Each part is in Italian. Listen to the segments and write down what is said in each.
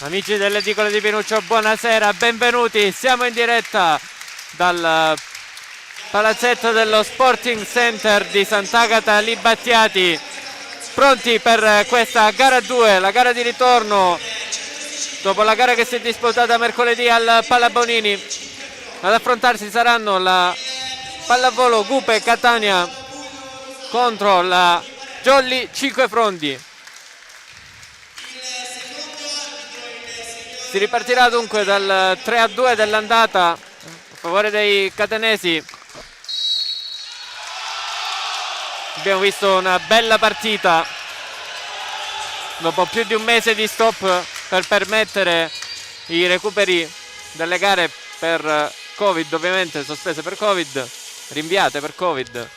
Amici dell'Edicolo di Pinuccio, buonasera, benvenuti. Siamo in diretta dal palazzetto dello Sporting Center di Sant'Agata Libattiati, pronti per questa gara 2, la gara di ritorno dopo la gara che si è disputata mercoledì al Palla Bonini. Ad affrontarsi saranno la Pallavolo Gupe Catania contro la Jolly Cinquefrondi. Si ripartirà dunque dal 3-2 dell'andata a favore dei catanesi. Abbiamo visto una bella partita dopo più di un mese di stop per permettere i recuperi delle gare per Covid, ovviamente sospese per Covid, rinviate per Covid.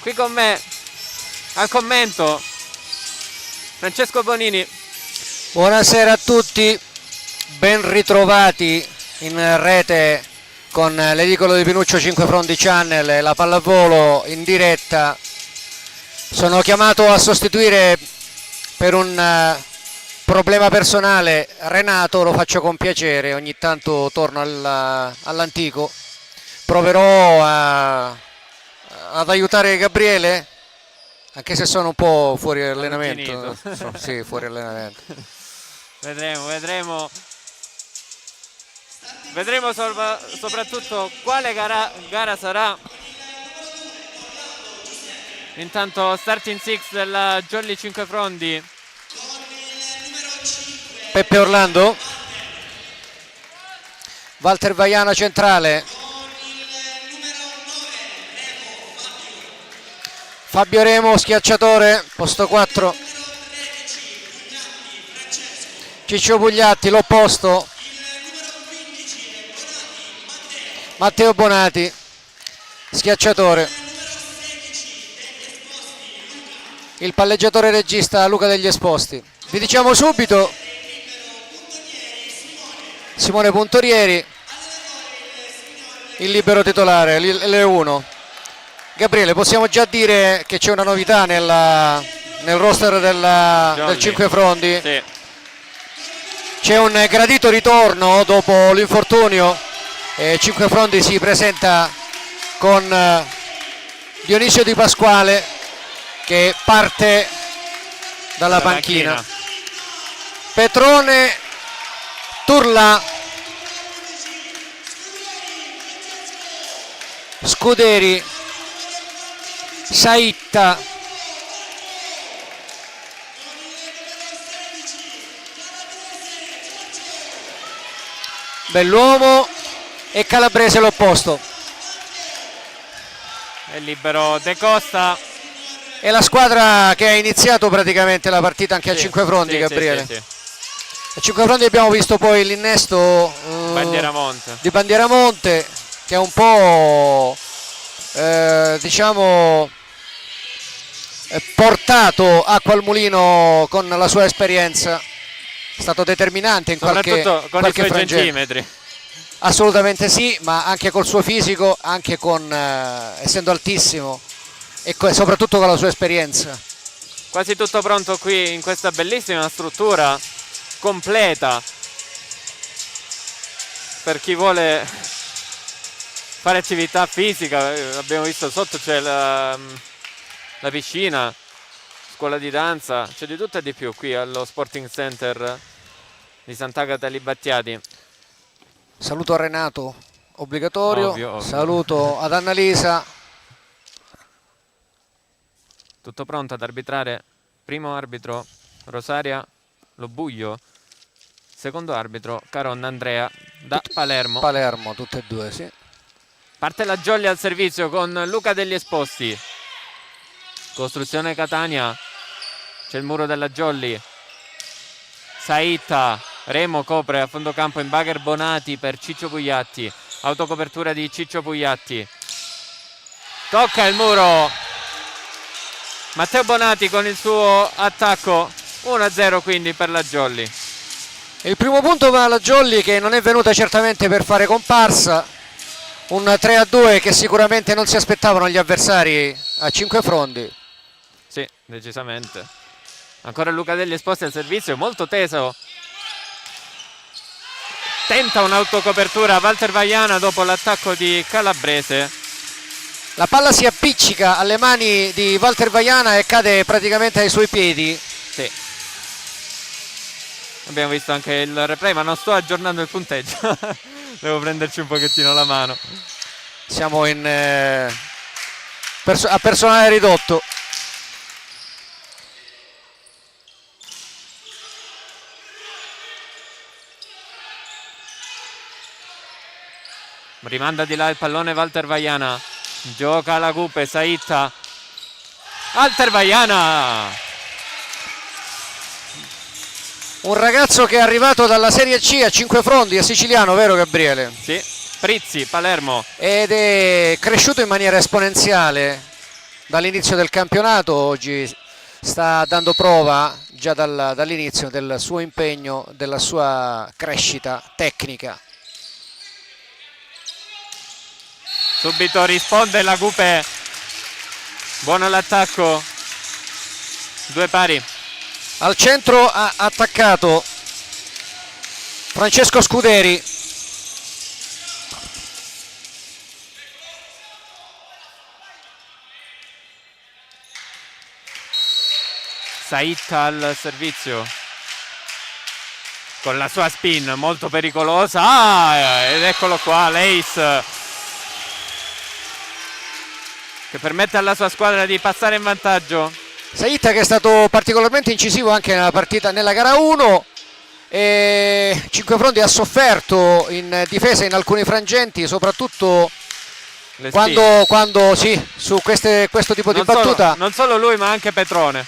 Qui con me al commento Francesco Bonini. Buonasera a tutti, ben ritrovati in rete con l'Edicolo di Pinuccio Cinquefrondi Channel e la pallavolo in diretta. Sono chiamato a sostituire per un problema personale Renato, lo faccio con piacere, ogni tanto torno all'antico. Proverò ad aiutare Gabriele, anche se sono un po' fuori allenamento. Sì, fuori allenamento. Vedremo soprattutto quale gara sarà. Intanto starting six della Jolly Cinquefrondi. Peppe Orlando, Walter Vaiana centrale, Fabio Remo schiacciatore, posto 4, Ciccio Pugliatti l'opposto, Matteo Bonati schiacciatore, il palleggiatore regista Luca degli Esposti. Vi diciamo subito Simone Puntorieri, il libero titolare, l'1. Gabriele, possiamo già dire che c'è una novità nel roster del Cinquefrondi? Sì. C'è un gradito ritorno dopo l'infortunio. Cinquefrondi si presenta con Dionisio Di Pasquale che parte dalla panchina. Petrone, Turla, Scuderi, Saitta, Belluomo e Calabrese l'opposto. È libero De Costa. E la squadra che ha iniziato praticamente la partita anche a Cinquefrondi, Gabriele. Sì. A Cinquefrondi abbiamo visto poi l'innesto di Bandieramonte, che è un po' diciamo portato acqua al mulino con la sua esperienza, è stato determinante in qualche frangente. Centimetri. Assolutamente sì, ma anche col suo fisico, anche essendo altissimo e soprattutto con la sua esperienza. Quasi tutto pronto qui in questa bellissima struttura completa per chi vuole fare attività fisica. Abbiamo visto sotto c'è la piscina, scuola di danza, c'è di tutto e di più qui allo Sporting Center di Sant'Agata Libattiati. Saluto a Renato, obbligatorio. Ovvio. Saluto ad Annalisa. Tutto pronto ad arbitrare. Primo arbitro Rosaria Lobuglio, secondo arbitro Caron Andrea da Palermo. Palermo, tutte e due, sì. Parte la Jolly al servizio con Luca degli Esposti. Costruzione Catania. C'è il muro della Jolly. Saitta, Remo copre a fondo campo in bagger Bonati per Ciccio Pugliatti. Autocopertura di Ciccio Pugliatti. Tocca il muro Matteo Bonati con il suo attacco. 1-0 quindi per la Jolly. Il primo punto va alla Jolly, che non è venuta certamente per fare comparsa, Un 3-2 che sicuramente non si aspettavano gli avversari a 5 frondi. Sì, decisamente. Ancora Luca Degli esposti al servizio, molto teso. Tenta un'autocopertura Walter Vaiana dopo l'attacco di Calabrese. La palla si appiccica alle mani di Walter Vaiana e cade praticamente ai suoi piedi. Sì. Abbiamo visto anche il replay, ma non sto aggiornando il punteggio. Devo prenderci un pochettino la mano. Siamo a personale ridotto. Rimanda di là il pallone Walter Vaiana. Gioca la Gupe, Saitta. Walter Vaiana! Un ragazzo che è arrivato dalla Serie C a 5 frondi, è siciliano, vero Gabriele? Sì, Prizzi, Palermo. Ed è cresciuto in maniera esponenziale dall'inizio del campionato. Oggi sta dando prova già dall'inizio del suo impegno, della sua crescita tecnica. Subito risponde la Gupe. Buono l'attacco. 2 pari. Al centro ha attaccato Francesco Scuderi. Saitta al servizio. Con la sua spin molto pericolosa. Ed eccolo qua, l'Ace. Che permette alla sua squadra di passare in vantaggio. Saitta che è stato particolarmente incisivo anche nella partita, nella gara 1, e 5 frondi ha sofferto in difesa in alcuni frangenti, soprattutto quando sì, su questo tipo di battuta. Non solo lui ma anche Petrone,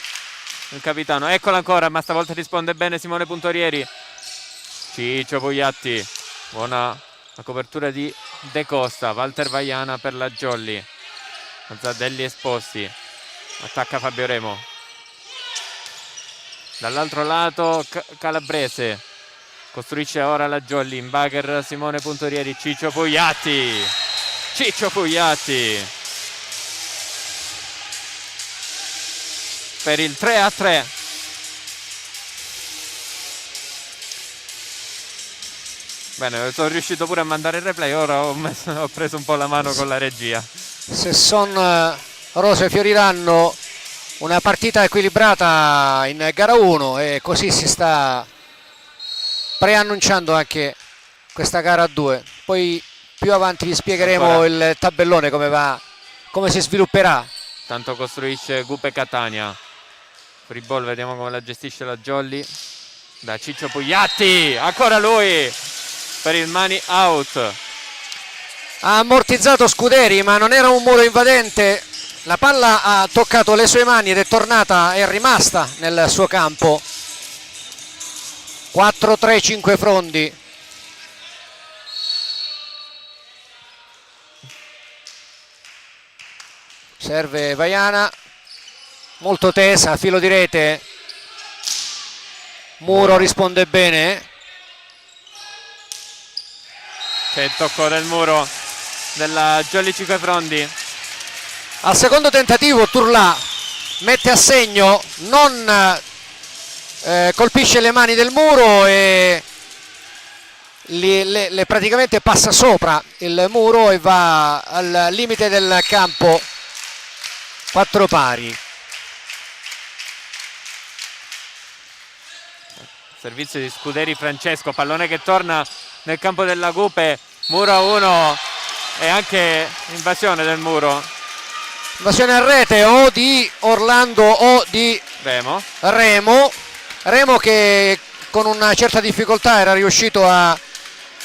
il capitano. Eccola ancora, ma stavolta risponde bene Simone Puntorieri. Ciccio Pugliatti, buona la copertura di De Costa. Walter Vaiana per la Jolly. Zaddelli esposti. Attacca Fabio Remo. Dall'altro lato Calabrese. Costruisce ora la Jolly. In bagger Simone Puntorieri. Ciccio Pugliatti. Ciccio Pugliatti. Per il 3-3. Bene, sono riuscito pure a mandare il replay. Ora ho preso un po' la mano con la regia. Se son rose fioriranno, una partita equilibrata in gara 1 e così si sta preannunciando anche questa gara 2. Poi più avanti vi spiegheremo ancora il tabellone come si svilupperà. Tanto costruisce Gupe Catania. Free ball, vediamo come la gestisce la Jolly. Da Ciccio Pugliatti, ancora lui per il money out. Ha ammortizzato Scuderi, ma non era un muro invadente. La palla ha toccato le sue mani ed è tornata, è rimasta nel suo campo. 4-3, 5 frondi. Serve Vaiana, molto tesa, filo di rete. Muro risponde bene. C'è il tocco del muro della Jolly 5 frondi. Al secondo tentativo Turlà mette a segno, non colpisce le mani del muro e le praticamente passa sopra il muro e va al limite del campo. 4 pari. Servizio di Scuderi Francesco, pallone che torna nel campo della Gupe. Muro a 1 e anche invasione del muro. Invasione a rete o di Orlando o di Remo che con una certa difficoltà era riuscito a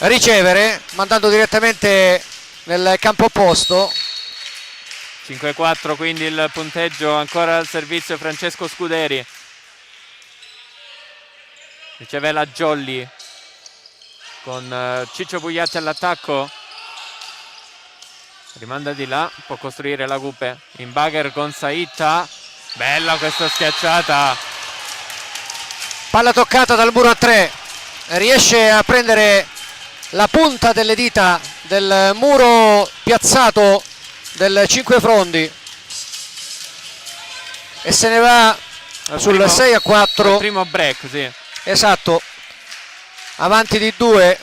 ricevere mandando direttamente nel campo opposto. 5-4 quindi il punteggio, ancora al servizio Francesco Scuderi. Riceve la Jolly con Ciccio Pugliatti all'attacco. Rimanda di là, può costruire la Gupe. In bagger con Saitta. Bella questa schiacciata. Palla toccata dal muro a 3. Riesce a prendere la punta delle dita del muro piazzato del 5 Frondi e se ne va sul 6-4. Il primo break, sì. Esatto, avanti di 2.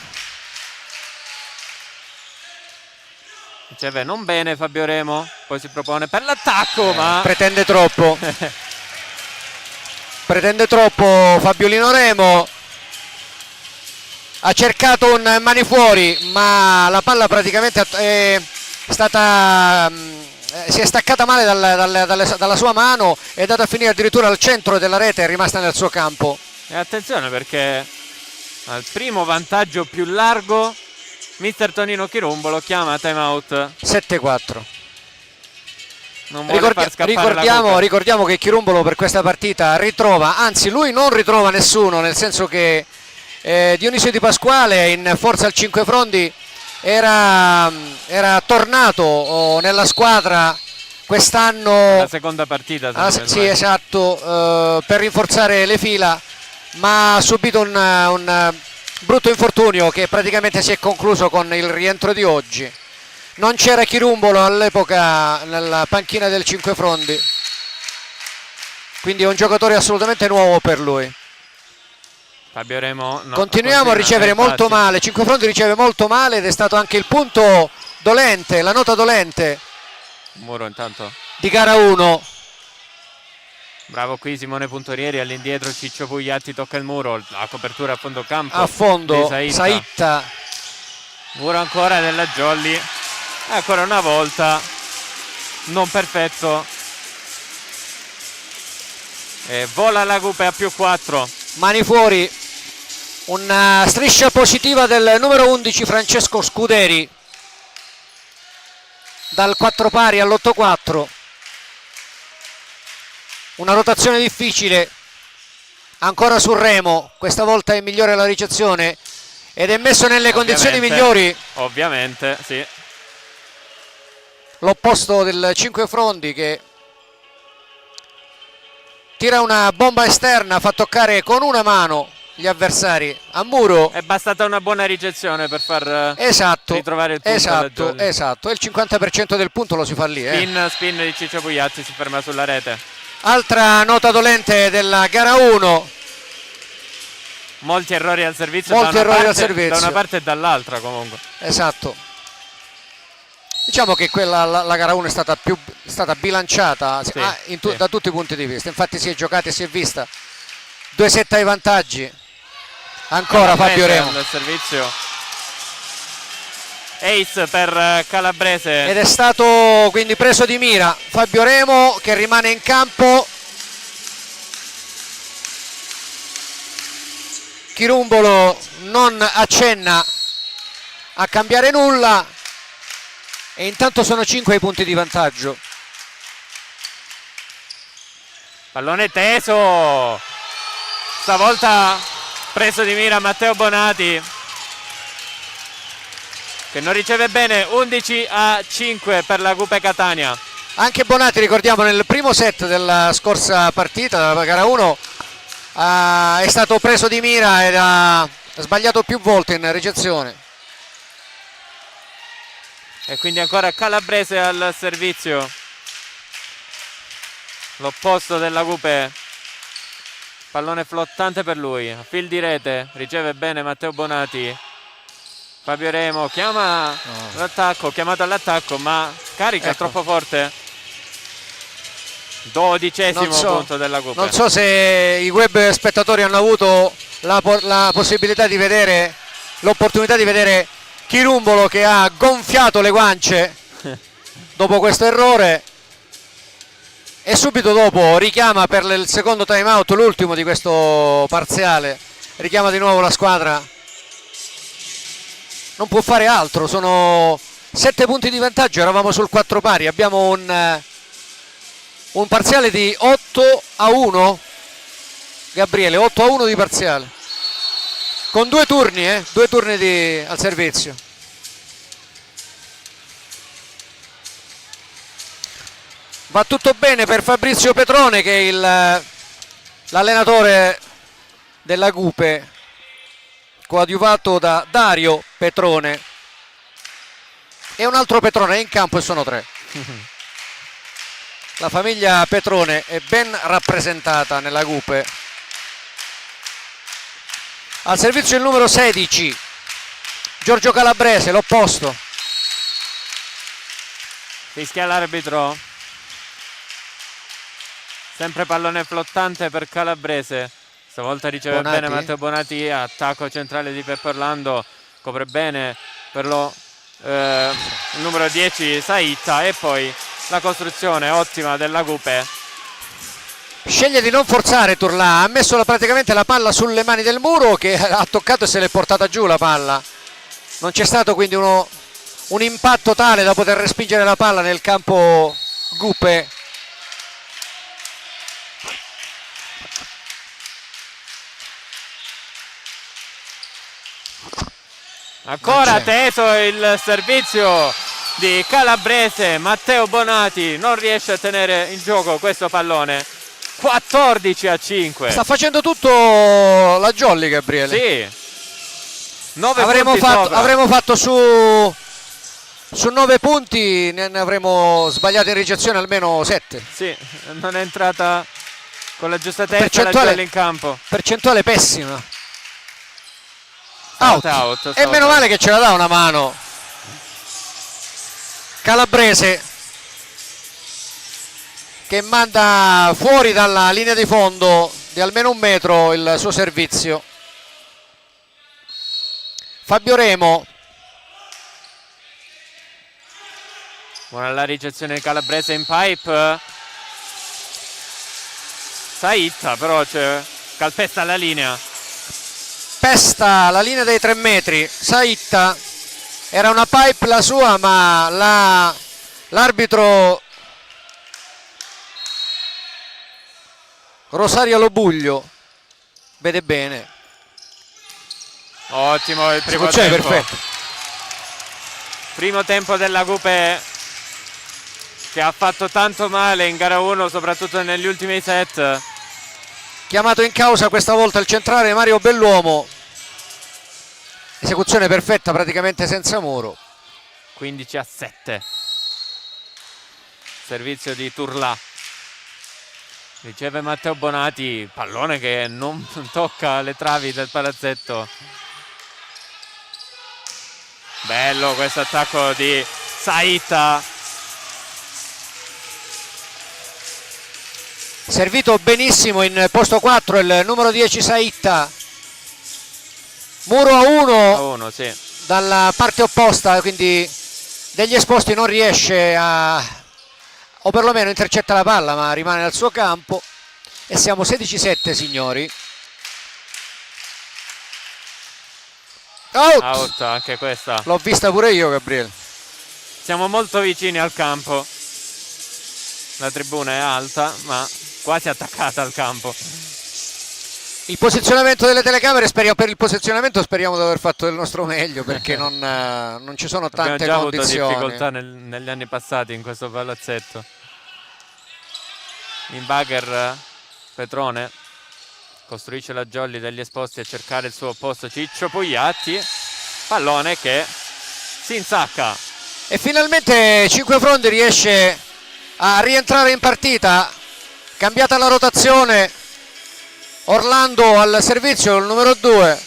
Riceve non bene Fabio Remo, poi si propone per l'attacco, ma pretende troppo. Pretende troppo Fabiolino Remo. Ha cercato un mani fuori, ma la palla praticamente è stata si è staccata male dalla sua mano, è andata a finire addirittura al centro della rete, è rimasta nel suo campo. E attenzione, perché al primo vantaggio più largo mister Tonino Chirumbolo chiama timeout. 7-4. Non vuole far scappare la Coupe. Ricordiamo che Chirumbolo per questa partita ritrova, anzi lui non ritrova nessuno, nel senso che Dionisio Di Pasquale in forza al 5 Frondi era tornato nella squadra quest'anno, la seconda partita, sì, esatto, per rinforzare le fila, ma ha subito un brutto infortunio che praticamente si è concluso con il rientro di oggi. Non c'era Chirumbolo all'epoca nella panchina del 5 Frondi, quindi è un giocatore assolutamente nuovo per lui. Fabio Remo continuiamo a ricevere molto male, 5 Frondi riceve molto male ed è stato anche il punto dolente, la nota dolente Muro intanto di gara 1. Bravo qui Simone Puntorieri, all'indietro Ciccio Pugliatti tocca il muro, la copertura a fondo campo, a fondo Saitta. Muro ancora della Jolly, ancora una volta non perfetto e vola la Coupe a +4. Mani fuori, una striscia positiva del numero 11 Francesco Scuderi dal 4 pari all'8-4. Una rotazione difficile ancora sul Remo, questa volta è migliore la ricezione ed è messo nelle condizioni migliori, ovviamente sì, l'opposto del 5 Frondi che tira una bomba esterna, fa toccare con una mano gli avversari a muro. È bastata una buona ricezione per far ritrovare il punto. Esatto, e il 50% del punto lo si fa lì. Spin di Ciccio Pugliatti, si ferma sulla rete. Altra nota dolente della gara 1. Molti errori al servizio, da una parte e dall'altra comunque. Esatto. Diciamo che la gara 1 è stata bilanciata, sì, da tutti i punti di vista. Infatti si è giocata e si è vista 2-7 ai vantaggi. Ancora Fabio Remo. Il servizio. Ace per Calabrese. Ed è stato quindi preso di mira Fabio Remo, che rimane in campo. Chirumbolo non accenna a cambiare nulla e intanto sono 5 i punti di vantaggio. Pallone teso, stavolta preso di mira Matteo Bonati, che non riceve bene. 11-5 per la Coupe Catania. Anche Bonati, ricordiamo, nel primo set della scorsa partita, della gara 1, è stato preso di mira ed ha sbagliato più volte in ricezione. E quindi ancora Calabrese al servizio, l'opposto della Coupe. Pallone flottante per lui, a fil di rete, riceve bene Matteo Bonati. Fabio Remo chiama l'attacco, chiamato all'attacco, ma carica troppo forte. 12° punto della Coupe. Non so se i web spettatori hanno avuto la possibilità di vedere, l'opportunità di vedere Chirumbolo che ha gonfiato le guance dopo questo errore e subito dopo richiama per il secondo time out, l'ultimo di questo parziale, richiama di nuovo la squadra. Non può fare altro, sono 7 punti di vantaggio, eravamo sul 4 pari, abbiamo un parziale di 8-1, Gabriele, 8-1 di parziale, con 2 turni al servizio. Va tutto bene per Fabrizio Petrone, che è l'allenatore della Coupe, coadiuvato da Dario Petrone. e un altro Petrone in campo e sono 3. La famiglia Petrone è ben rappresentata nella Gupe. Al servizio il numero 16 Giorgio Calabrese, l'opposto. Fischia l'arbitro. Sempre pallone flottante per Calabrese. Stavolta riceve Bonati. bene Matteo Bonati. Attacco centrale di Peppe Orlando. Copre bene per il numero 10 Saitta. E poi la costruzione ottima della Gupe. Sceglie di non forzare Turlà, ha messo praticamente la palla sulle mani del muro, che ha toccato e se l'è portata giù la palla. Non c'è stato quindi un impatto tale da poter respingere la palla nel campo Gupe. Ancora teso il servizio di Calabrese. Matteo Bonati non riesce a tenere in gioco questo pallone. 14-5. Sta facendo tutto la Jolly, Gabriele. Sì. 9 punti sopra. Avremmo fatto su 9 punti, ne avremmo sbagliato in ricezione almeno 7. Sì, non è entrata con la giusta testa la Jolly in campo. Percentuale pessima. Out. E meno male che ce la dà una mano Calabrese, che manda fuori dalla linea di fondo di almeno 1 metro il suo servizio. Fabio Remo. Buona la ricezione di Calabrese in pipe. Saitta però calpesta la linea. Pesta la linea dei 3 metri. Saitta, era una pipe la sua, ma l'arbitro Rosario Lobuglio vede bene. Ottimo il primo tempo. Perfetto. Primo tempo della Gupe, che ha fatto tanto male in gara 1, soprattutto negli ultimi set. Chiamato in causa questa volta il centrale Mario Belluomo. Esecuzione perfetta, praticamente senza muro. 15-7. Servizio di Turlà. Riceve Matteo Bonati, pallone che non tocca le travi del palazzetto. Bello questo attacco di Saitta. Servito benissimo in posto 4 il numero 10 Saitta. Muro a 1 sì. dalla parte opposta, quindi degli esposti non riesce o perlomeno intercetta la palla, ma rimane al suo campo. E siamo 16-7, signori. Out anche questa. L'ho vista pure io, Gabriele. Siamo molto vicini al campo. La tribuna è alta, ma quasi attaccata al campo. Il posizionamento delle telecamere, per il posizionamento speriamo di aver fatto del nostro meglio, perché non ci sono tante Abbiamo già condizioni. avuto difficoltà negli anni passati in questo palazzetto. In bagger Petrone costruisce la Jolly degli esposti a cercare il suo posto. Ciccio Pugliatti, pallone che si insacca. E finalmente Cinquefrondi riesce a rientrare in partita. Cambiata la rotazione, Orlando al servizio, il numero 2,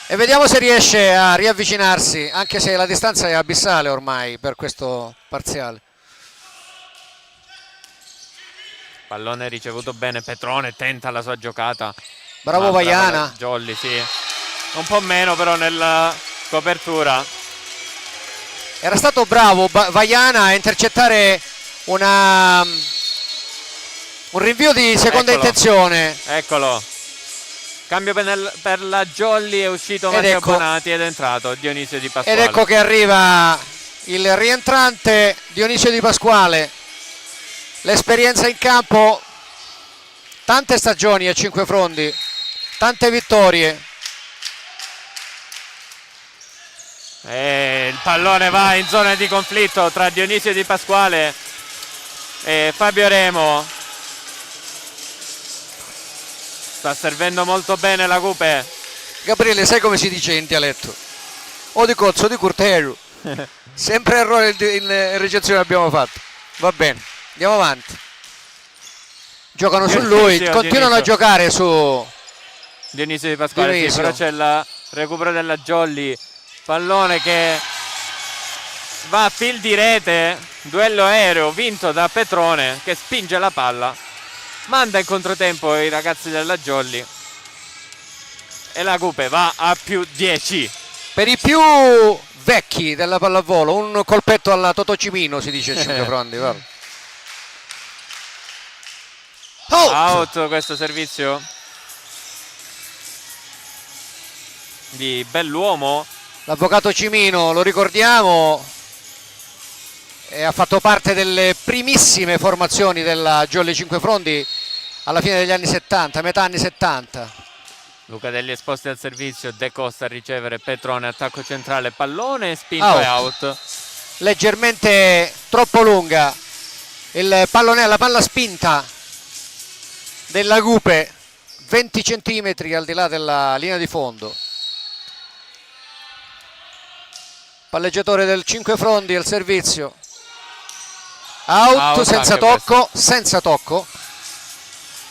e vediamo se riesce a riavvicinarsi, anche se la distanza è abissale ormai per questo parziale. Pallone ricevuto bene, Petrone tenta la sua giocata. Bravo Vaiana. Jolly, sì. Un po' meno però nella copertura. Era stato bravo Vaiana a intercettare un rinvio di seconda intenzione. Eccolo. Cambio per la Jolly, è uscito Matteo Bonati ed è entrato Dionisio Di Pasquale. Ed ecco che arriva il rientrante Dionisio Di Pasquale. L'esperienza in campo, tante stagioni a Cinquefrondi, tante vittorie. E il pallone va in zona di conflitto tra Dionisio Di Pasquale e Fabio Remo. Sta servendo molto bene la Gupe. Gabriele, sai come si dice in dialetto? O di cozzo di curteggio. Sempre errore in ricezione abbiamo fatto. Va bene, andiamo avanti. Giocano su lui, continuano a giocare su Dionisio Di Pasquale. Dionisio. Sì, però c'è il recupero della Jolly, pallone che va a fil di rete, duello aereo vinto da Petrone che spinge la palla, manda in controtempo i ragazzi della Jolly e la Gupe va a più 10. Per i più vecchi della pallavolo, un colpetto alla Totocimino si dice 5 frondi. Guarda. Out questo servizio di Belluomo. L'avvocato Cimino, lo ricordiamo, ha fatto parte delle primissime formazioni della Jolly 5 Frondi alla fine degli anni 70, metà anni 70. Luca Delli esposti al servizio, De Costa a ricevere, Petrone attacco centrale, pallone spinto e out. Leggermente troppo lunga il pallone, la palla spinta della Gupe 20 centimetri al di là della linea di fondo. Palleggiatore del 5 Frondi al servizio, out senza tocco, senza tocco.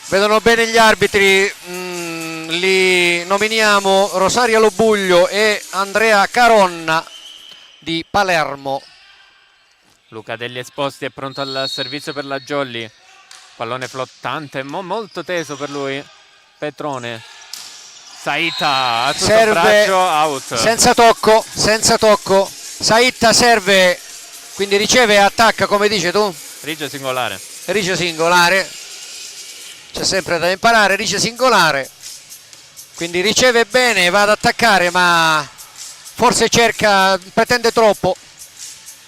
Vedono bene gli arbitri, li nominiamo Rosaria Lobuglio e Andrea Caronna di Palermo. Luca Delli esposti è pronto al servizio per la Jolly, pallone flottante, molto teso per lui. Petrone, Saita a tutto serve, braccio, out. Senza tocco, senza tocco. Saita serve, quindi riceve e attacca, come dici tu? Rice singolare. Rice singolare, c'è sempre da imparare. Rice singolare, quindi riceve bene, va ad attaccare ma forse pretende troppo,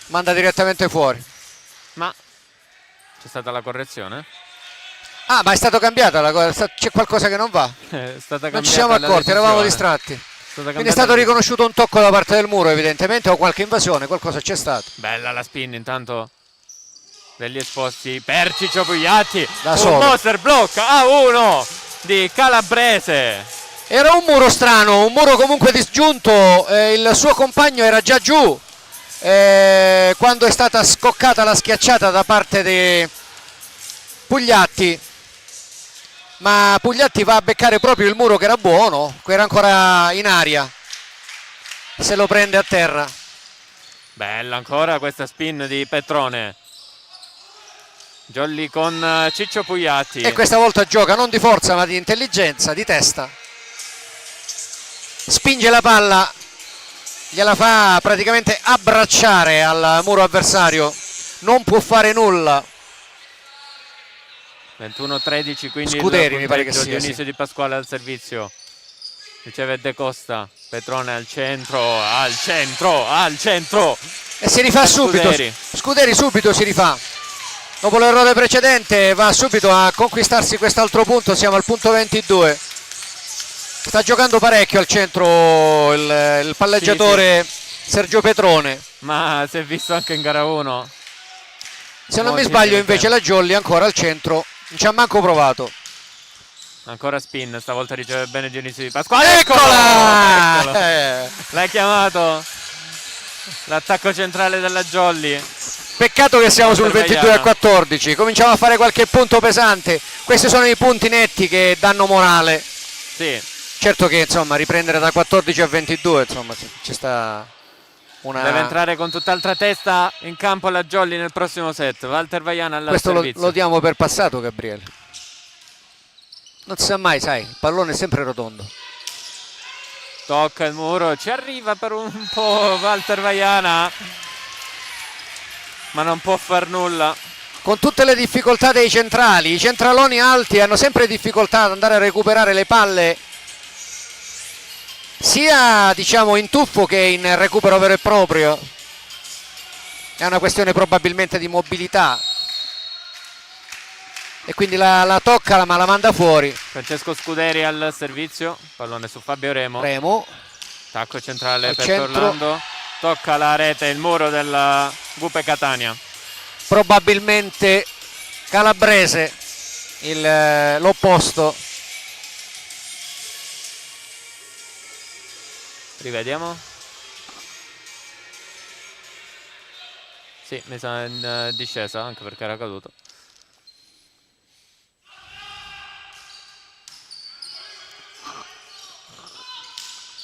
manda direttamente fuori. Ma c'è stata la correzione? Ah, ma è stato cambiata la cosa, c'è qualcosa che non va. È stata Non ci siamo accorti, eravamo distratti. Quindi è stato riconosciuto un tocco da parte del muro evidentemente, o qualche invasione, qualcosa c'è stato. Bella la spin intanto degli esposti per Ciccio Pugliatti, da un solo. monster block a 1 di Calabrese. Era un muro strano, un muro comunque disgiunto, il suo compagno era già giù quando è stata scoccata la schiacciata da parte di Pugliatti, ma Pugliatti va a beccare proprio il muro che era buono, che era ancora in aria, se lo prende a terra. Bella ancora questa spin di Petrone. Jolly con Ciccio Pugliatti. E questa volta gioca non di forza ma di intelligenza, di testa. Spinge la palla, gliela fa praticamente abbracciare al muro avversario, non può fare nulla. 21-13, quindi Scuderi mi pare che sia. Dionisio sì. Di Pasquale al servizio. Riceve De Costa, Petrone al centro, al centro. E si rifà subito. Scuderi subito si rifà. Dopo l'errore precedente va subito a conquistarsi quest'altro punto, siamo al punto 22. Sta giocando parecchio al centro il palleggiatore sì. Sergio Petrone. Ma si è visto anche in gara 1. Se non mi sbaglio invece la Jolly ancora al centro, non ci ha manco provato. Ancora spin, stavolta riceve bene Dionisio Di Pasquale. Eccola! Eccolo! L'hai chiamato l'attacco centrale della Jolly. Peccato che siamo sul 22-14, cominciamo a fare qualche punto pesante. Questi sono i punti netti che danno morale. Sì. Certo che insomma riprendere da 14 a 22 insomma ci sta una... Deve entrare con tutt'altra testa in campo la Jolly nel prossimo set. Walter Vaiana al servizio. Questo lo diamo per passato, Gabriele. Non si sa mai, sai, il pallone è sempre rotondo. Tocca il muro, ci arriva per un po' Walter Vaiana, ma non può far nulla. Con tutte le difficoltà dei centrali, i centraloni alti hanno sempre difficoltà ad andare a recuperare le palle, sia diciamo in tuffo che in recupero vero e proprio. È una questione probabilmente di mobilità. E quindi la tocca ma la manda fuori. Francesco Scuderi al servizio, pallone su Fabio Remo. Tacco centrale per Orlando, tocca la rete, il muro della Gupe Catania. Probabilmente Calabrese l'opposto. Rivediamo. Sì, mi sa in discesa, anche perché era caduto.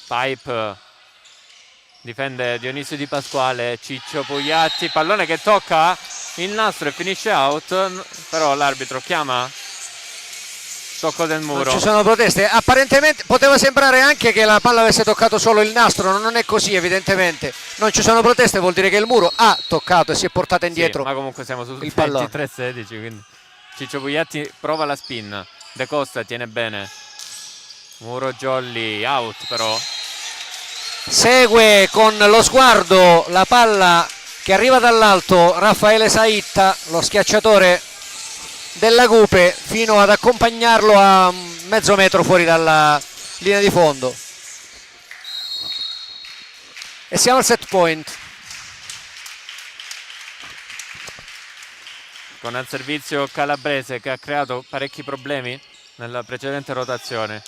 Pipe difende Dionisio Di Pasquale, Ciccio Pugliatti, pallone che tocca il nastro e finisce out, però l'arbitro chiama tocco del muro. Non ci sono proteste, apparentemente poteva sembrare anche che la palla avesse toccato solo il nastro, non è così evidentemente. Non ci sono proteste, vuol dire che il muro ha toccato e si è portata indietro. Sì, ma comunque siamo su il pallone. 23-16, quindi Ciccio Pugliatti prova la spin, De Costa tiene bene, Muro Jolly out però. Segue con lo sguardo la palla che arriva dall'alto Raffaele Saitta, lo schiacciatore della Cupe, fino ad accompagnarlo a mezzo metro fuori dalla linea di fondo. E siamo al set point. Con al servizio Calabrese che ha creato parecchi problemi nella precedente rotazione.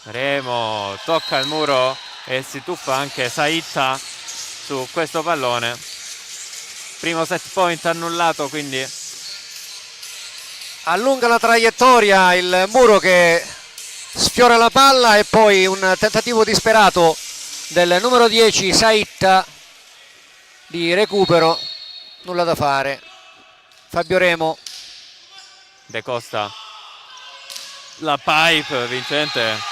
Remo tocca il muro e si tuffa anche Saitta su questo pallone. Primo set point annullato, quindi allunga la traiettoria il muro che sfiora la palla e poi un tentativo disperato del numero 10 Saitta di recupero, nulla da fare. Fabio Remo. De Costa, la pipe vincente,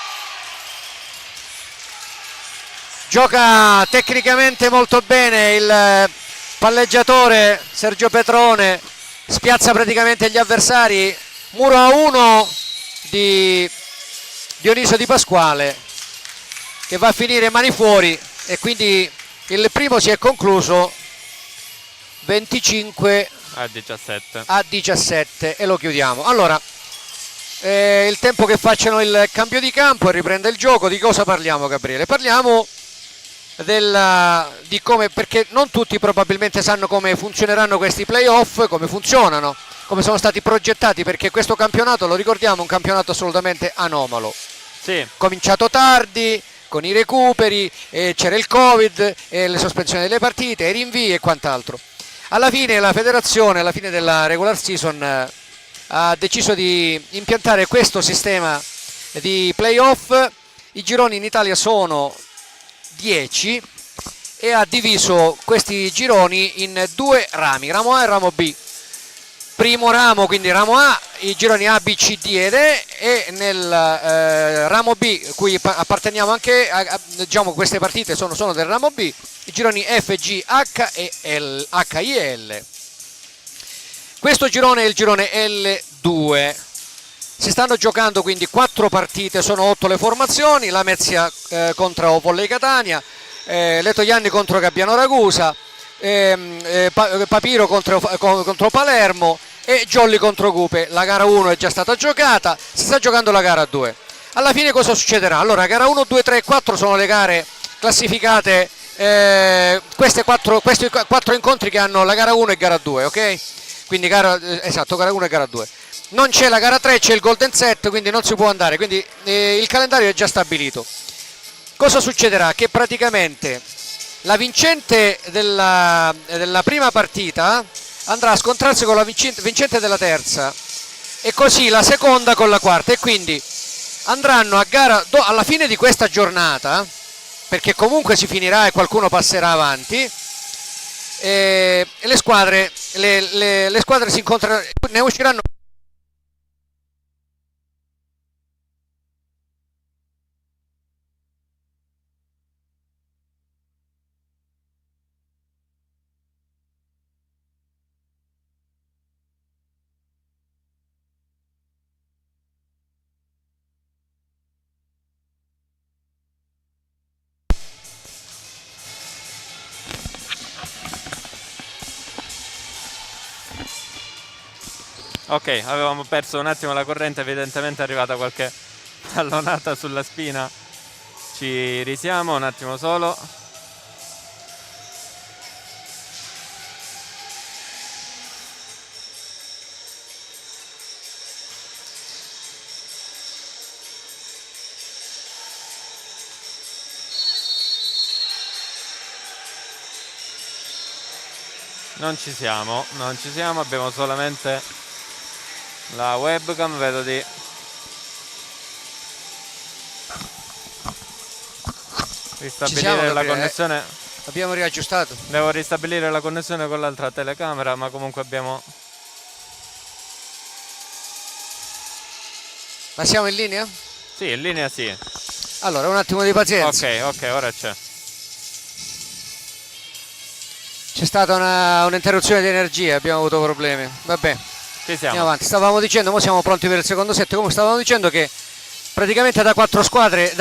gioca tecnicamente molto bene il palleggiatore Sergio Petrone, spiazza praticamente gli avversari. Muro a 1 di Dionisio Di Pasquale che va a finire mani fuori e quindi il primo si è concluso 25 a 17 e lo chiudiamo. Allora il tempo che facciano il cambio di campo e riprende il gioco. Di cosa parliamo, Gabriele? Parliamo di come, perché non tutti probabilmente sanno come funzioneranno questi playoff, come funzionano, come sono stati progettati, perché questo campionato, lo ricordiamo, è un campionato assolutamente anomalo. sì. Cominciato tardi, con i recuperi, c'era il Covid, le sospensioni delle partite, i rinvii e quant'altro. Alla fine la federazione, alla fine della regular season, ha deciso di impiantare questo sistema di playoff. I gironi in Italia sono 10 e ha diviso questi gironi in due rami, ramo A e ramo B. Primo ramo, quindi ramo A, i gironi A, B, C, D ed E, e nel ramo B, cui apparteniamo anche, diciamo queste partite sono del ramo B, i gironi F, G, H e L, H, I e L. Questo girone è il girone L2. Si stanno giocando quindi 4 partite, sono 8 le formazioni: Lamezia contro Volley Catania, Letojanni contro Gabbiano Ragusa, Papiro contro Palermo e Jolly contro Cupe. La gara 1 è già stata giocata, si sta giocando la gara 2. Alla fine cosa succederà? Allora, gara 1, 2, 3 e 4 sono le gare classificate, questi 4 incontri che hanno la gara 1 e gara 2, ok? Quindi gara 1 e gara 2. Non c'è la gara 3, c'è il golden set, quindi non si può andare, quindi il calendario è già stabilito. Cosa succederà? Che praticamente la vincente della prima partita andrà a scontrarsi con la vincente della terza e così la seconda con la quarta, e quindi andranno a gara alla fine di questa giornata, perché comunque si finirà e qualcuno passerà avanti, e le squadre si incontreranno, ne usciranno. Ok, avevamo perso un attimo la corrente, evidentemente è arrivata qualche pallonata sulla spina. Ci risiamo un attimo solo. Non ci siamo, abbiamo solamente la webcam, vedo di ristabilire la connessione. Abbiamo riaggiustato. Devo ristabilire la connessione con l'altra telecamera, ma comunque abbiamo... Ma siamo in linea? Sì, in linea sì. Allora, un attimo di pazienza. Ok, ora c'è. C'è stata un'interruzione di energia, abbiamo avuto problemi. Vabbè, Ci siamo. andiamo avanti. Stavamo dicendo, ora siamo pronti per il secondo set. Comunque stavamo dicendo che praticamente da 8 squadre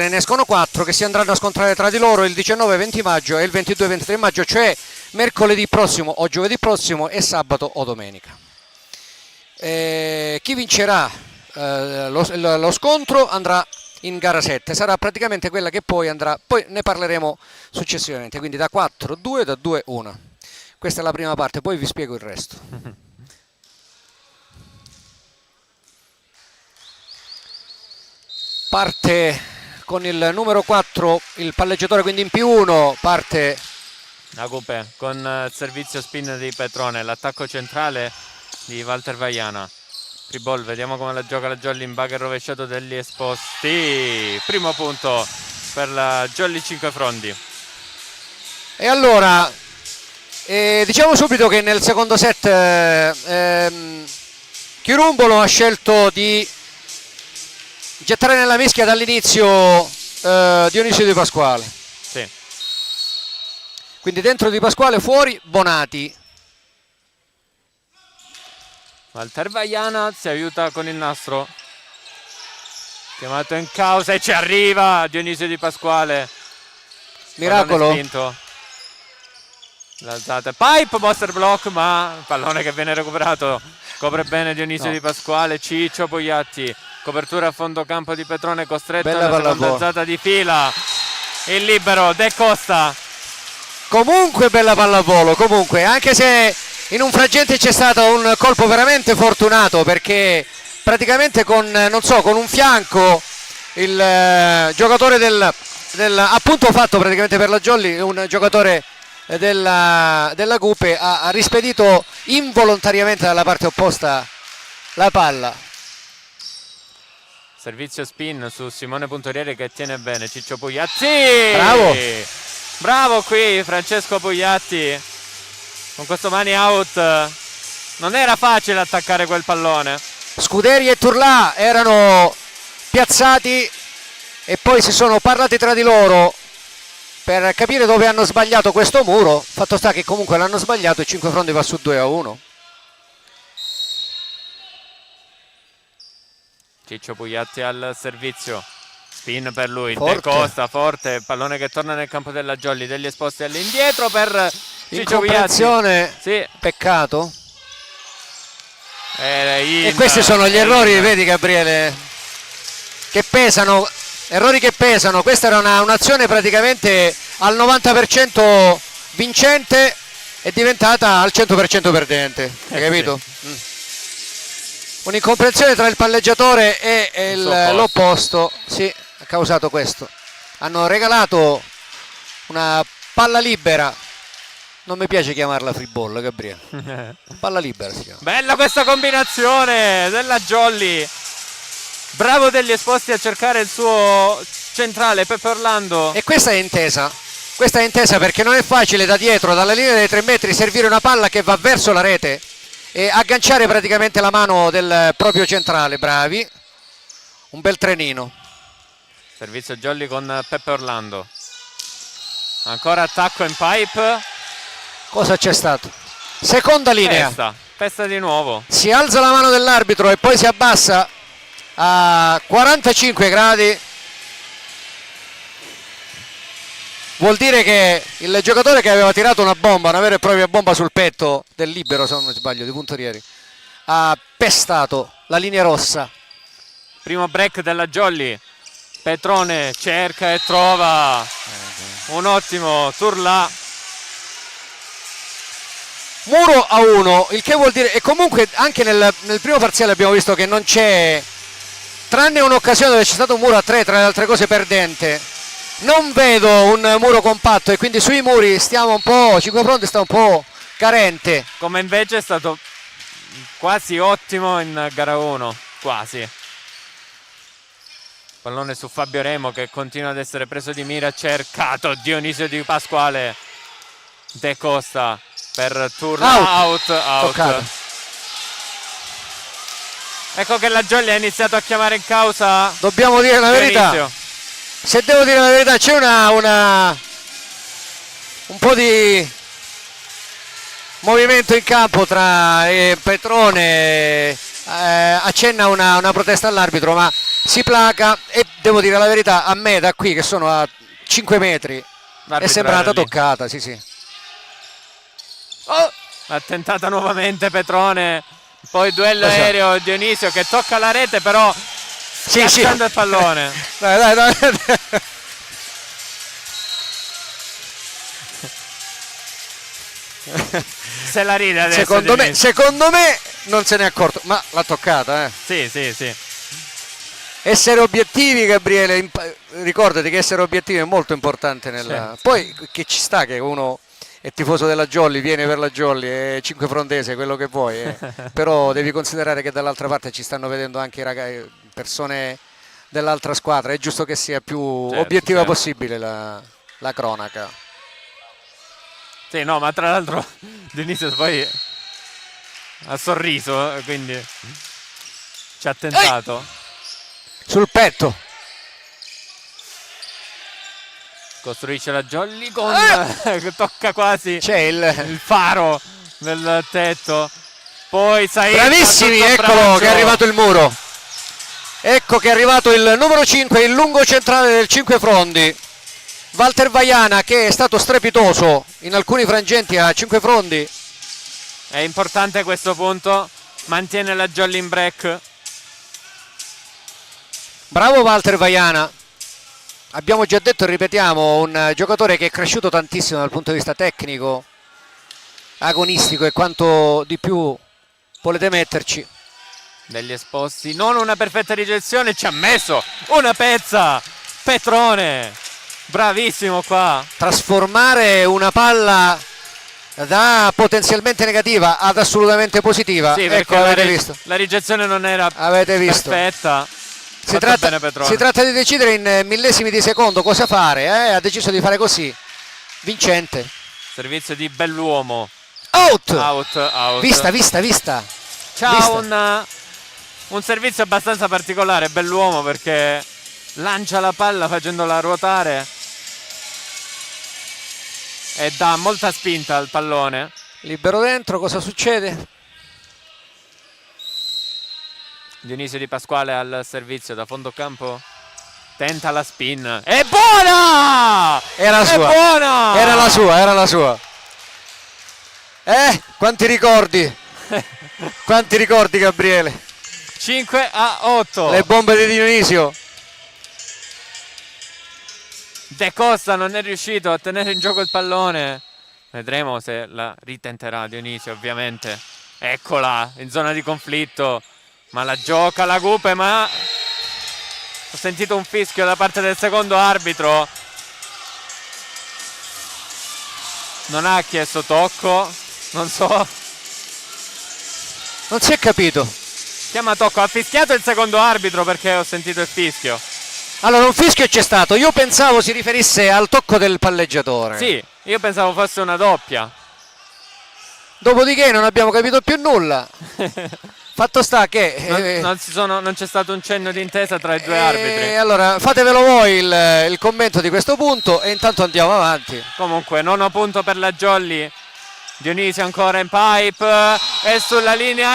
ne escono 4 che si andranno a scontrare tra di loro il 19-20 maggio e il 22-23 maggio, cioè mercoledì prossimo o giovedì prossimo e sabato o domenica. Chi vincerà lo scontro andrà in gara 7, sarà praticamente quella che poi andrà, poi ne parleremo successivamente, quindi da 4-2, da 2-1. Questa è la prima parte, poi vi spiego il resto. Parte con il numero 4 il palleggiatore, quindi in +1 parte Agupe con servizio spin di Petrone, l'attacco centrale di Walter Vaiana. Free ball, vediamo come la gioca la Jolly in bugger rovesciato degli esposti. Primo punto per la Jolly 5 Frondi. E allora diciamo subito che nel secondo set Chirumbolo ha scelto di gettare nella mischia dall'inizio Dionisio Di Pasquale. Sì. Quindi dentro Di Pasquale, fuori Bonati. Walter Vaiana si aiuta con il nastro. Chiamato in causa e ci arriva Dionisio Di Pasquale. Miracolo. Spinto. L'alzata. Pipe, monster block, ma il pallone che viene recuperato. Copre bene Dionisio Di Pasquale. Ciccio Pugliatti. Copertura a fondo campo di Petrone, costretto alla seconda alzata di fila. Il libero De Costa. Comunque bella pallavolo, comunque, anche se in un frangente c'è stato un colpo veramente fortunato, perché praticamente con un fianco il giocatore appunto fatto praticamente per la Jolly, un giocatore della Gupe ha rispedito involontariamente dalla parte opposta la palla. Servizio spin su Simone Puntoriere che tiene bene Ciccio Pugliatti. Bravo qui Francesco Pugliatti con questo mani out. Non era facile attaccare quel pallone. Scuderi e Turlà erano piazzati e poi si sono parlati tra di loro per capire dove hanno sbagliato questo muro. Fatto sta che comunque l'hanno sbagliato e 5 Frondi va su 2-1. Ciccio Pugliatti al servizio, spin per lui, forte. De Costa forte, pallone che torna nel campo della Jolly, degli esposti all'indietro per Ciccio Pugliatti. Sì. Peccato. E questi sono gli errori, vedi Gabriele, che pesano, errori che pesano. Questa era un'azione praticamente al 90% vincente, è diventata al 100% perdente, hai capito? Sì. Un'incomprensione tra il palleggiatore e l'opposto, sì, ha causato questo. Hanno regalato una palla libera, non mi piace chiamarla free ball, Gabriele. Palla libera si chiama. Bella questa combinazione della Jolly. Bravo degli esposti a cercare il suo centrale Peppe Orlando. E questa è intesa. Questa è intesa perché non è facile da dietro, dalla linea dei 3 metri, servire una palla che va verso la rete e agganciare praticamente la mano del proprio centrale. Bravi, un bel trenino. Servizio Jolly con Peppe Orlando, ancora attacco in pipe. Cosa c'è stato? Seconda linea, pesta di nuovo, si alza la mano dell'arbitro e poi si abbassa a 45 gradi. Vuol dire che il giocatore che aveva tirato una bomba, una vera e propria bomba sul petto del libero, se non mi sbaglio, di Puntorieri, ha pestato la linea rossa. Primo break della Jolly. Petrone cerca e trova un ottimo Turlà. Muro a 1, il che vuol dire, e comunque anche nel primo parziale abbiamo visto che non c'è, tranne un'occasione dove c'è stato un muro a 3, tra le altre cose perdente. Non vedo un muro compatto e quindi sui muri stiamo un po', 5 Frondi sta un po' carente. come invece è stato quasi ottimo in gara 1, quasi. Pallone su Fabio Remo che continua ad essere preso di mira, cercato Dionisio Di Pasquale. De Costa per turno out. Toccato. Ecco che la Jolly ha iniziato a chiamare in causa Dobbiamo dire la verità. Dionisio. Se devo dire la verità, c'è un po' di movimento in campo tra Petrone, accenna una protesta all'arbitro, ma si placa, e devo dire la verità, a me da qui che sono a 5 metri è sembrata toccata, sì. Oh, ha tentata nuovamente Petrone, poi duello aereo, Dionisio che tocca la rete, però schiacciando il pallone. Dai. Se la ride adesso. Secondo me non se n'è accorto, ma l'ha toccata. Sì. Essere obiettivi, Gabriele, ricordati che essere obiettivi è molto importante Certo. Poi che ci sta che uno è tifoso della Jolly, viene per la Jolly, è cinquefrontese, quello che vuoi, però devi considerare che dall'altra parte ci stanno vedendo anche persone dell'altra squadra, è giusto che sia più obiettiva possibile la cronaca. Sì, no, ma tra l'altro Dionisio poi ha sorriso, quindi ci ha tentato. Sul petto. Costruisce la Jolly con tocca quasi c'è il faro del tetto. Poi Said, bravissimi, eccolo che è arrivato il muro. Ecco che è arrivato il numero 5, il lungo centrale del Cinquefrondi, Walter Vaiana, che è stato strepitoso in alcuni frangenti a Cinquefrondi. È importante questo punto, mantiene la Jolly in break. Bravo Walter Vaiana. Abbiamo già detto e ripetiamo, un giocatore che è cresciuto tantissimo dal punto di vista tecnico, agonistico e quanto di più volete metterci. Degli esposti, non una perfetta ricezione, ci ha messo una pezza Petrone, bravissimo qua. Trasformare una palla da potenzialmente negativa ad assolutamente positiva. Sì, ecco, avete visto. La ricezione non era perfetta. Si tratta di decidere in millesimi di secondo cosa fare, ha deciso di fare così. Vincente. Servizio di Belluomo. Out. Vista. C'ha un servizio abbastanza particolare Belluomo, perché lancia la palla facendola ruotare e dà molta spinta al pallone. Libero dentro, cosa succede? Dionisio Di Pasquale al servizio da fondo campo, tenta la spin, è buona! Era la sua. Quanti ricordi Gabriele. 5-8. Le bombe di Dionisio. De Costa non è riuscito a tenere in gioco il pallone, vedremo se la ritenterà Dionisio, ovviamente. Eccola in zona di conflitto, ma la gioca la Gupe, ma ho sentito un fischio da parte del secondo arbitro. Non ha chiesto tocco, non so. Non si è capito. Chiama tocco, ha fischiato il secondo arbitro perché ho sentito il fischio. Allora un fischio c'è stato, io pensavo si riferisse al tocco del palleggiatore. Sì, io pensavo fosse una doppia. Dopodiché non abbiamo capito più nulla. Fatto sta che non c'è stato un cenno di intesa tra i due arbitri. Allora fatevelo voi il commento di questo punto e intanto andiamo avanti. Comunque nono punto per la Jolly. Dionisio ancora in pipe, è sulla linea,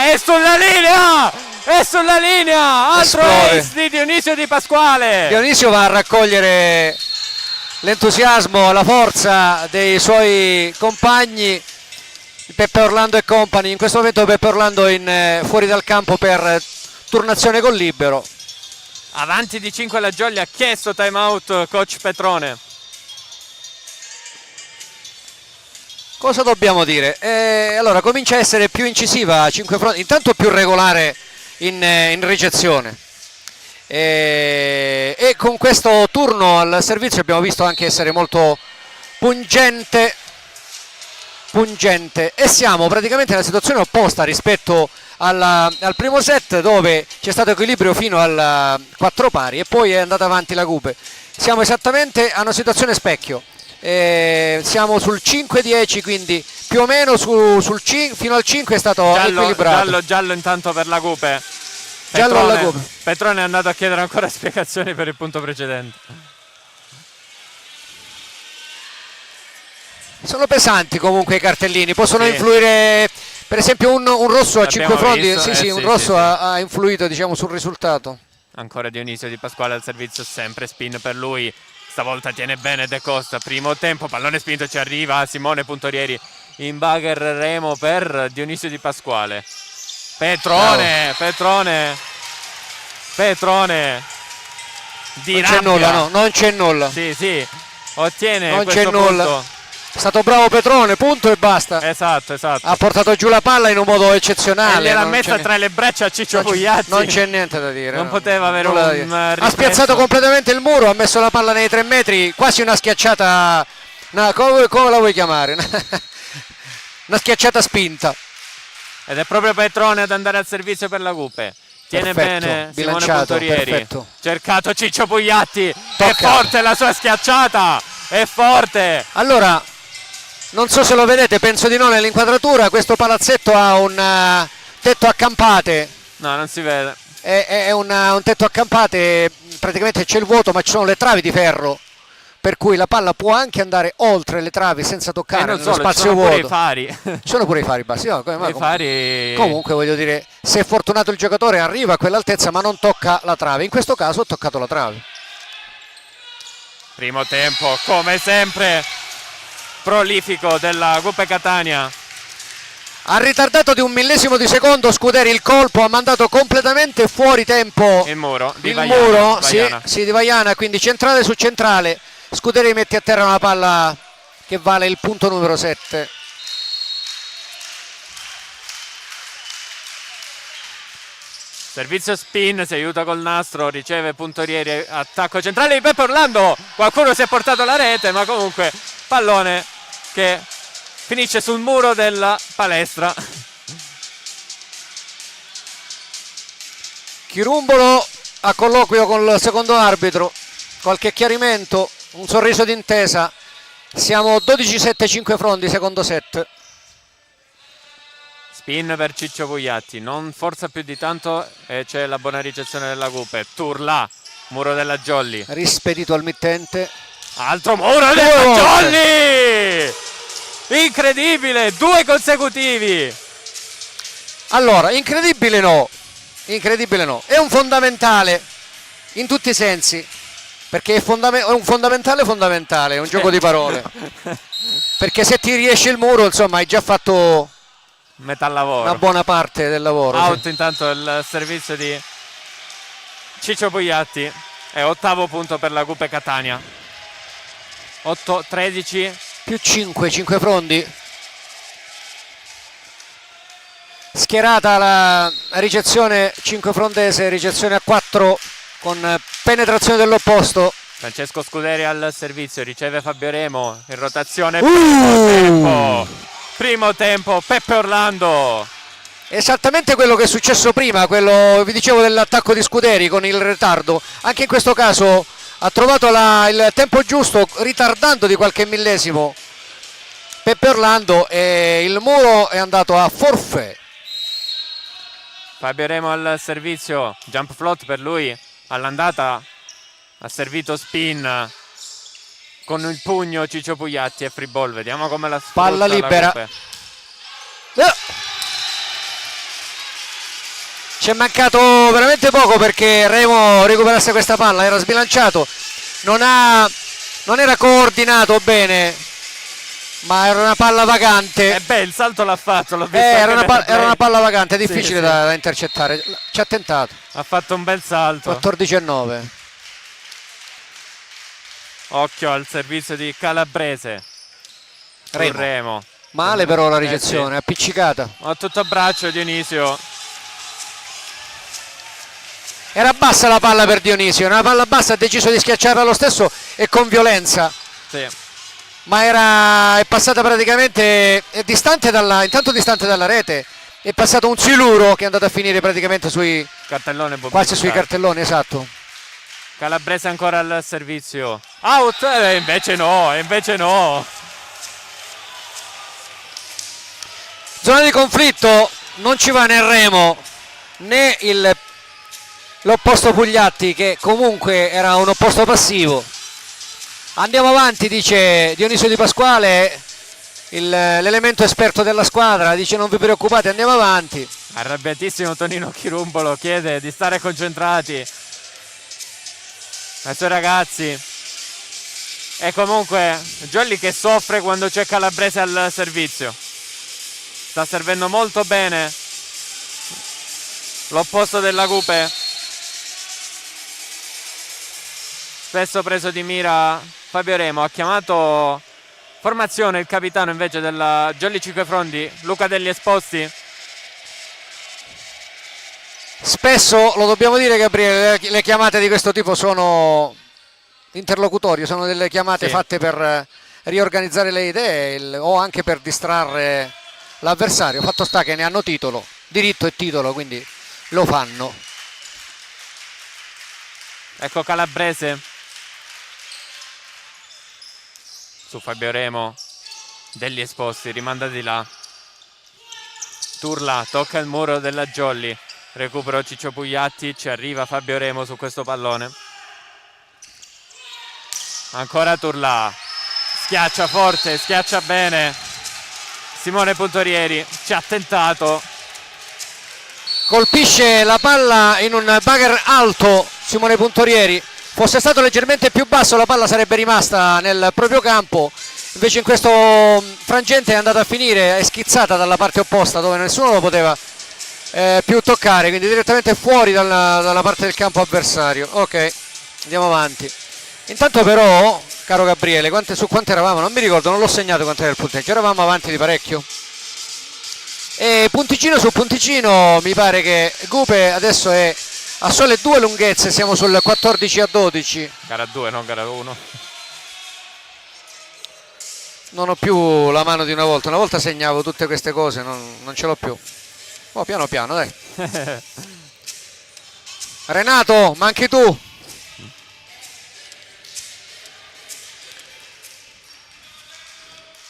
altro ace di Dionisio Di Pasquale. Dionisio va a raccogliere l'entusiasmo, la forza dei suoi compagni, Peppe Orlando e compagni. In questo momento Peppe Orlando fuori dal campo per turnazione col libero. Avanti di 5 la Jolly, ha chiesto time out coach Petrone. Cosa dobbiamo dire? Allora comincia a essere più incisiva a Cinquefrondi, intanto più regolare in ricezione. E con questo turno al servizio abbiamo visto anche essere molto pungente pungente, e siamo praticamente nella situazione opposta rispetto al primo set, dove c'è stato equilibrio fino al 4 pari e poi è andata avanti la Gupe. Siamo esattamente a una situazione specchio, siamo sul 5-10, quindi più o meno fino al 5 è stato equilibrato. Giallo intanto per la Gupe. Giallo alla Gupe. Petrone è andato a chiedere ancora spiegazioni per il punto precedente. Sono pesanti comunque i cartellini, possono Sì. influire, per esempio un rosso a 5 fronti, visto, un rosso ha influito, diciamo, sul risultato. Ancora Dionisio Di Pasquale al servizio, sempre spin per lui, stavolta tiene bene De Costa, primo tempo, pallone spinto, ci arriva Simone Puntorieri in bagger remo per Dionisio Di Pasquale. Petrone di Non c'è rabbia. nulla, no, non c'è nulla. Sì, ottiene Non questo c'è nulla. punto. È stato bravo Petrone, punto e basta. Esatto. Ha portato giù la palla in un modo E eccezionale. gliel'ha non messa c'è tra le braccia a Ciccio Pugliazzi. Non c'è niente da dire. Non no. poteva avere Nulla da un dire. Ha riflesso. spiazzato completamente il muro, ha messo la palla nei 3 metri, quasi una schiacciata. Come la vuoi chiamare? Una schiacciata spinta. Ed è proprio Petrone ad andare al servizio per la Gupe. Tiene Perfetto, bene Simone bilanciato, Puntorieri. perfetto. Cercato Ciccio Pugliatti. È Tocca. forte la sua schiacciata. È forte. Allora, non so se lo vedete, penso di no nell'inquadratura, questo palazzetto ha un tetto a campate. No, non si vede. È un tetto a campate, praticamente c'è il vuoto, ma ci sono le travi di ferro, per cui la palla può anche andare oltre le travi senza E toccare non nello solo, ci spazio sono pure i vuoto. fari. Ci sono pure i fari bassi. No, I fari. comunque voglio dire, se è fortunato il giocatore arriva a quell'altezza ma non tocca la trave. In questo caso ha toccato la trave. Primo tempo, come sempre, prolifico della Gupe Catania. Ha ritardato di 1/1000 di secondo Scuderi il colpo, ha mandato completamente fuori tempo Il muro di il Vaiana, muro, Vaiana. sì, di Vaiana, quindi centrale su centrale. Scuderi mette a terra una palla che vale il punto numero 7. Servizio spin, si aiuta col nastro, riceve Puntorieri, attacco centrale di Peppe Orlando. Qualcuno si è portato la rete, ma comunque pallone che finisce sul muro della palestra. Chirumbolo a colloquio con il secondo arbitro, qualche chiarimento, un sorriso d'intesa. Siamo 12-7, 5 fronti, secondo set. Spin per Ciccio Pugliatti, non forza più di tanto e c'è la buona ricezione della Gupe. Turla, muro della Jolly. Rispedito al mittente. Altro muro della Jolly! Incredibile, 2 consecutivi. Allora, incredibile no, è un fondamentale in tutti i sensi, perché è un fondamentale, è un gioco di parole, perché se ti riesce il muro, insomma, hai già fatto Metà lavoro. una buona parte del lavoro. Out sì. intanto il servizio di Ciccio Pugliatti è 8° punto per la Gupe Catania. 8-13. Più 5 fronti. Schierata la ricezione 5 frontese, ricezione a 4 con penetrazione dell'opposto. Francesco Scuderi al servizio, riceve Fabio Remo in rotazione. Primo tempo, Peppe Orlando. Esattamente quello che è successo prima, quello vi dicevo dell'attacco di Scuderi con il ritardo. Anche in questo caso ha trovato il tempo giusto, ritardando di qualche millesimo Peppe Orlando, e il muro è andato a forfait. Fabio Remo al servizio, jump float per lui, all'andata ha servito spin con il pugno Ciccio Pugliatti e free ball. Vediamo come la sfrutta Palla libera. la Gupe. Ci è mancato veramente poco perché Remo recuperasse questa palla, era sbilanciato, non era coordinato bene, ma era una palla vagante. Beh, il salto l'ha fatto, l'ho visto. Era anche era una palla vagante, è Sì, difficile sì. Da intercettare. Ci ha tentato. Ha fatto un bel salto. 14-9. Occhio al servizio di Calabrese. Remo. Male però la ricezione, appiccicata. Ho tutto braccio Dionisio. Era bassa la palla per Dionisio, una palla bassa, ha deciso di schiacciarla lo stesso e con violenza. Sì. ma è passata praticamente intanto distante dalla rete, è passato un siluro che è andato a finire praticamente sui Cartellone quasi sui cartelloni, esatto. Calabrese ancora al servizio, out, invece no. Zona di conflitto, non ci va né Remo né l'opposto Pugliatti, che comunque era un opposto passivo. Andiamo avanti, dice Dionisio Di Pasquale, l'elemento esperto della squadra, dice non vi preoccupate, andiamo avanti. Arrabbiatissimo Tonino Chirumbolo, chiede di stare concentrati ai suoi ragazzi. E comunque Jolly che soffre quando c'è Calabrese al servizio. Sta servendo molto bene l'opposto della Cupe. Spesso preso di mira Fabio Remo. Ha chiamato formazione il capitano invece della Jolly Cinquefrondi, Luca Degli Esposti. Spesso, lo dobbiamo dire Gabriele, le chiamate di questo tipo sono interlocutorie, sono delle chiamate fatte per riorganizzare le idee o anche per distrarre l'avversario. Fatto sta che ne hanno titolo, diritto e titolo, quindi lo fanno. Ecco Calabrese su Fabio Remo, Degli Esposti, rimanda di là. Turla tocca il muro della Jolly, recupero Ciccio Pugliatti, ci arriva Fabio Remo su questo pallone. Ancora Turla, schiaccia forte, schiaccia bene Simone Puntorieri, ci ha tentato. Colpisce la palla in un bugger alto Simone Puntorieri. Fosse stato leggermente più basso la palla sarebbe rimasta nel proprio campo, invece in questo frangente è andata a finire, è schizzata dalla parte opposta dove nessuno lo poteva più toccare, quindi direttamente fuori dalla parte del campo avversario. Ok, andiamo avanti. Intanto però, caro Gabriele, su quanto eravamo? Non mi ricordo, non l'ho segnato quanto era il punteggio, eravamo avanti di parecchio. E punticino su punticino mi pare che Gupe adesso è a sole 2 lunghezze, siamo sul 14-12. Gara 2, non gara 1. Non ho più la mano di una volta segnavo tutte queste cose, non ce l'ho più. Oh, piano piano, dai. Renato, ma anche tu.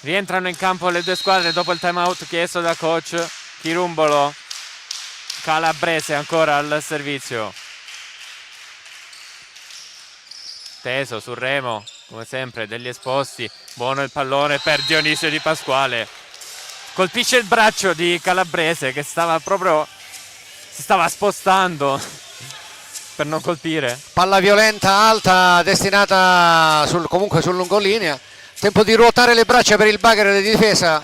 Rientrano in campo le due squadre dopo il time out chiesto da coach Chirumbolo. Calabrese ancora al servizio. Teso su Remo, come sempre, Degli Esposti. Buono il pallone per Dionisio Di Pasquale. Colpisce il braccio di Calabrese che si stava spostando per non colpire. Palla violenta, alta, destinata comunque sul lungolinea. Tempo di ruotare le braccia per il bugger di difesa.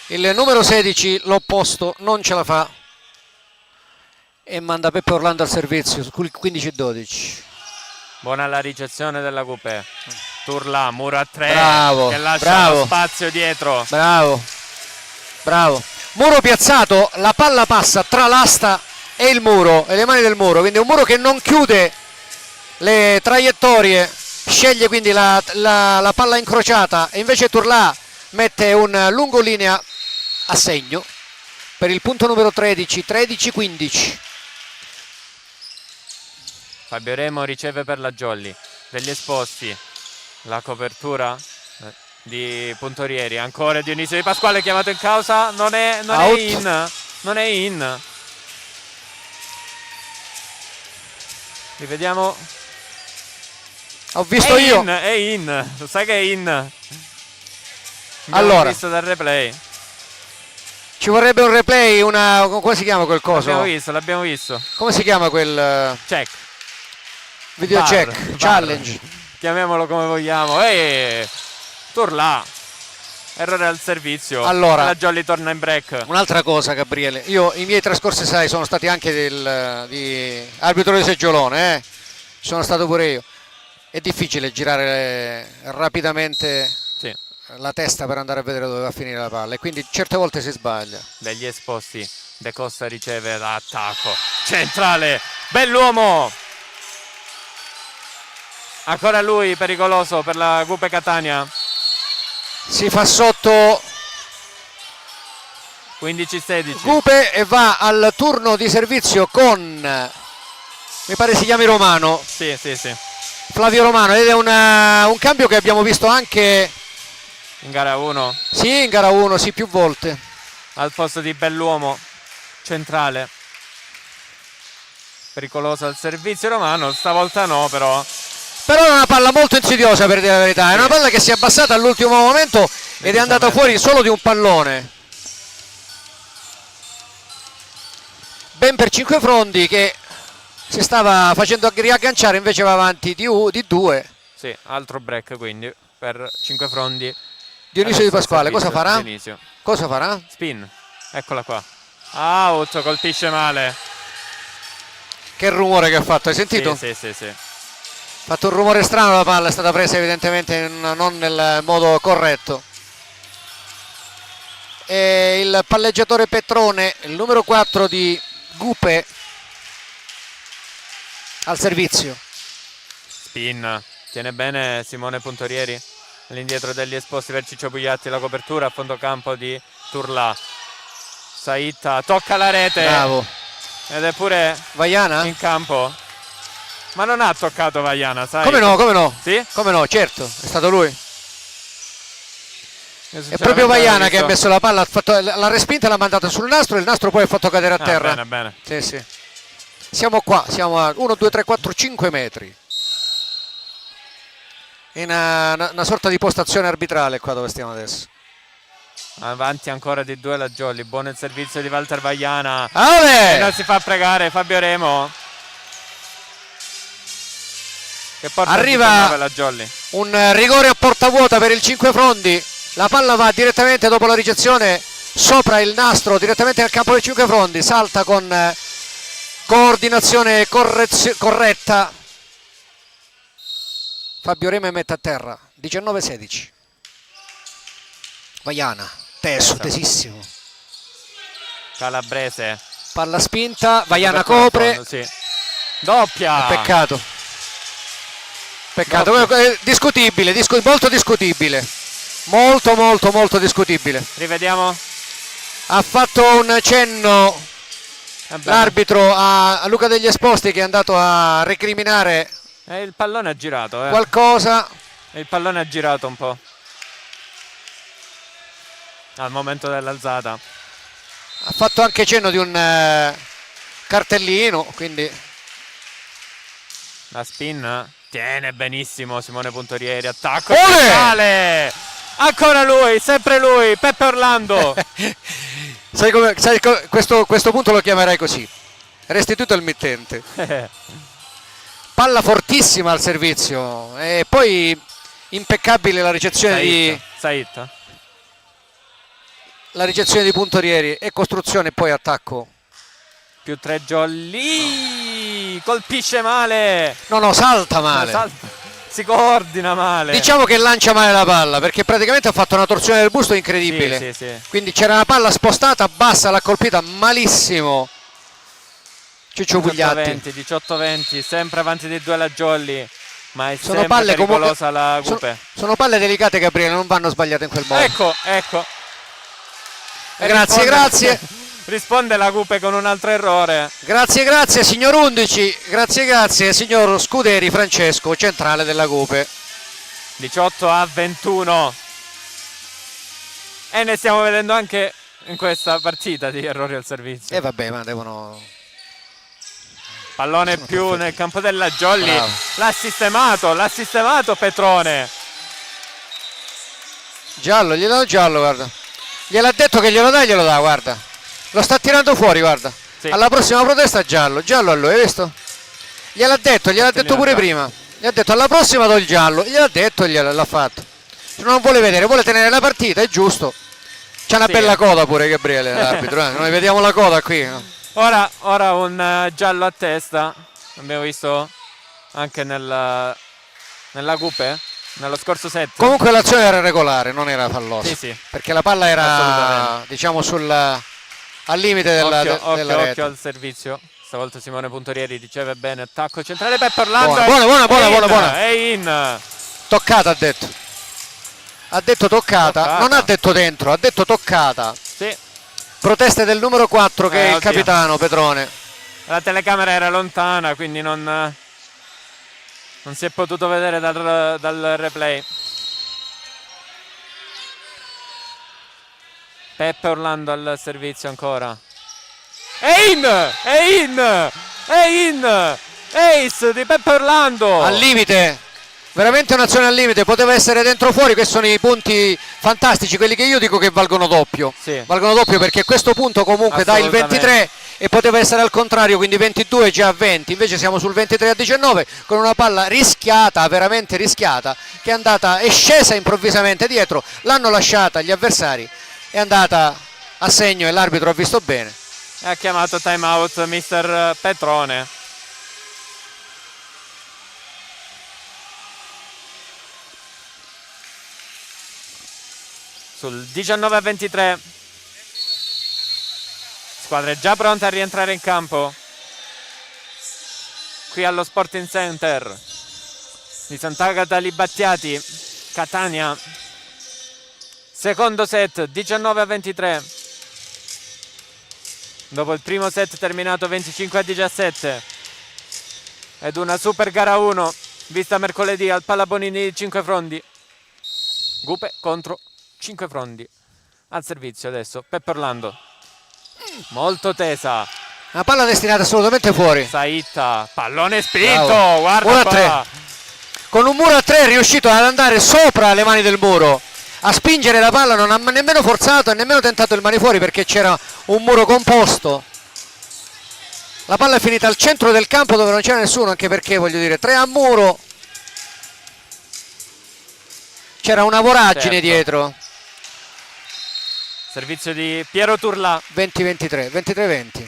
Il numero 16, l'opposto, non ce la fa e manda Peppe Orlando al servizio sul 15-12. Buona la ricezione della Coupé. Turla, muro a 3, bravo, che lascia bravo, lo spazio dietro. Bravo, bravo. Muro piazzato, la palla passa tra l'asta e il muro e le mani del muro, quindi un muro che non chiude le traiettorie, sceglie quindi la palla incrociata e invece Turla mette un lungolinea a segno per il punto numero 13, 13-15. Fabio Remo riceve per la Jolly, Degli Esposti, la copertura di Puntorieri, ancora Dionisio Di Pasquale chiamato in causa, non è in. Rivediamo. Ho visto È in, lo sai che è in. Allora, visto dal replay. Ci vorrebbe un replay, come si chiama quel coso? L'abbiamo visto. Come si chiama quel check? Video check, challenge. Chiamiamolo come vogliamo. Turla. Errore al servizio. Allora, la Jolly torna in break. Un'altra cosa, Gabriele, i miei trascorsi sai sono stati anche di arbitro di seggiolone, sono stato pure io. È difficile girare rapidamente la testa per andare a vedere dove va a finire la palla e quindi certe volte si sbaglia. Degli Esposti, De Costa riceve l'attacco centrale, bell'uomo. Ancora lui pericoloso per la Gupe Catania. Si fa sotto 15-16. Gupe e va al turno di servizio con, mi pare si chiami Romano, Sì. Flavio Romano, ed è un cambio che abbiamo visto anche In gara 1. sì, in gara 1, sì, più volte. Al posto di Belluomo centrale. Pericoloso al servizio Romano. Stavolta no, però. Però è una palla molto insidiosa, per dire la verità, è una palla che si è abbassata all'ultimo momento ed è andata fuori solo di un pallone. Ben per Cinquefrondi che si stava facendo riagganciare, invece va avanti di 2. Sì, altro break quindi per Cinquefrondi. Dionisio Di Pasquale, cosa farà? Dionisio. Cosa farà? Spin, eccola qua. Out, colpisce male. Che rumore che ha fatto, hai sentito? Sì. Ha fatto un rumore strano, la palla è stata presa evidentemente non nel modo corretto. E il palleggiatore Petrone, il numero 4 di Gupe, al servizio. Spin, tiene bene Simone Puntorieri. All'indietro degli esposti per Ciccio Pugliatti, la copertura a fondo campo di Turlà. Saitta tocca la rete. Bravo. Ed è pure Vaiana? in campo. Ma non ha toccato Vaiana, sai? Come no? Sì? Come no, certo, è stato lui. Io È proprio sinceramente Vaiana non ho che ha visto. messo la palla, l'ha respinta e l'ha mandata sul nastro, e il nastro poi ha fatto cadere a terra. Bene. Sì. Siamo qua, siamo a 1, 2, 3, 4, 5 metri. In una sorta di postazione arbitrale qua dove stiamo adesso. Avanti ancora di 2 la Jolly. Buono il servizio di Walter Vaiana. Ale! E non si fa pregare Fabio Remo. Che porta Arriva la Jolly. un rigore a porta vuota per il Cinquefrondi. La palla va direttamente dopo la ricezione sopra il nastro, direttamente al campo del Cinquefrondi. Salta con coordinazione corretta. Fabio Remo mette a terra. 19-16. Vaiana, tesissimo. Calabrese. Palla spinta, Vaiana Apertura a copre. fondo, sì. Doppia. Peccato. Discutibile, molto discutibile. Molto discutibile. Rivediamo. Ha fatto un cenno l'arbitro a Luca degli Esposti, che è andato a recriminare Il pallone ha girato. qualcosa. Il pallone ha girato un po' al momento dell'alzata. Ha fatto anche cenno di un cartellino, quindi La spin tiene benissimo Simone Puntorieri. Attacco Ole! speciale. Ancora lui, sempre lui, Peppe Orlando. questo punto lo chiamerai così: restituito al mittente. Palla fortissima al servizio e poi impeccabile la ricezione Saitta. la ricezione di Puntorieri e costruzione, poi attacco. Più 3 Jolly. Colpisce male. No, salta male. Si coordina male. Diciamo che lancia male la palla, perché praticamente ha fatto una torsione del busto incredibile. Sì. Quindi c'era una palla spostata bassa, l'ha colpita malissimo Ciccio Pugliatti. 18-20, sempre avanti di 2 la Jolly, ma è Sono sempre palle pericolosa la Gupe. Sono palle delicate, Gabriele, non vanno sbagliate in quel modo. Ecco. E Grazie. Risponde la Gupe con un altro errore. Grazie signor Undici, grazie signor Scuderi Francesco, centrale della Gupe. 18-21. E ne stiamo vedendo anche in questa partita di errori al servizio. E vabbè, ma devono... Pallone sono più perfetti. nel campo della Jolly. Bravo. L'ha sistemato Petrone. Giallo, gli do giallo, guarda. Gliel'ha detto che glielo dà, guarda. Lo sta tirando fuori, guarda. Sì. Alla prossima protesta giallo a lui, hai visto? Gliel'ha detto pure prima. Gli ha detto alla prossima do il giallo. Gliel'ha detto e l'ha fatto. Non vuole vedere, vuole tenere la partita, è giusto. C'è una bella coda pure, Gabriele, l'arbitro. Noi vediamo la coda qui. No? Ora un giallo a testa. Abbiamo visto anche nella Gupe, nello scorso set. Comunque l'azione era regolare, non era fallosa. Sì. Perché la palla era, Assolutamente. diciamo, al limite della rete. Occhio al servizio. Stavolta Simone Puntorieri riceve bene, attacco centrale, Pepper Orlando. Buona. È in. Toccata ha detto. Ha detto toccata. Non ha detto dentro, ha detto toccata. Sì. Proteste del numero 4 che è il oddio. capitano Petrone. La telecamera era lontana, quindi non si è potuto vedere dal replay. Peppe Orlando al servizio ancora. È in! Ace di Peppe Orlando! Al limite, veramente un'azione al limite, poteva essere dentro o fuori. Questi sono i punti fantastici, quelli che io dico che valgono doppio. Sì. Valgono doppio perché questo punto comunque dà il 23 e poteva essere al contrario, quindi 22 già a 20. Invece siamo sul 23 a 19 con una palla rischiata, veramente rischiata, che è scesa improvvisamente dietro, l'hanno lasciata gli avversari, è andata a segno e l'arbitro ha visto bene. Ha chiamato time out mister Petrone. Sul 19 a 23. Squadre già pronte a rientrare in campo. Qui allo Sporting Center di Sant'Agata Libattiati, Catania. Secondo set, 19 a 23. Dopo il primo set terminato 25 a 17. Ed una super gara 1 vista mercoledì al Pallabonini di Cinquefrondi. Gupe contro Cinquefrondi. Al servizio adesso Peppe Orlando. Molto tesa. Una palla destinata assolutamente fuori. Saitta, pallone spinto. Bravo. Guarda qua. Con un muro a 3 è riuscito ad andare sopra le mani del muro, a spingere la palla, non ha nemmeno forzato e nemmeno tentato il mani fuori perché c'era un muro composto. La palla è finita al centro del campo dove non c'era nessuno, anche perché voglio dire 3 a muro, c'era una voragine dietro. Servizio di Piero Turla. 20-23, 23-20.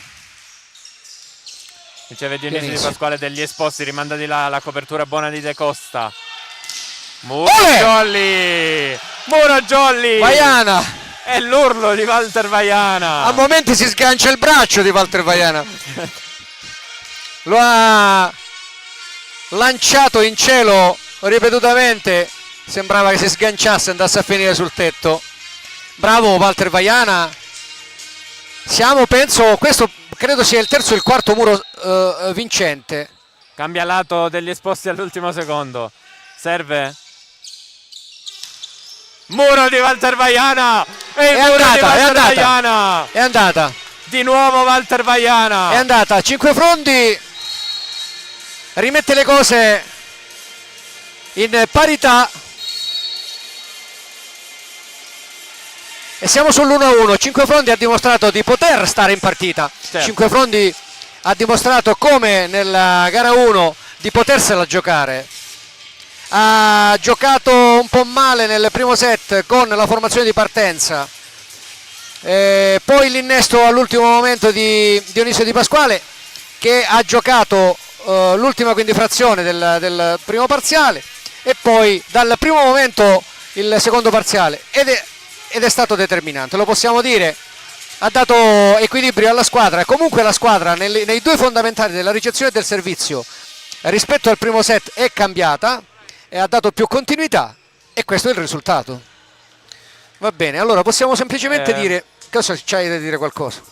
Riceve Dionisio Di Pasquale degli Esposti, rimanda di là la copertura buona di De Costa. Muro Jolly. Vaiana. È l'urlo di Walter Vaiana. A momenti si sgancia il braccio di Walter Vaiana. Lo ha lanciato in cielo ripetutamente, sembrava che si sganciasse e andasse a finire sul tetto. Bravo Walter Vaiana. Siamo, penso, questo credo sia il terzo o il quarto muro vincente. Cambia lato degli Esposti all'ultimo secondo. Serve. Muro di Walter Vaiana. È andata. Di nuovo Walter Vaiana. È andata. Cinquefrondi rimette le cose in parità. E siamo sull'1-1. Cinquefrondi ha dimostrato di poter stare in partita. Certo. Cinquefrondi ha dimostrato, come nella gara 1, di potersela giocare. Ha giocato un po' male nel primo set con la formazione di partenza. Poi l'innesto all'ultimo momento di Dionisio Di Pasquale, che ha giocato l'ultima quindi frazione del primo parziale, e poi dal primo momento il secondo parziale, ed è stato determinante, lo possiamo dire. Ha dato equilibrio alla squadra, e comunque la squadra nei due fondamentali della ricezione e del servizio rispetto al primo set è cambiata e ha dato più continuità, e questo è il risultato. Va bene, allora possiamo semplicemente dire, cosa c'hai da dire, qualcosa?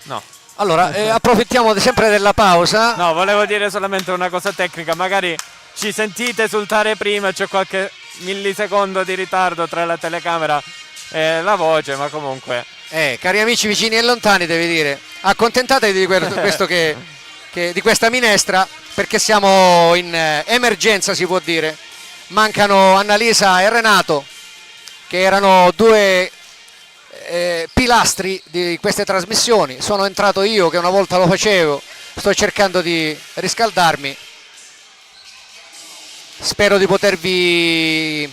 No. Allora approfittiamo sempre della pausa. No, volevo dire solamente una cosa tecnica, magari ci sentite esultare prima, c'è qualche millisecondo di ritardo tra la telecamera e la voce, ma comunque cari amici vicini e lontani, devi dire, accontentatevi di questo di questa minestra, perché siamo in emergenza, si può dire. Mancano Annalisa e Renato, che erano due pilastri di queste trasmissioni. Sono entrato io, che una volta lo facevo, sto cercando di riscaldarmi. Spero di potervi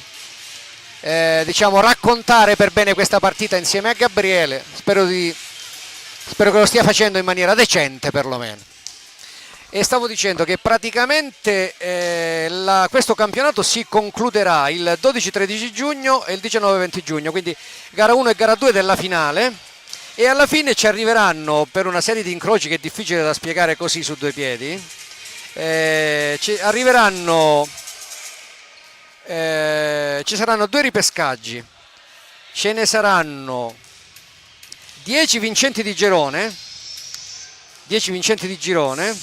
diciamo raccontare per bene questa partita insieme a Gabriele. Spero che lo stia facendo in maniera decente, perlomeno. E stavo dicendo che praticamente questo campionato si concluderà il 12-13 giugno e il 19-20 giugno, quindi gara 1 e gara 2 della finale, e alla fine ci arriveranno, per una serie di incroci che è difficile da spiegare così su due piedi, ci saranno 2 ripescaggi, ce ne saranno 10 vincenti di girone, 10 vincenti di girone,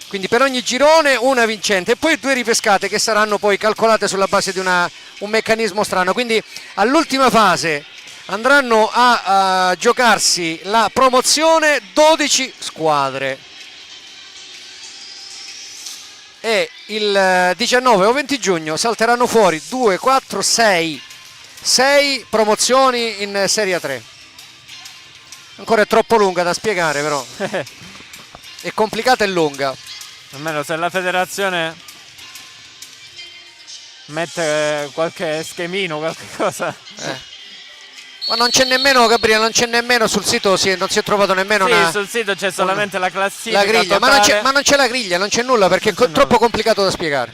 quindi per ogni girone una vincente, e poi 2 ripescate che saranno poi calcolate sulla base di un meccanismo strano. Quindi all'ultima fase andranno a giocarsi la promozione 12 squadre e il 19 o 20 giugno salteranno fuori 2, 4, 6 promozioni in Serie 3. Ancora è troppo lunga da spiegare, però è complicata e lunga. Almeno se la federazione mette qualche schemino, qualche cosa. Ma non c'è nemmeno, Gabriele, non c'è nemmeno sul sito, non si è trovato nemmeno sì, sul sito c'è solamente la classifica, la griglia, ma non c'è la griglia, non c'è nulla perché è troppo complicato da spiegare.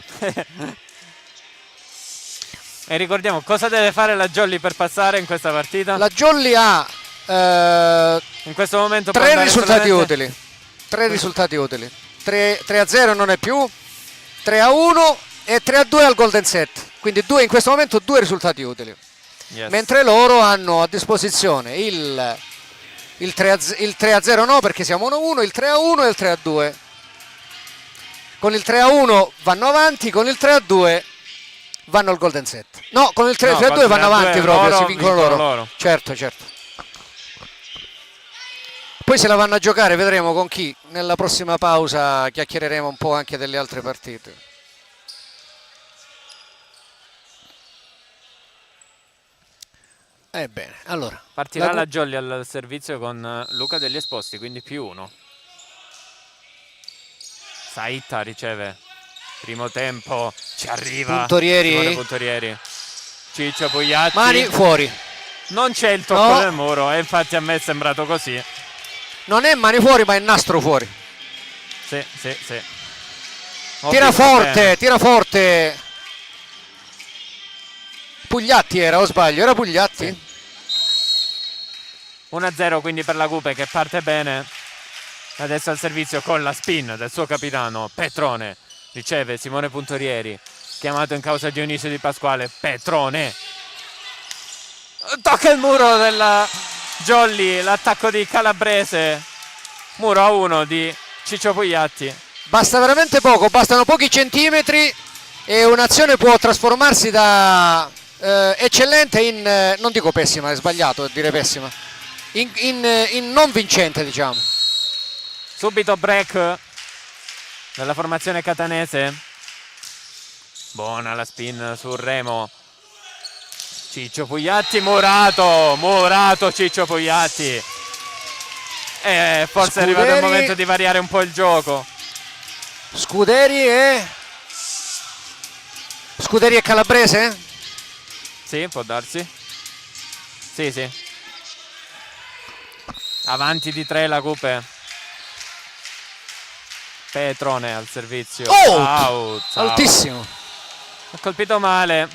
E ricordiamo cosa deve fare la Jolly per passare in questa partita? La Jolly ha in questo momento 3 risultati solamente... utili. 3 risultati utili. 3-0 non è più, 3-1 e 3-2 al Golden Set. Quindi in questo momento 2 risultati utili. Yes. Mentre loro hanno a disposizione il 3-0 no, perché siamo 1-1, il 3-1 e il 3-2. Con il 3-1 vanno avanti, con il 3-2 vanno al Golden Set. No, con il 3-2 vanno avanti proprio, si vincono loro. Certo. Poi se la vanno a giocare, vedremo con chi. Nella prossima pausa chiacchiereremo un po' anche delle altre partite. Ebbene, allora. Partirà la Jolly al servizio con Luca degli Esposti, quindi +1. Saitta riceve. Primo tempo, ci arriva. Puntorieri. Ciccio Pugliatti. Mani fuori. Non c'è il tocco del muro, e infatti a me è sembrato così. Non è mani fuori, ma è nastro fuori. Sì. Tira forte. Pugliatti era, o sbaglio? Era Pugliatti? Sì. 1-0 quindi per la Cupe che parte bene. Adesso al servizio con la spin del suo capitano Petrone. Riceve Simone Puntorieri. Chiamato in causa Dionisio Di Pasquale. Petrone. Tocca il muro della Jolly. L'attacco di Calabrese. Muro a 1 di Ciccio Pugliatti. Basta veramente poco, bastano pochi centimetri e un'azione può trasformarsi da eccellente in, non dico pessima, è sbagliato dire pessima, in non vincente, diciamo. Subito break della formazione catanese. Buona la spin sul remo. Ciccio Pugliatti, Murato Ciccio Pugliatti. E forse è arrivato il momento di variare un po' il gioco. Scuderi e Calabrese? Sì, può darsi. Sì. Avanti di 3 la Cupe. Petrone al servizio. Out. Altissimo. Ha colpito male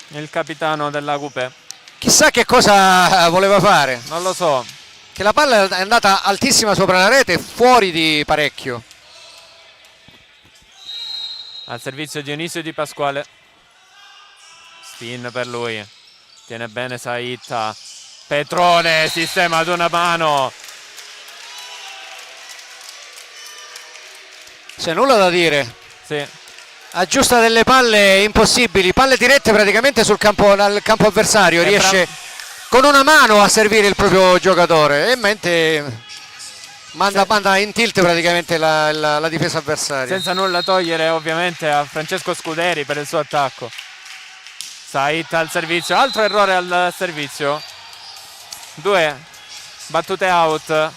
il capitano della Cupe. Chissà che cosa voleva fare. Non lo so. Che la palla è andata altissima sopra la rete, fuori di parecchio. Al servizio Dionisio Di Pasquale. Spin per lui. Tiene bene Saitta. Petrone, sistema ad una mano. C'è nulla da dire. Sì. Aggiusta delle palle impossibili, palle dirette praticamente sul campo avversario, riesce con una mano a servire il proprio giocatore e mente manda in tilt praticamente la difesa avversaria. Senza nulla togliere ovviamente a Francesco Scuderi per il suo attacco. Saitta al servizio, altro errore al servizio. 2 battute out.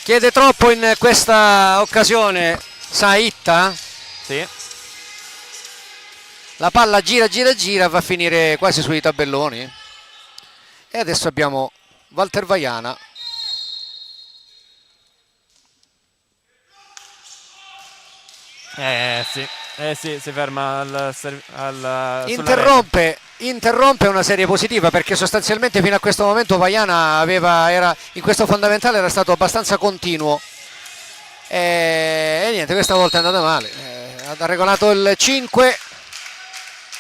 Chiede troppo in questa occasione Saitta. Sì. La palla gira, va a finire quasi sui tabelloni. E adesso abbiamo Walter Vaiana. Sì. Sì, si ferma sulla interrompe una serie positiva, perché sostanzialmente fino a questo momento Vaiana in questo fondamentale era stato abbastanza continuo e niente, questa volta è andata male. Ha regolato il 5,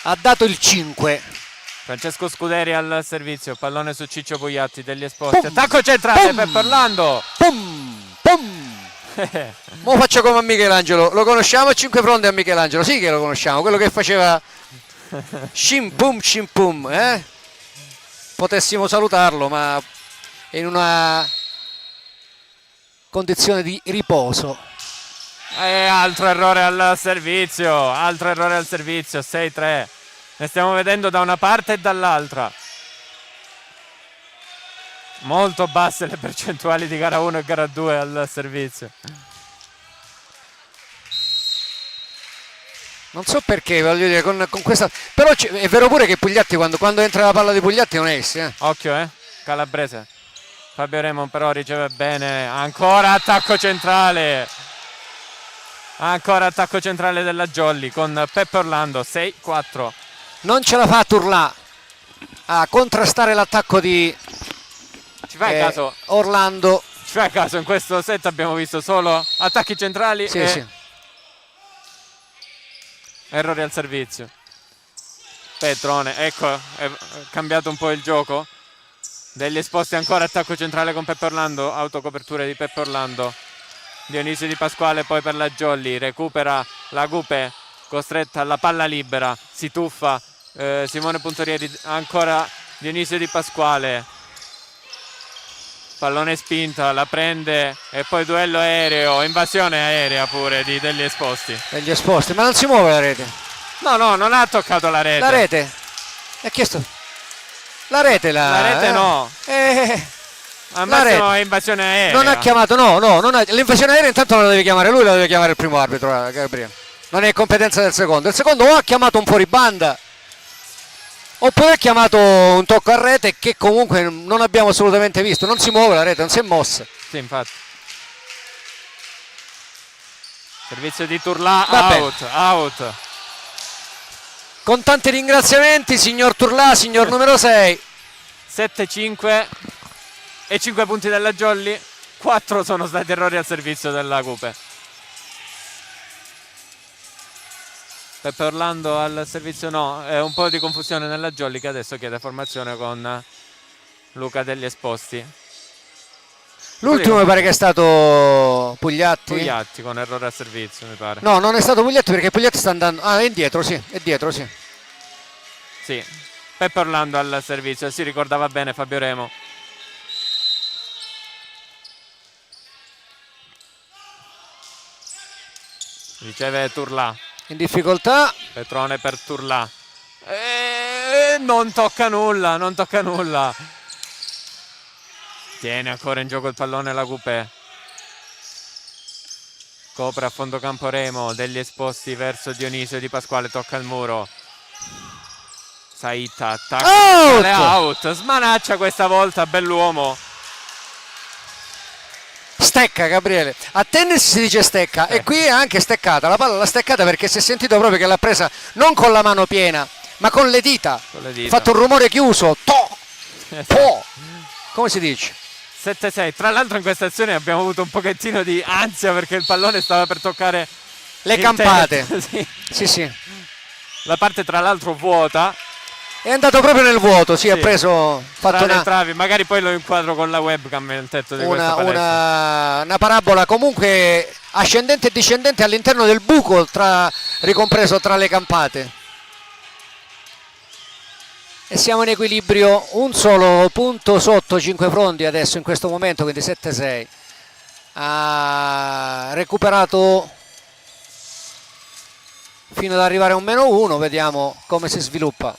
ha dato il 5. Francesco Scuderi al servizio, pallone su Ciccio Pugliatti degli Esposti, attacco centrale per Orlando. Mo faccio come a Michelangelo, lo conosciamo 5 fronte a Michelangelo? Sì che lo conosciamo, quello che faceva shim pum, potessimo salutarlo, ma in una condizione di riposo. Altro errore al servizio, 6-3. Ne stiamo vedendo da una parte e dall'altra. Molto basse le percentuali di gara 1 e gara 2 al servizio. Non so perché, voglio dire, con questa... Però è vero pure che Pugliatti, quando entra la palla di Pugliatti non esce. Occhio, Calabrese. Fabio Remon però riceve bene. Ancora attacco centrale. Ancora attacco centrale della Jolly con Peppe Orlando, 6-4. Non ce la fa Turlà a contrastare l'attacco di Ci fai caso? Orlando. Ci fai caso, in questo set abbiamo visto solo attacchi centrali sì. Errori al servizio. Petrone, ecco, è cambiato un po' il gioco. Degli Esposti ancora attacco centrale con Peppe Orlando, autocoperture di Peppe Orlando. Dionisio Di Pasquale poi per la Jolly, recupera la Gupe, costretta alla palla libera, si tuffa Simone Puntorieri, ancora Dionisio Di Pasquale, pallone spinta, la prende e poi duello aereo, invasione aerea pure degli Esposti. Degli Esposti, ma non si muove la rete. No, non ha toccato la rete. La rete? Ha chiesto? La rete no. Al massimo è invasione aerea. Non ha chiamato, l'invasione aerea intanto non la deve chiamare lui, la deve chiamare il primo arbitro, Gabriele. Non è competenza del secondo. Il secondo o ha chiamato un fuoribanda oppure ha chiamato un tocco a rete che comunque non abbiamo assolutamente visto. Non si muove la rete, non si è mossa. Sì, infatti. Servizio di Turlà, out. Con tanti ringraziamenti, signor Turlà, signor numero 6. 7-5 e 5 punti della Jolly. 4 sono stati errori al servizio della Cupe. Peppe Orlando al servizio no, è un po' di confusione nella Jolly che adesso chiede formazione con Luca degli Esposti. L'ultimo mi pare che è stato Pugliatti. Pugliatti con errore al servizio, mi pare. No, non è stato Pugliatti perché Pugliatti sta andando... Ah, è dietro, sì. Sì, Peppe Orlando al servizio, si ricordava bene Fabio Remo. Riceve Turlà. In difficoltà. Petrone per Turlà. Non tocca nulla. Tiene ancora in gioco il pallone la Coupé. Copre a fondo campo Remo, degli Esposti verso Dionisio Di Pasquale, tocca il muro. Saitta, attacca, out. Smanaccia questa volta, bell'uomo. Stecca Gabriele, a tennis si dice stecca e qui è anche steccata, la palla l'ha steccata perché si è sentito proprio che l'ha presa non con la mano piena ma con le dita, ha fatto un rumore chiuso, come si dice? 7-6, tra l'altro in questa azione abbiamo avuto un pochettino di ansia perché il pallone stava per toccare le campate. Sì. La parte tra l'altro vuota. È andato proprio nel vuoto, sì. Ha preso, fatto le travi, magari poi lo inquadro con la webcam nel tetto di questa palestra. Una parabola comunque ascendente e discendente all'interno del buco ricompreso tra le campate. E siamo in equilibrio, un solo punto sotto 5 fronti adesso in questo momento, quindi 7-6. Ha recuperato fino ad arrivare a un -1, vediamo come si sviluppa.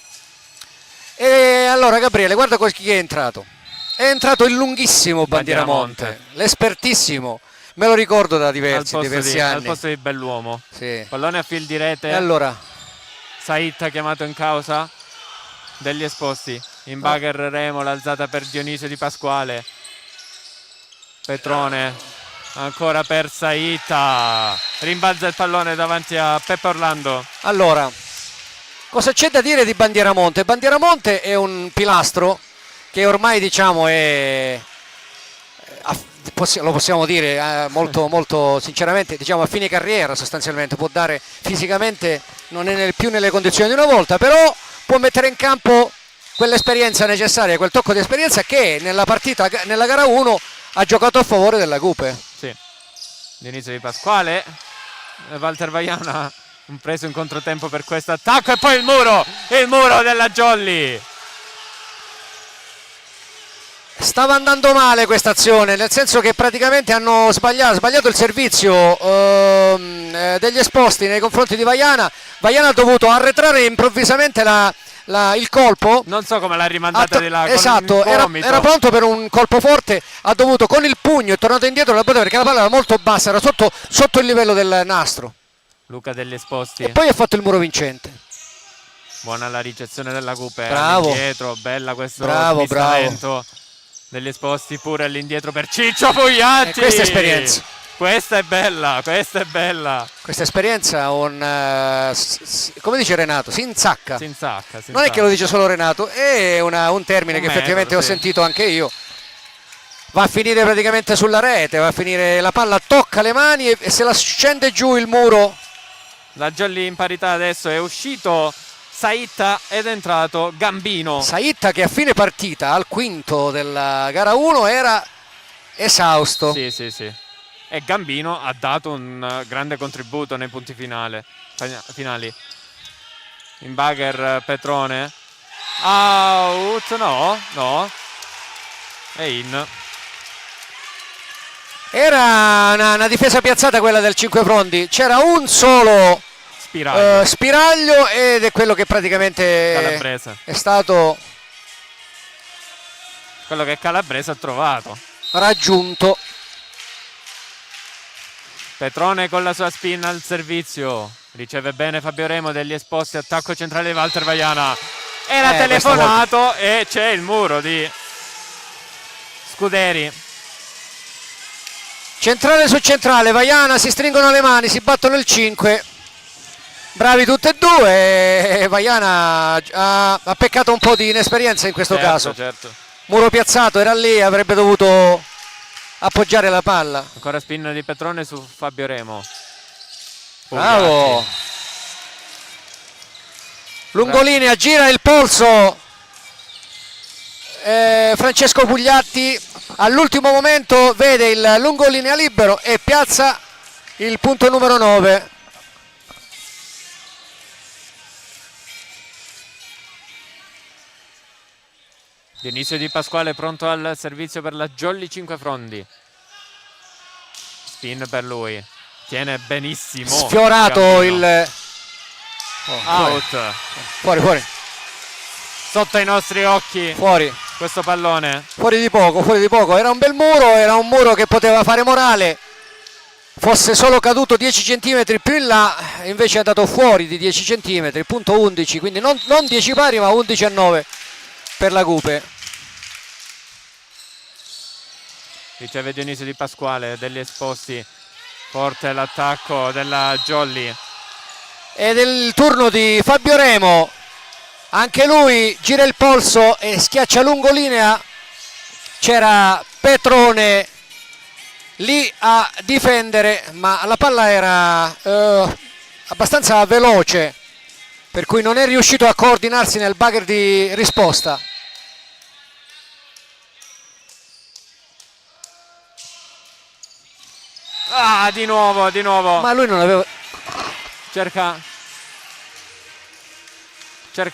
E allora Gabriele, guarda chi è entrato. È entrato il lunghissimo Bandieramonte, l'espertissimo, me lo ricordo da diversi anni. Al posto di Bell'uomo. Sì. Pallone a fil di rete. E allora? Saitta chiamato in causa degli Esposti. In bugger Remo, l'alzata per Dionisio Di Pasquale. Petrone Ancora per Saita, rimbalza il pallone davanti a Peppe Orlando. Allora, cosa c'è da dire di Bandieramonte? Bandieramonte è un pilastro che ormai diciamo lo possiamo dire molto, molto sinceramente, diciamo a fine carriera sostanzialmente, può dare fisicamente, non è più nelle condizioni di una volta, però può mettere in campo quell'esperienza necessaria, quel tocco di esperienza che nella partita, nella gara 1 ha giocato a favore della Cupe. Sì, Dionisio Di Pasquale, Walter Vaiana ha preso in controtempo per questo attacco e poi il muro della Jolly. Stava andando male questa azione, nel senso che praticamente hanno sbagliato il servizio degli esposti nei confronti di Vaiana. Vaiana ha dovuto arretrare improvvisamente il colpo. Non so come l'ha rimandata di là. Esatto, era pronto per un colpo forte, ha dovuto con il pugno, è tornato indietro la botta perché la palla era molto bassa, era sotto il livello del nastro. Luca degli Esposti. E poi ha fatto il muro vincente. Buona la ricezione della Cupe, bravo, all'indietro, bella questo bravo degli Esposti, pure all'indietro per Ciccio Pugliatti. Questa esperienza. Questa è bella. Questa esperienza, come dice Renato, si insacca. Non è che lo dice solo Renato, è un termine che effettivamente ho sentito anche io. Va a finire praticamente sulla rete, la palla tocca le mani e se la scende giù il muro. La Jolly in parità adesso, è uscito Saitta ed è entrato Gambino. Saitta che a fine partita, al quinto della gara 1, era esausto. Sì. E Gambino ha dato un grande contributo nei punti finali. In bagger Petrone. Out, no. È in. Era una difesa piazzata quella del Cinquefrondi. C'era un solo spiraglio ed è quello che praticamente Calabrese. è stato quello che Calabrese ha trovato, raggiunto. Petrone con la sua spin al servizio, riceve bene Fabio Remo degli Esposti, attacco centrale di Walter Vaiana, era telefonato e c'è il muro di Scuderi. Centrale su centrale, Vaiana, si stringono le mani, si battono il 5. Bravi tutti e due. Vaiana ha peccato un po' di inesperienza in questo caso. Certo. Muro piazzato, era lì, avrebbe dovuto appoggiare la palla. Ancora spin di Petrone su Fabio Remo. Bravo. Lungolinea, gira il polso. Francesco Pugliatti all'ultimo momento vede il lungolinea libero e piazza il punto numero 9. Dionisio Di Pasquale pronto al servizio per la Jolly Cinquefrondi. Spin per lui, tiene benissimo. Sfiorato Gambino. Out. Fuori. Sotto i nostri occhi. Fuori. Questo pallone. Fuori di poco. Era un bel muro, era un muro che poteva fare morale. Fosse solo caduto 10 cm più in là, invece è andato fuori di 10 cm, punto 11, quindi non 10 pari ma 11 a 9 per la Cupe. Riceve Dionisio Di Pasquale degli Esposti, forte l'attacco della Jolly. Ed è il turno di Fabio Remo, anche lui gira il polso e schiaccia lungolinea. C'era Petrone lì a difendere, ma la palla era abbastanza veloce, per cui non è riuscito a coordinarsi nel bagger di risposta. Di nuovo. Ma lui non aveva... Cerca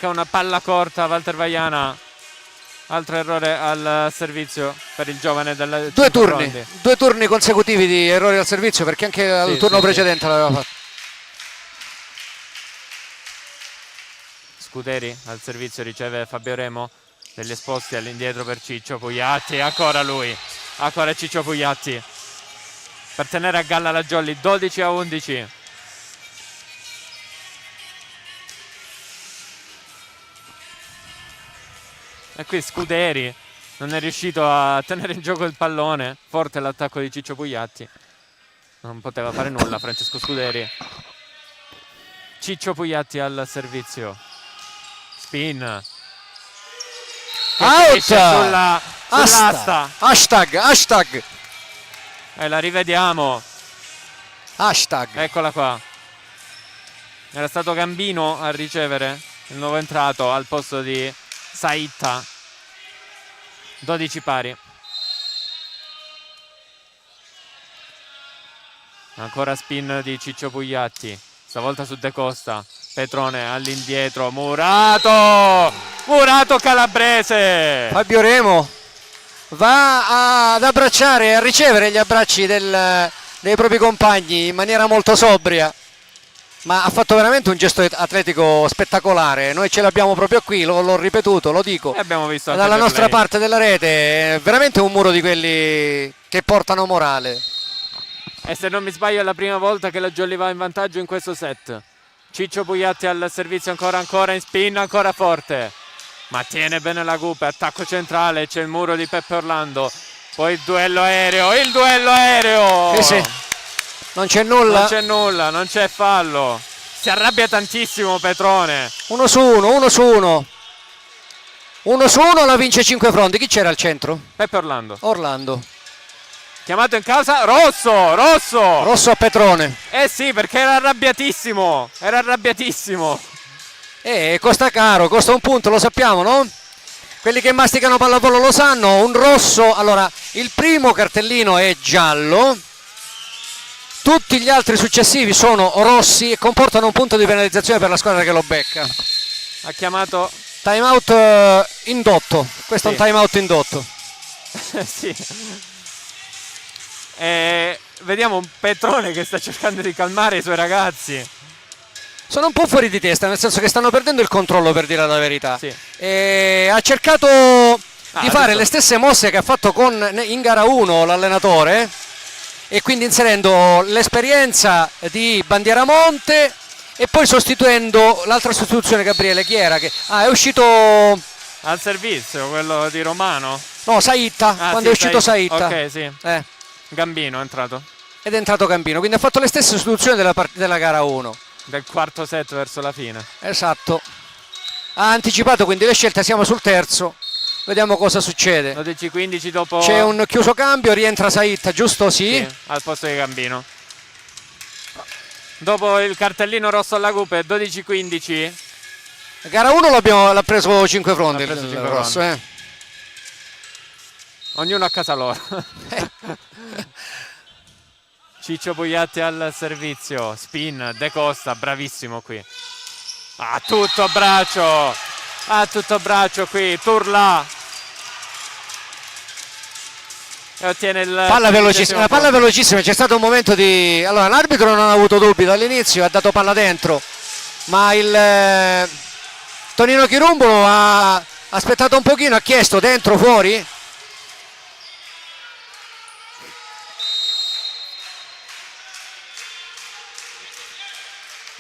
una palla corta Walter Vaiana. Altro errore al servizio per il giovane del due turni consecutivi di errori al servizio, perché anche il turno precedente l'aveva fatto. Scuderi al servizio, riceve Fabio Remo degli Esposti, all'indietro per Ciccio Pugliatti, ancora Ciccio Pugliatti per tenere a galla la Jolly. 12 a 11. E qui Scuderi non è riuscito a tenere in gioco il pallone. Forte l'attacco di Ciccio Pugliatti. Non poteva fare nulla Francesco Scuderi. Ciccio Pugliatti al servizio. Spin. Che finisce sull'asta. Hashtag. E la rivediamo. Hashtag. Eccola qua. Era stato Gambino a ricevere, il nuovo entrato al posto di Saitta. 12 pari. Ancora spin di Ciccio Pugliatti. Stavolta su De Costa. Petrone all'indietro. Murato Calabrese. Fabio Remo va ad abbracciare e a ricevere gli abbracci dei propri compagni in maniera molto sobria, ma ha fatto veramente un gesto atletico spettacolare. Noi ce l'abbiamo proprio qui, l'ho ripetuto, lo dico, E abbiamo visto anche dalla per nostra lei. parte della rete. È veramente un muro di quelli che portano morale. E se non mi sbaglio è la prima volta che la Jolly va in vantaggio in questo set. Ciccio Pugliatti al servizio ancora in spin, ancora forte. Ma tiene bene la Gupe, attacco centrale, c'è il muro di Peppe Orlando. Poi il duello aereo. Sì. Non c'è nulla. Non c'è fallo. Si arrabbia tantissimo Petrone. 1 su 1 la vince 5 fronti. Chi c'era al centro? Peppe Orlando. Chiamato in causa Rosso. A Petrone. Eh sì, perché era arrabbiatissimo. Costa caro, costa un punto, lo sappiamo, no? Quelli che masticano pallavolo lo sanno. Un rosso. Allora, il primo cartellino è giallo, tutti gli altri successivi sono rossi e comportano un punto di penalizzazione per la squadra che lo becca. Ha chiamato Time out indotto. Questo Sì. è un time out indotto. sì. Vediamo un Petrone che sta cercando di calmare i suoi ragazzi. Sono un po' fuori di testa, nel senso che stanno perdendo il controllo, per dire la verità. Sì. Ha cercato di fare adesso- le stesse mosse che ha fatto in gara 1 l'allenatore, e quindi inserendo l'esperienza di Bandieramonte e poi sostituendo l'altra sostituzione. Gabriele, chi era? È uscito al servizio, quello di Romano. no, Saitta, quando Sì, è uscito Saitta. Ok, sì. Gambino è entrato. Ed è entrato Gambino, quindi ha fatto le stesse sostituzioni della gara 1. Del quarto set verso la fine. Esatto. Ha anticipato quindi le scelte, siamo sul terzo. Vediamo cosa succede. 12-15 dopo. C'è un chiuso cambio, rientra Saitta, giusto? Sì. Al posto di Gambino. Dopo il cartellino rosso alla Gupe, 12-15. Gara 1 l'ha preso 5 fronti. L'ha preso il 5 rosso, Ognuno a casa loro. Ciccio Pugliatti al servizio. Spin, De Costa, bravissimo qui. A tutto braccio qui. Turla. E ottiene il Palla velocissima, una palla velocissima. C'è stato un momento di. Allora, l'arbitro non ha avuto dubbi dall'inizio, ha dato palla dentro, ma il Tonino Chirumbolo ha aspettato un pochino, ha chiesto dentro, fuori.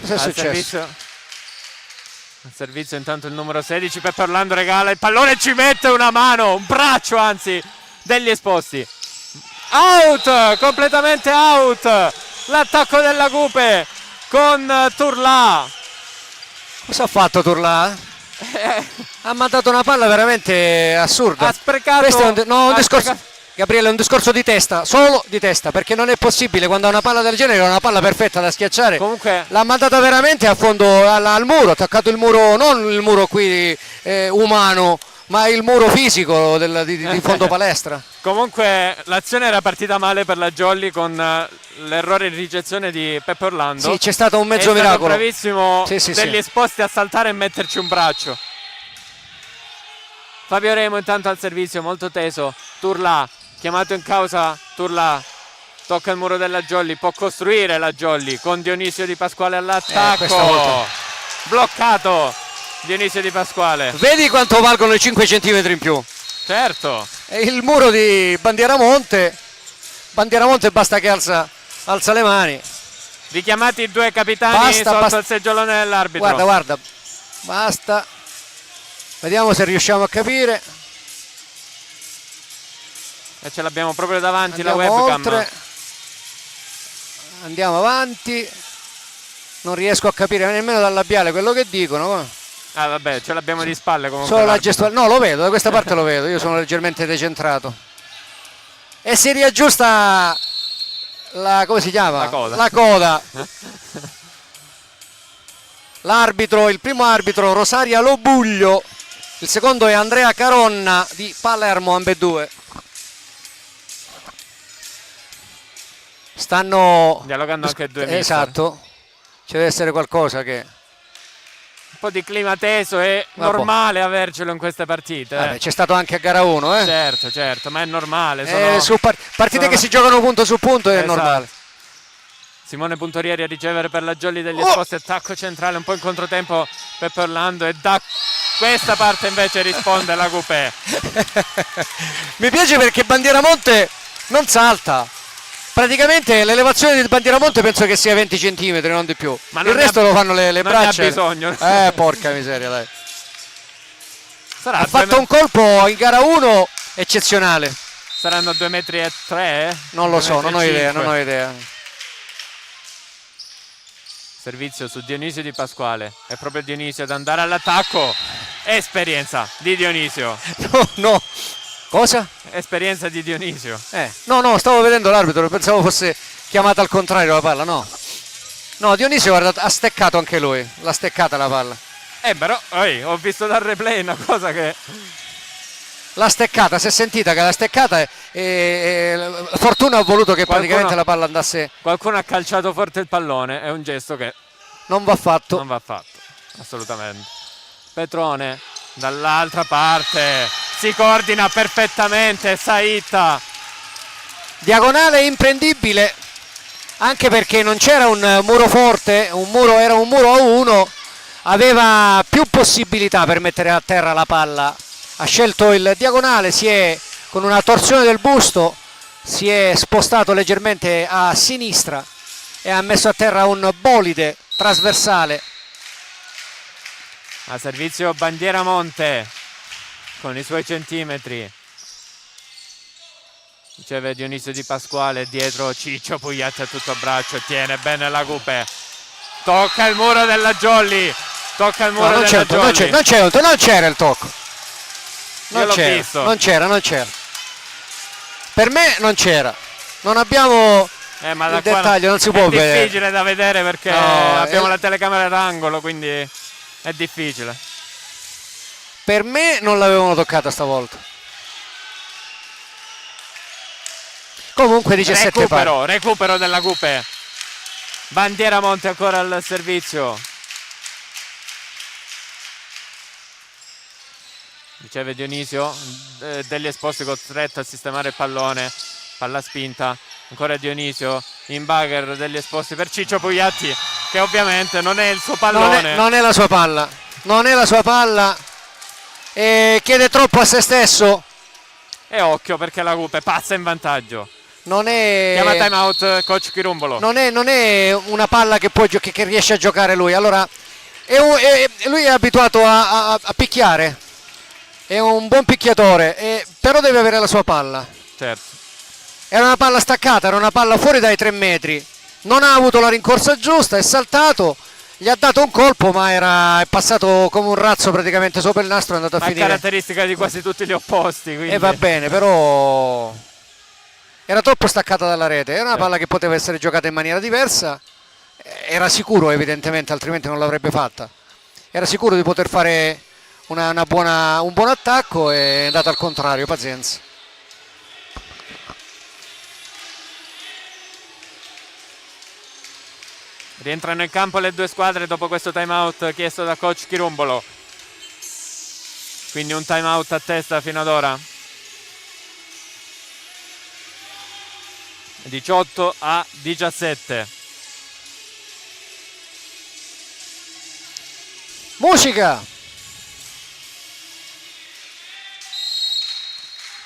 Cosa è successo? Al servizio intanto il numero 16, Peppe Orlando regala il pallone e ci mette una mano, un braccio anzi, degli esposti. Out, completamente out, l'attacco della Gupe con Turla. Cosa ha fatto Turla? Ha mandato una palla veramente assurda. Ha sprecato. Questo è un discorso. sprecato. Gabriele, è un discorso di testa, solo di testa, perché non è possibile quando ha una palla del genere, è una palla perfetta da schiacciare. Comunque l'ha mandata veramente a fondo al muro, ha attaccato il muro, non il muro qui umano, ma il muro fisico di fondo palestra. Comunque l'azione era partita male per la Jolly con l'errore di ricezione di Peppe Orlando. Sì, c'è stato un mezzo miracolo. È bravissimo Sì. degli esposti a saltare e metterci un braccio. Fabio Remo intanto al servizio, molto teso. Turla, chiamato in causa. Turla tocca il muro della Jolly, può costruire la Jolly con Dionisio Di Pasquale all'attacco. Questa volta. Bloccato Dionisio Di Pasquale. Vedi quanto valgono i 5 centimetri in più. Certo. E il muro di Bandieramonte basta che alza le mani. Richiamati i due capitani sotto il seggiolone dell'arbitro. Guarda, basta. Vediamo se riusciamo a capire. E ce l'abbiamo proprio davanti. Andiamo la webcam. oltre. Andiamo avanti. Non riesco a capire nemmeno dal labiale quello che dicono. Ah vabbè, ce l'abbiamo di spalle comunque. Solo la gestuale. No, lo vedo, da questa parte lo vedo. Io sono leggermente decentrato. E si riaggiusta come si chiama? La coda. L'arbitro, il primo arbitro Rosaria Lobuglio, il secondo è Andrea Caronna di Palermo, ambedue. Stanno dialogando anche due mister. Esatto, ci deve essere qualcosa che... Un po' di clima teso, è normale avercelo in queste partite. Vabbè, c'è stato anche a gara 1, Certo, ma è normale. Partite che si giocano punto su punto è normale. Simone Puntorieri a ricevere per la Jolly degli esposti, attacco centrale un po' in controtempo Peppe Orlando, e da questa parte invece risponde la Coupé. Mi piace perché Bandieramonte non salta. Praticamente l'elevazione di Bandieramonte penso che sia 20 cm, non di più. Ma il resto lo fanno le braccia. Non ha bisogno. Porca miseria, dai. Ha fatto un colpo in gara 1 eccezionale. Saranno 2,3 metri? Non lo so, non ho idea. Servizio su Dionisio Di Pasquale. È proprio Dionisio ad andare all'attacco. Esperienza di Dionisio. No. Cosa? Esperienza di Dionisio. No, stavo vedendo l'arbitro, pensavo fosse chiamata al contrario la palla, no. No, Dionisio guarda, ha steccato anche lui, l'ha steccata la palla. Però ho visto dal replay una cosa che... L'ha steccata, si è sentita che l'ha steccata e Fortuna ha voluto che praticamente la palla andasse... Qualcuno ha calciato forte il pallone, è un gesto che... Non va fatto. Non va fatto, assolutamente. Petrone dall'altra parte, si coordina perfettamente Saitta. Diagonale imprendibile, anche perché non c'era un muro forte, era un muro a uno, aveva più possibilità per mettere a terra la palla. Ha scelto il diagonale, con una torsione del busto si è spostato leggermente a sinistra e ha messo a terra un bolide trasversale. A servizio Bandieramonte con i suoi centimetri. Riceve Dionisio Di Pasquale, dietro Ciccio Pugliatti a tutto braccio, tiene bene la Coupé. Tocca il muro della Jolly. Non c'era il tocco. Non c'era. Per me non c'era. Non abbiamo il dettaglio, non si può vedere. È difficile da vedere perché abbiamo la telecamera d'angolo, quindi è difficile. Per me non l'avevano toccata stavolta. Comunque 17 pari. Recupero della Coupé. Bandieramonte ancora al servizio. Riceve Dionisio, degli esposti costretto a sistemare il pallone, palla spinta, ancora Dionisio, in bugger degli esposti per Ciccio Pugliatti, che ovviamente non è il suo pallone. Non è la sua palla, e chiede troppo a se stesso. E occhio perché la Coupé passa in vantaggio. Chiama time out coach Chirumbolo. Non è una palla che riesce a giocare lui. Allora, lui è abituato a picchiare. È un buon picchiatore, però deve avere la sua palla. Certo. Era una palla staccata, era una palla fuori dai 3 metri. Non ha avuto la rincorsa giusta, è saltato, gli ha dato un colpo, ma è passato come un razzo praticamente sopra il nastro, è andato a finire. È caratteristica di quasi tutti gli opposti. E va bene, però era troppo staccata dalla rete. Era una palla che poteva essere giocata in maniera diversa. Era sicuro, evidentemente, altrimenti non l'avrebbe fatta. Era sicuro di poter fare un buon attacco, e è andato al contrario, pazienza. Rientrano in campo le due squadre dopo questo time out chiesto da coach Chirumbolo. Quindi un time out a testa fino ad ora. 18-17. Musica!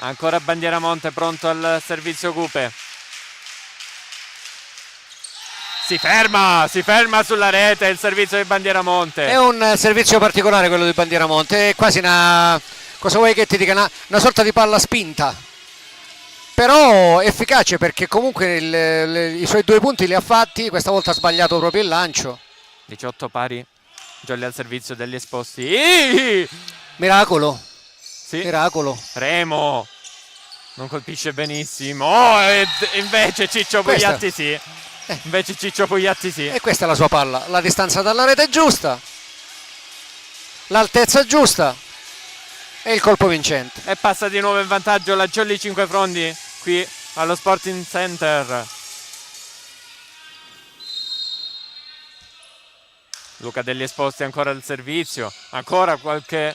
Ancora Bandieramonte pronto al servizio Coupé. Si ferma sulla rete il servizio di Bandieramonte. È un servizio particolare quello di Bandieramonte, è quasi cosa vuoi che ti dica, una sorta di palla spinta. però efficace perché comunque i suoi 2 punti li ha fatti, questa volta ha sbagliato proprio il lancio. 18 pari, Jolly al servizio degli esposti. Miracolo, Sì. miracolo. Remo non colpisce benissimo. Ed invece Ciccio Pugliatti sì. Invece Ciccio Pugliatti sì. E questa è la sua palla, la distanza dalla rete è giusta, l'altezza giusta e il colpo vincente. E passa di nuovo in vantaggio la Jolly Cinquefrondi qui allo Sporting Center. Luca degli Esposti ancora al servizio, ancora qualche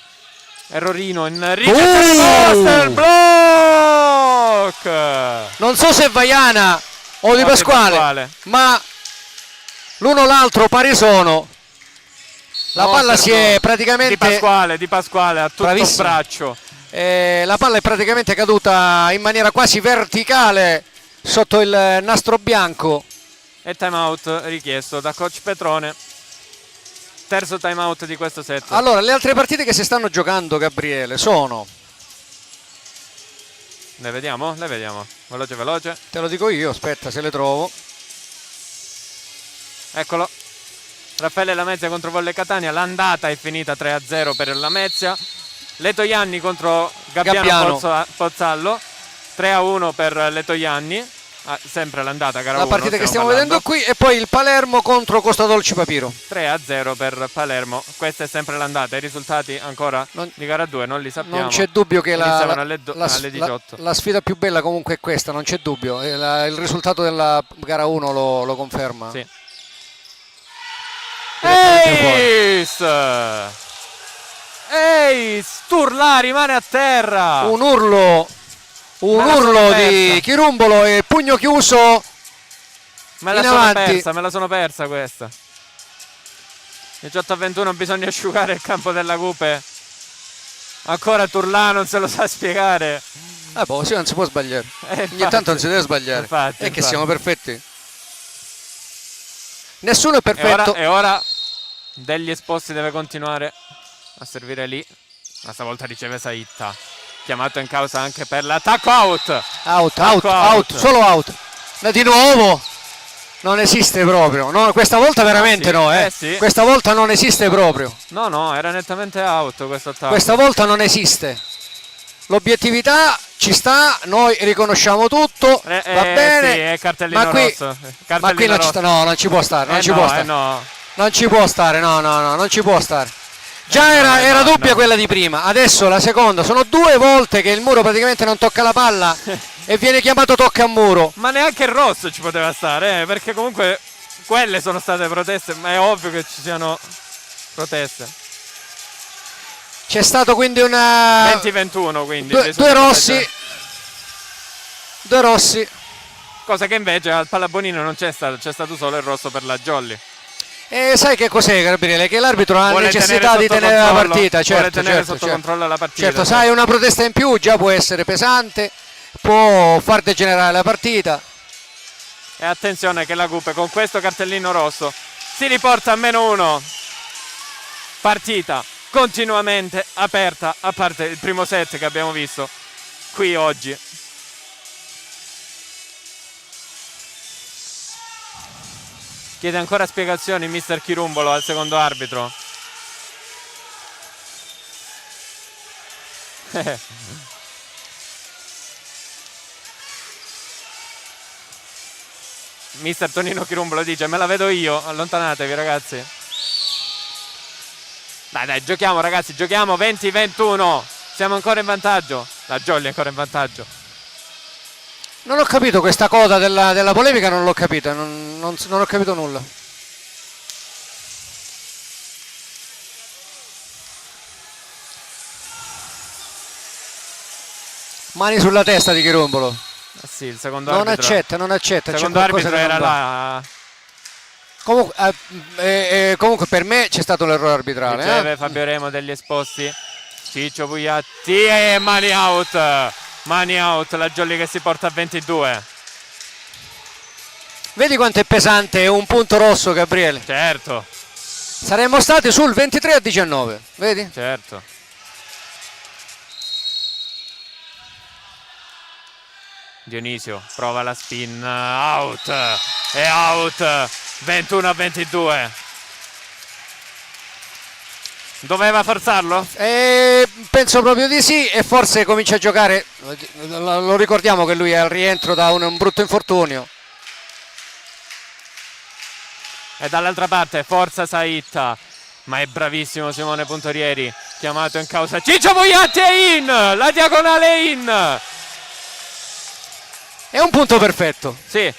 errorino in Master block. Non so se Vaiana o Di Pasquale, ma l'uno o l'altro pari sono. La palla si è praticamente Di Pasquale a tutto bravissimo. braccio. La palla è praticamente caduta in maniera quasi verticale sotto il nastro bianco. E time out richiesto da coach Petrone. Terzo time out di questo set. Allora, le altre partite che si stanno giocando, Gabriele, sono... Le vediamo? Le vediamo. Veloce, veloce. Te lo dico io, aspetta se le trovo. Eccolo. Raffaele Lamezia contro Volle Catania. L'andata è finita 3-0 per Lamezia. Letoianni contro Gabbiano. Pozzallo. 3-1 per Letoianni. sempre l'andata gara 1. La partita che stiamo vedendo qui, e poi il Palermo contro Costa Dolce Papiro. 3-0 per Palermo. Questa è sempre l'andata. I risultati ancora di gara 2 non li sappiamo. Non c'è dubbio che alle 18. La sfida più bella comunque è questa, non c'è dubbio. Il risultato della gara 1 lo conferma. Sì. Ace! Sturla rimane a terra. Un urlo di Chirumbolo e pugno chiuso. Me la sono persa questa. 18-21, bisogna asciugare il campo della Cupe. Ancora Turla non se lo sa spiegare. Sì, non si può sbagliare. Infatti, ogni tanto non si deve sbagliare. Infatti. Che siamo perfetti. Nessuno è perfetto. E ora degli esposti deve continuare a servire lì. Ma stavolta riceve Saitta, chiamato in causa anche per l'attacco. Out, solo out. Di nuovo non esiste proprio. No, questa volta veramente sì. Questa volta non esiste proprio. No, era nettamente out questo attacco. Questa volta non esiste. L'obiettività ci sta, noi riconosciamo tutto, va bene. Sì, è cartellino ma qui, rosso. Ma qui non ci può stare, non ci può stare. Non ci può stare, non ci può stare. Già era doppia quella di prima, adesso la seconda. Sono 2 volte che il muro praticamente non tocca la palla e viene chiamato tocca a muro. Ma neanche il rosso ci poteva stare, perché comunque quelle sono state proteste, ma è ovvio che ci siano proteste. C'è stato quindi una 20-21, quindi due rossi. Cosa che invece al Pallabonino non c'è stato solo il rosso per la Jolly. E sai che cos'è, Gabriele? Che l'arbitro ha necessità di tenere la partita, sotto controllo la partita. Certo, sai, una protesta in più già può essere pesante, può far degenerare la partita. E attenzione che la Cupe con questo cartellino rosso si riporta a -1. Partita continuamente aperta, a parte il primo set che abbiamo visto qui oggi. Chiede ancora spiegazioni mister Chirumbolo al secondo arbitro. Mister Tonino Chirumbolo dice: me la vedo io, allontanatevi ragazzi. Dai, giochiamo ragazzi, giochiamo. 20-21, siamo ancora in vantaggio. La Jolly è ancora in vantaggio. Non ho capito questa coda della polemica, non l'ho capita, non ho capito nulla. Mani sulla testa di Chirumbolo. Sì, il secondo non arbitro. Non accetta. Il secondo arbitro era là. Comunque per me c'è stato l'errore arbitrale. Riceve Fabio Remo degli esposti. Ciccio Pugliatti e mani out. Mani out, la Jolly che si porta a 22. Vedi quanto è pesante un punto rosso, Gabriele? Certo. Saremmo stati sul 23-19, vedi? Certo. Dionisio prova la spin, out, è out, 21-22. Doveva forzarlo? Penso proprio di sì, e forse comincia a giocare, lo ricordiamo che lui è al rientro da un brutto infortunio. E dall'altra parte forza Saitta, ma è bravissimo Simone Puntorieri, chiamato in causa Ciccio Pugliatti, è in, la diagonale è in. È un punto perfetto. Sì,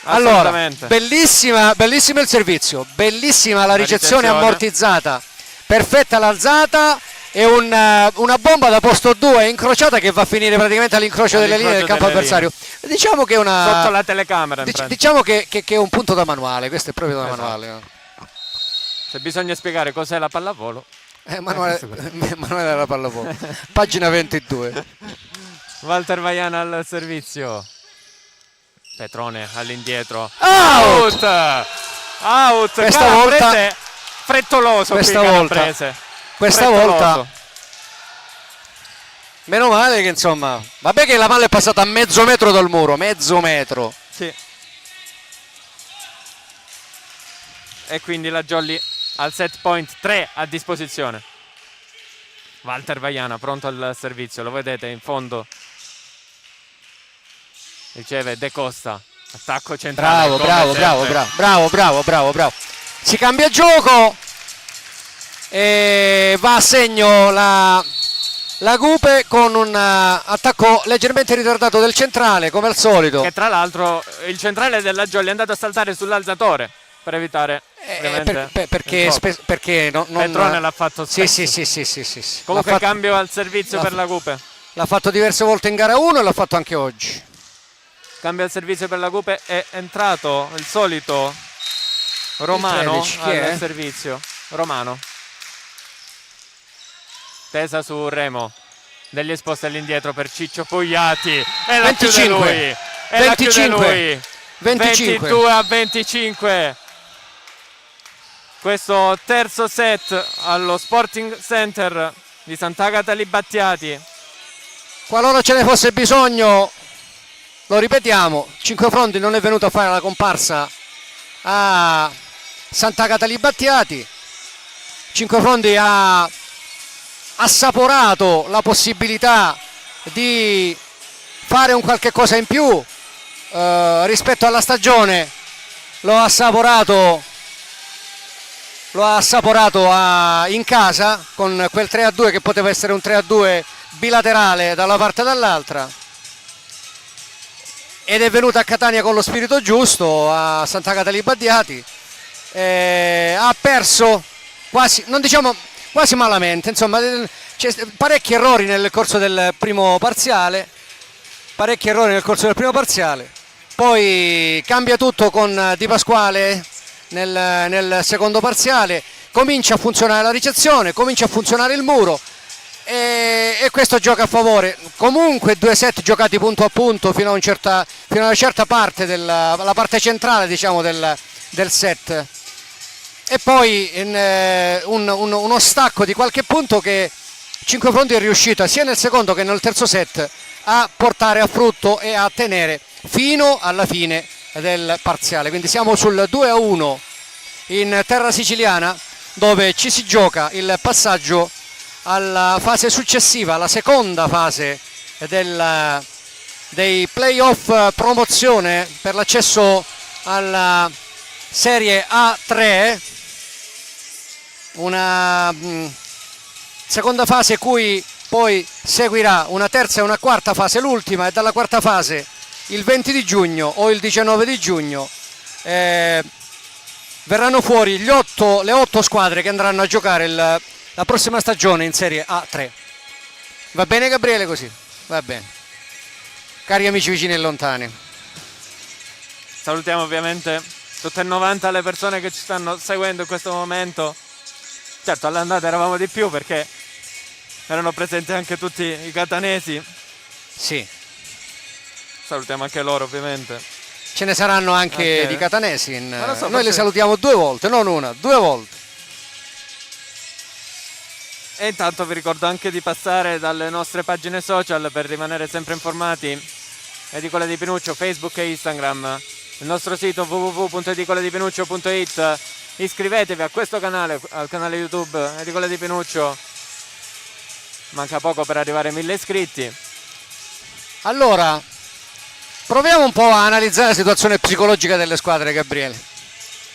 allora, assolutamente. bellissimo il servizio, bellissima la ricezione ricezione. ammortizzata, perfetta l'alzata e una bomba da posto 2 incrociata che va a finire praticamente all'incrocio delle linee del campo avversario. Diciamo che è sotto la telecamera. diciamo che è un punto da manuale, questo è proprio da manuale. Se bisogna spiegare cos'è la pallavolo, manuale della pallavolo. Pagina 22. Walter Vaiana al servizio. Petrone all'indietro. Out! Questa volta frettoloso. Questa volta meno male che insomma, vabbè che la palla è passata a mezzo metro dal muro, mezzo metro. Sì. E quindi la Jolly al set point 3 a disposizione. Walter Vaiana pronto al servizio, lo vedete in fondo. Riceve De Costa, attacco centrale. Bravo. Si cambia gioco e va a segno la Gupe con un attacco leggermente ritardato del centrale, come al solito. Che tra l'altro il centrale della Jolly è andato a saltare sull'alzatore per evitare perché Petrone l'ha fatto spesso. Sì. Comunque cambio al servizio per la Gupe. L'ha fatto diverse volte in gara 1 e l'ha fatto anche oggi. Cambio al servizio per la Gupe, è entrato il solito Romano al servizio. Romano. Tesa su Remo. Degli esposti all'indietro per Ciccio Pugliatti. E la 25. chiude lui. 25. 22-25. Questo terzo set allo Sporting Center di Sant'Agata Libattiati. Qualora ce ne fosse bisogno, lo ripetiamo, Cinquefrondi non è venuto a fare la comparsa a Sant'Agata Libattiati. Cinquefrondi ha assaporato la possibilità di fare un qualche cosa in più rispetto alla stagione. Lo ha assaporato in casa con quel 3-2 che poteva essere un 3-2 bilaterale da una parte e dall'altra, ed è venuto a Catania con lo spirito giusto a Sant'Agata Libattiati. Ha perso quasi, non diciamo quasi malamente, insomma, c'è parecchi errori nel corso del primo parziale, poi cambia tutto con Di Pasquale nel secondo parziale, comincia a funzionare la ricezione, comincia a funzionare il muro e questo gioca a favore. Comunque 2 set giocati punto a punto fino a una certa parte la parte centrale, diciamo, del set, e poi uno stacco di qualche punto che Cinquefrondi è riuscita sia nel secondo che nel terzo set a portare a frutto e a tenere fino alla fine del parziale. Quindi siamo sul 2-1 in terra siciliana, dove ci si gioca il passaggio alla fase successiva, la seconda fase dei playoff promozione per l'accesso alla Serie A3, una seconda fase cui poi seguirà una terza e una quarta fase, l'ultima, e dalla quarta fase il 20 di giugno o il 19 di giugno verranno fuori le 8 squadre che andranno a giocare la prossima stagione in Serie A3. Va bene Gabriele così? Va bene. Cari amici vicini e lontani, Salutiamo ovviamente tutte e 90 le persone che ci stanno seguendo in questo momento. Certo, all'andata eravamo di più perché erano presenti anche tutti i catanesi. sì, Salutiamo anche loro ovviamente. ce ne saranno anche di catanesi lo so, noi li salutiamo 2 volte, non una, 2 volte. E intanto vi ricordo anche di passare dalle nostre pagine social per rimanere sempre informati Edicola di Pinuccio, Facebook e Instagram, il nostro sito www.edicoladipinuccio.it. Iscrivetevi a questo canale, al canale YouTube Edicola di Pinuccio. Manca poco per arrivare ai 1000 iscritti. Allora, proviamo un po' a analizzare la situazione psicologica delle squadre, Gabriele.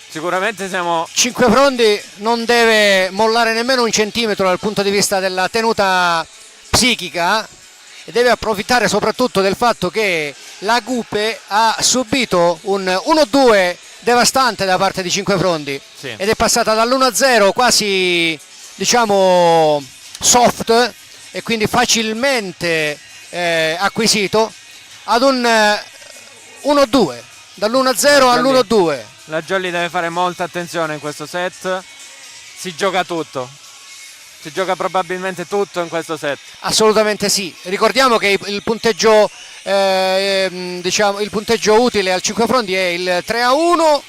Sicuramente siamo... Cinquefrondi non deve mollare nemmeno un centimetro dal punto di vista della tenuta psichica e deve approfittare soprattutto del fatto che la Gupe ha subito un 1-2 devastante da parte di Cinquefrondi, Sì. ed è passata dall'1-0 quasi, diciamo, soft e quindi facilmente acquisito ad un 1-2, dall'1-0 all'1-2. La Jolly deve fare molta attenzione in questo set. Si gioca tutto. Si gioca probabilmente tutto in questo set. Assolutamente sì. Ricordiamo che il punteggio, diciamo, il punteggio utile al Cinquefrondi è il 3-1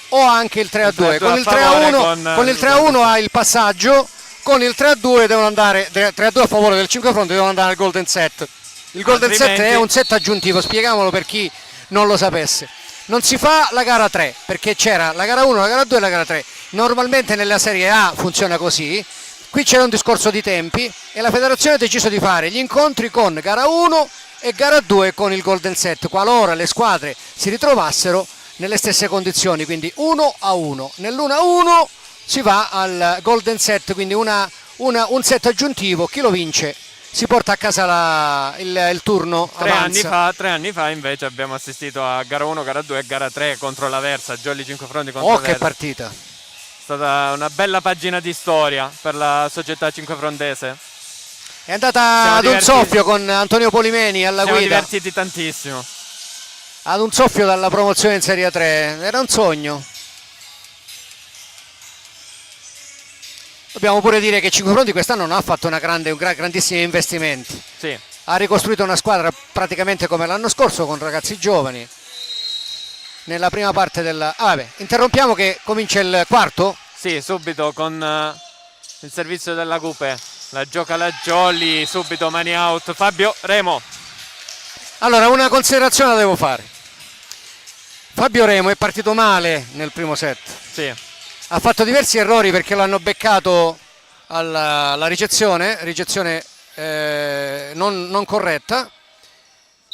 o anche il 3-2. Con il 3-1, con il 3-1 ha il passaggio, con il 3-2 devono andare 3-2 a favore del Cinquefrondi, devono andare al golden set. Il golden set è un set aggiuntivo, spieghiamolo per chi non lo sapesse. Non si fa la gara 3 perché c'era la gara 1, la gara 2 e la gara 3. Normalmente nella Serie A funziona così. Qui c'era un discorso di tempi e la federazione ha deciso di fare gli incontri con gara 1 e gara 2 con il golden set, qualora le squadre si ritrovassero nelle stesse condizioni, quindi 1-1. Nell'1-1 si va al golden set, quindi un set aggiuntivo. Chi lo vince si porta a casa il turno. 3 anni fa invece abbiamo assistito a gara 1, gara 2 e gara 3 contro l'Aversa, Jolly Cinquefrondi contro Oh, l'Aversa. che partita! È stata una bella pagina di storia per la società cinquefrondese. È andata ad un soffio con Antonio Polimeni alla Siamo guida. divertiti tantissimo. Ad un soffio dalla promozione in Serie 3, era un sogno. Dobbiamo pure dire che Cinquefrondi quest'anno non ha fatto grandissimi investimenti. Sì. Ha ricostruito una squadra praticamente come l'anno scorso con ragazzi giovani. Nella prima parte interrompiamo che comincia il quarto. Sì, subito con il servizio della Gupe. La gioca la Jolly, subito mani out. Fabio Remo. Allora, una considerazione la devo fare. Fabio Remo è partito male nel primo set. Sì. Ha fatto diversi errori perché l'hanno beccato alla ricezione non corretta.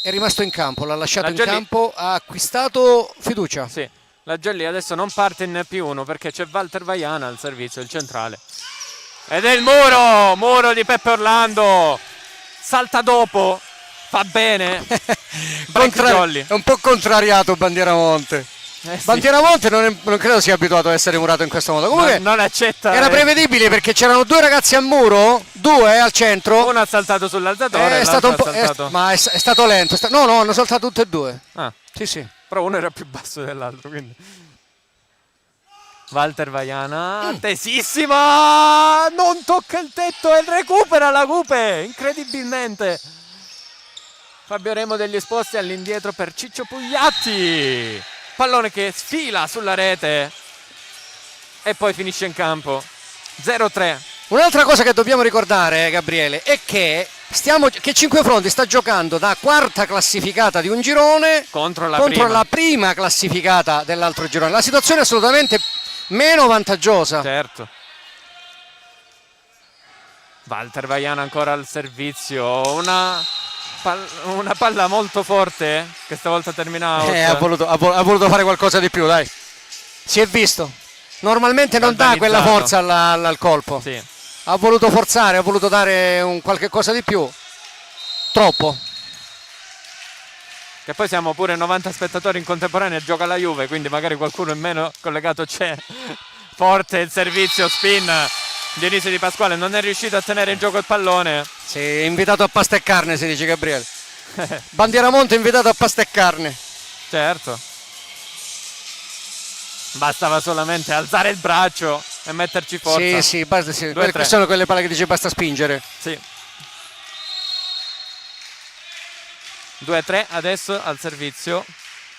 È rimasto in campo, l'ha lasciato in campo, ha acquistato fiducia. Sì, la Jolly adesso non parte in P1 perché c'è Walter Vaiana al servizio, il centrale. Ed è il muro di Peppe Orlando. Salta dopo, fa bene. Jolly. È un po' contrariato Bandieramonte. Sì. Bandieramonte non credo sia abituato ad essere murato in questo modo. Comunque non accetta. Era prevedibile perché c'erano due ragazzi a muro, due al centro. Uno ha saltato sull'alzatore, è stato lento. No, hanno saltato tutte e due. Ah. Sì. Però uno era più basso dell'altro, quindi. Walter Vaiana, tesissima, non tocca il tetto e recupera la Gupe, incredibilmente. Fabio Remo degli esposti all'indietro per Ciccio Pugliatti. Pallone che sfila sulla rete e poi finisce in campo. 0-3. Un'altra cosa che dobbiamo ricordare, Gabriele, è che Cinquefrondi sta giocando da quarta classificata di un girone contro la prima classificata dell'altro girone. La situazione è assolutamente meno vantaggiosa. Certo. Walter Vaiana ancora al servizio. Una palla molto forte che stavolta termina out. Ha voluto fare qualcosa di più, dai. Si è visto. Normalmente non dà quella forza al colpo. Sì. Ha voluto forzare, ha voluto dare qualche cosa di più. Troppo. Che poi siamo pure 90 spettatori in contemporanea e gioca la Juve, quindi magari qualcuno in meno collegato c'è. Forte il servizio, spin. Dionisio Di Pasquale non è riuscito a tenere in gioco il pallone. Sì, è invitato a pasta e carne, si dice, Gabriele. Bandieramonte è invitato a pasta e carne. Certo. Bastava solamente alzare il braccio e metterci forza. Sì, basta, sì. Sono quelle palle che dice basta spingere. Sì. 2-3 adesso al servizio.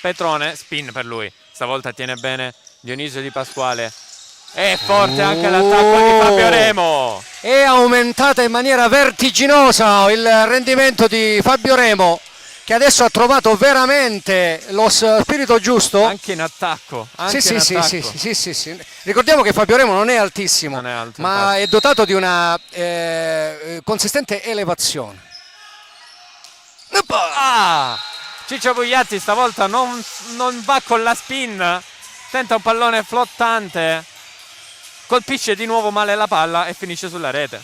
Petrone, spin per lui. Stavolta tiene bene Dionisio Di Pasquale. È forte anche l'attacco di Fabio Remo. È aumentata in maniera vertiginosa il rendimento di Fabio Remo, che adesso ha trovato veramente lo spirito giusto. Anche in attacco. Anche Sì, in sì, attacco. sì. Ricordiamo che Fabio Remo non è altissimo, Non è alto, ma infatti. è dotato di una consistente elevazione. Ah! Ciccio Pugliatti stavolta non va con la spin. Tenta un pallone flottante. Colpisce di nuovo male la palla e finisce sulla rete.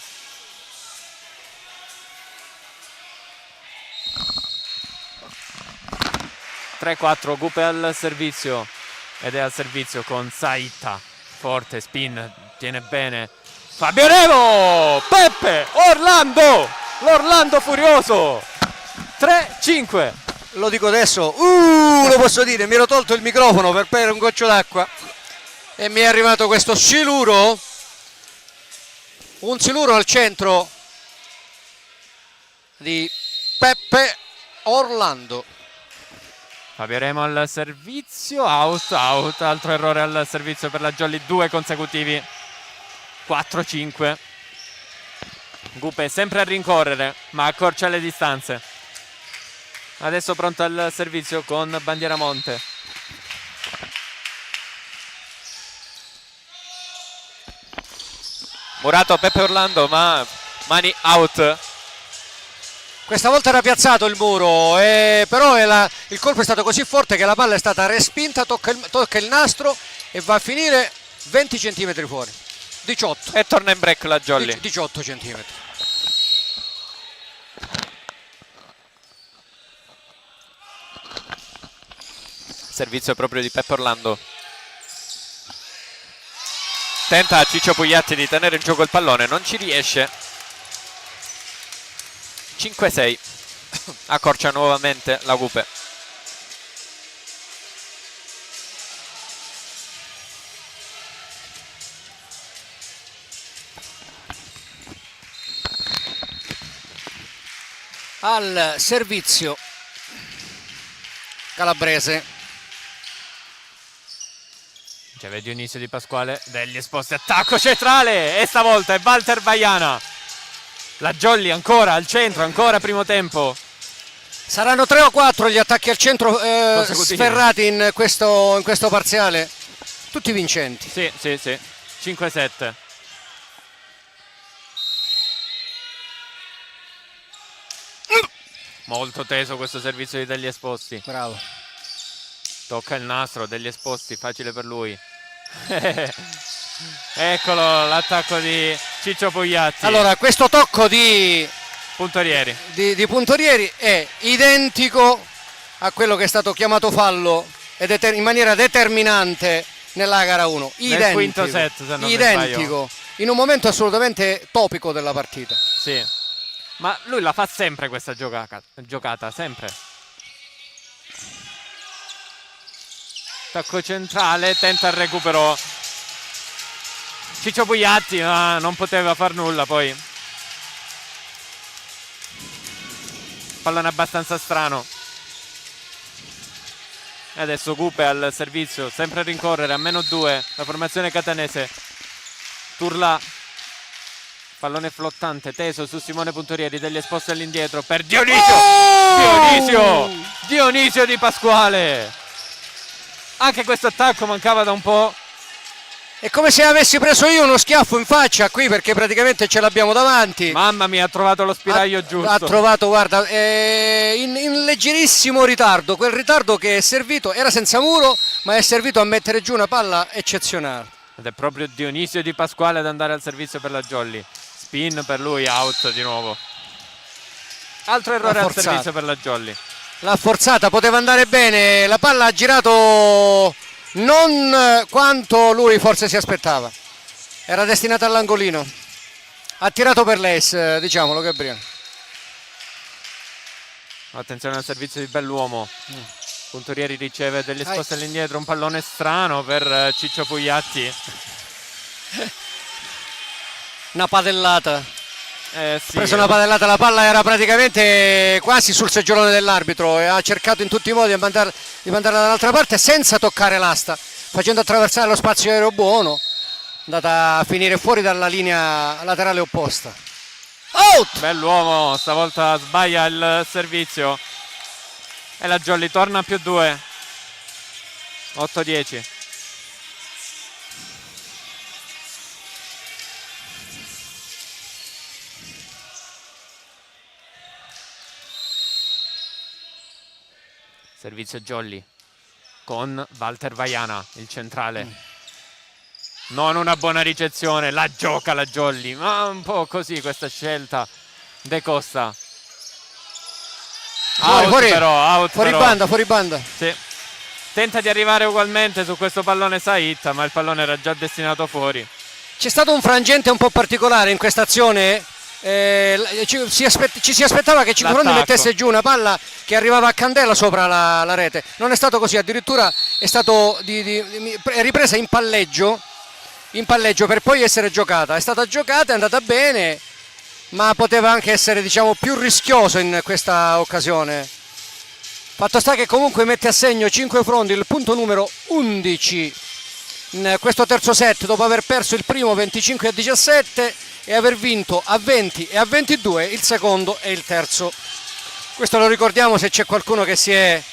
(3-4) Gupe al servizio. Ed è al servizio con Saita. Forte spin. Tiene bene Fabio Remo. Peppe Orlando. L'Orlando furioso. 3-5. Lo dico adesso, lo posso dire, mi ero tolto il microfono per bere un goccio d'acqua e mi è arrivato questo siluro, un siluro al centro di Peppe Orlando. Fabio Remo al servizio, out, altro errore al servizio per la Jolly, 2 consecutivi, 4-5. Gupe sempre a rincorrere, ma accorcia le distanze. Adesso pronto al servizio con Bandieramonte. Murato Peppe Orlando, ma mani out. Questa volta era piazzato il muro, però il colpo è stato così forte che la palla è stata respinta, tocca il nastro e va a finire 20 cm fuori. 18. E torna in break la Jolly. 18 cm. Servizio proprio di Peppe Orlando. Tenta Ciccio Pugliatti di tenere in gioco il pallone, non ci riesce. 5-6. Accorcia nuovamente la Gupe. Al servizio calabrese. Riceve Dionisio Di Pasquale, degli esposti, attacco centrale e stavolta è Walter Baiana. La Jolly ancora al centro, ancora primo tempo. Saranno 3 o 4 gli attacchi al centro Consecutivi. sferrati in questo parziale, tutti vincenti. Sì. 5-7. Molto teso questo servizio di degli esposti. Bravo. Tocca il nastro degli esposti, facile per lui. Eccolo l'attacco di Ciccio Pugliatti. Allora, questo tocco di Puntorieri. Puntorieri è identico a quello che è stato chiamato fallo in maniera determinante nella gara 1. Identico. Nel quinto set, se non mi identico. In un momento assolutamente topico della partita. Sì. Ma lui la fa sempre questa giocata, sempre. Attacco centrale, tenta il recupero Ciccio Pugliatti, ma non poteva far nulla poi. Pallone abbastanza strano. E adesso Gupe al servizio, sempre a rincorrere, a -2, la formazione catanese. Turla. Pallone flottante, teso su Simone Puntorieri, degli esposti all'indietro per Dionisio! Dionisio Di Pasquale! Anche questo attacco mancava da un po'. È come se avessi preso io uno schiaffo in faccia qui, perché praticamente ce l'abbiamo davanti. Mamma mia, ha trovato lo spiraglio giusto. Ha trovato, guarda, in leggerissimo ritardo. Quel ritardo che è servito, era senza muro, ma è servito a mettere giù una palla eccezionale. Ed è proprio Dionisio Di Pasquale ad andare al servizio per la Jolly. Spin per lui, out di nuovo. Altro errore al servizio per la Jolly. L'ha forzata, poteva andare bene, la palla ha girato non quanto lui forse si aspettava. Era destinata all'angolino. Ha tirato per l'ace, diciamolo Gabriele. Attenzione al servizio di Belluomo. Puntorieri riceve degli esposti all'indietro, un pallone strano per Ciccio Pugliatti. Una padellata. Sì, Ha preso una padellata, la palla era praticamente quasi sul seggiolone dell'arbitro e ha cercato in tutti i modi di mandarla dall'altra parte senza toccare l'asta, facendo attraversare lo spazio aereo buono, andata a finire fuori dalla linea laterale opposta. Out! Bell'uomo, stavolta sbaglia il servizio. E la Jolly torna a +2. 8-10. Servizio Jolly con Walter Vaiana, il centrale. Non una buona ricezione, la gioca la Jolly, ma un po' così questa scelta. De Costa. Fuori Però. banda, fuori banda. Sì. Tenta di arrivare ugualmente su questo pallone Saitta, ma il pallone era già destinato fuori. C'è stato un frangente un po' particolare in questa azione. Ci si aspettava che Cinquefrondi mettesse giù una palla che arrivava a candela sopra la rete. Non è stato così, addirittura è stato ripresa in palleggio per poi essere giocata. È stata giocata, è andata bene, ma poteva anche essere, diciamo, più rischioso in questa occasione. Fatto sta che comunque mette a segno Cinquefrondi il punto numero 11 in questo terzo set, dopo aver perso il primo 25-17 e aver vinto a 20 e a 22 il secondo e il terzo. Questo lo ricordiamo se c'è qualcuno che si è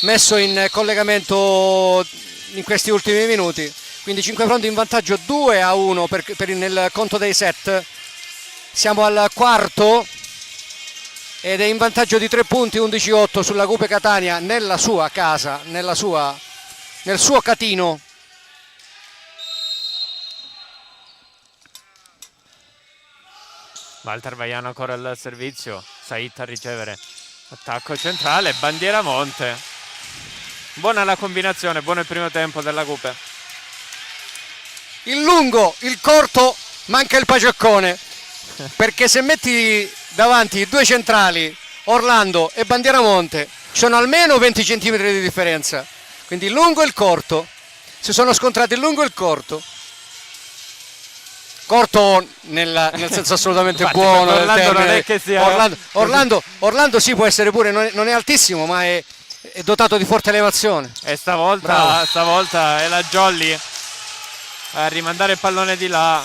messo in collegamento in questi ultimi minuti. Quindi Cinquefrondi in vantaggio 2-1 nel conto dei set. Siamo al quarto ed è in vantaggio di 3 punti, 11-8 sulla Cupe Catania nella sua casa, nel suo catino. Walter Vaiano ancora al servizio, Saitta a ricevere, attacco centrale, bandiera Monte. Buona la combinazione, buono il primo tempo della Cupe. Il lungo, il corto, manca il pacioccone, perché se metti davanti i due centrali, Orlando e Bandiera Monte, ci sono almeno 20 cm di differenza, quindi il lungo e il corto, si sono scontrati il lungo e il corto. Corto nel senso assolutamente infatti, buono del Orlando termine. non è che sia Orlando sì, può essere pure, non è altissimo, ma è dotato di forte elevazione. E stavolta è la Jolly a rimandare il pallone di là.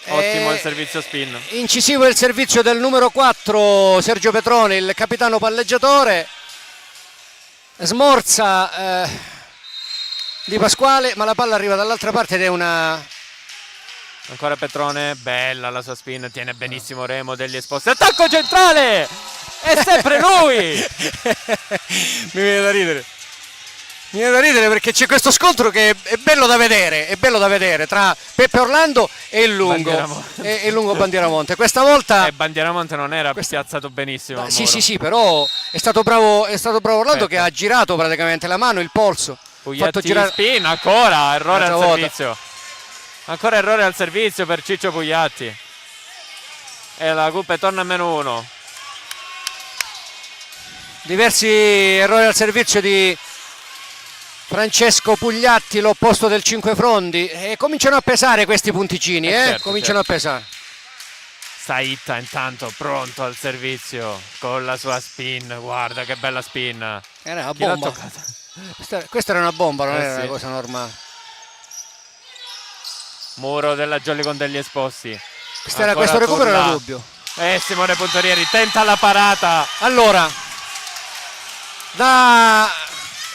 Ottimo il servizio spin. Incisivo il servizio del numero 4 Sergio Petroni, il capitano palleggiatore. Smorza Di Pasquale, ma la palla arriva dall'altra parte ed è una... Ancora Petrone, bella la sua spin, tiene benissimo Remo degli esposti. Attacco centrale! È sempre lui! Mi viene da ridere. Mi viene da ridere perché c'è questo scontro che è bello da vedere tra Peppe Orlando e il lungo Bandieramonte. Questa volta Bandieramonte non era piazzato benissimo. Sì, però è stato bravo Orlando, che ha girato praticamente la mano, il polso. Pugliatti girare... spin, ancora errore al servizio. Ancora errore al servizio per Ciccio Pugliatti. E la Cupe torna a -1. Diversi errori al servizio di Francesco Pugliatti, l'opposto del Cinquefrondi, e cominciano a pesare questi punticini, cominciano a pesare. Saitta intanto pronto al servizio con la sua spin, guarda che bella spin. Era una bomba. Questa era una bomba, non era una cosa normale. Muro della Jolly con degli esposti. Questo recupero era dubbio. Simone Puntorieri tenta la parata. Allora, da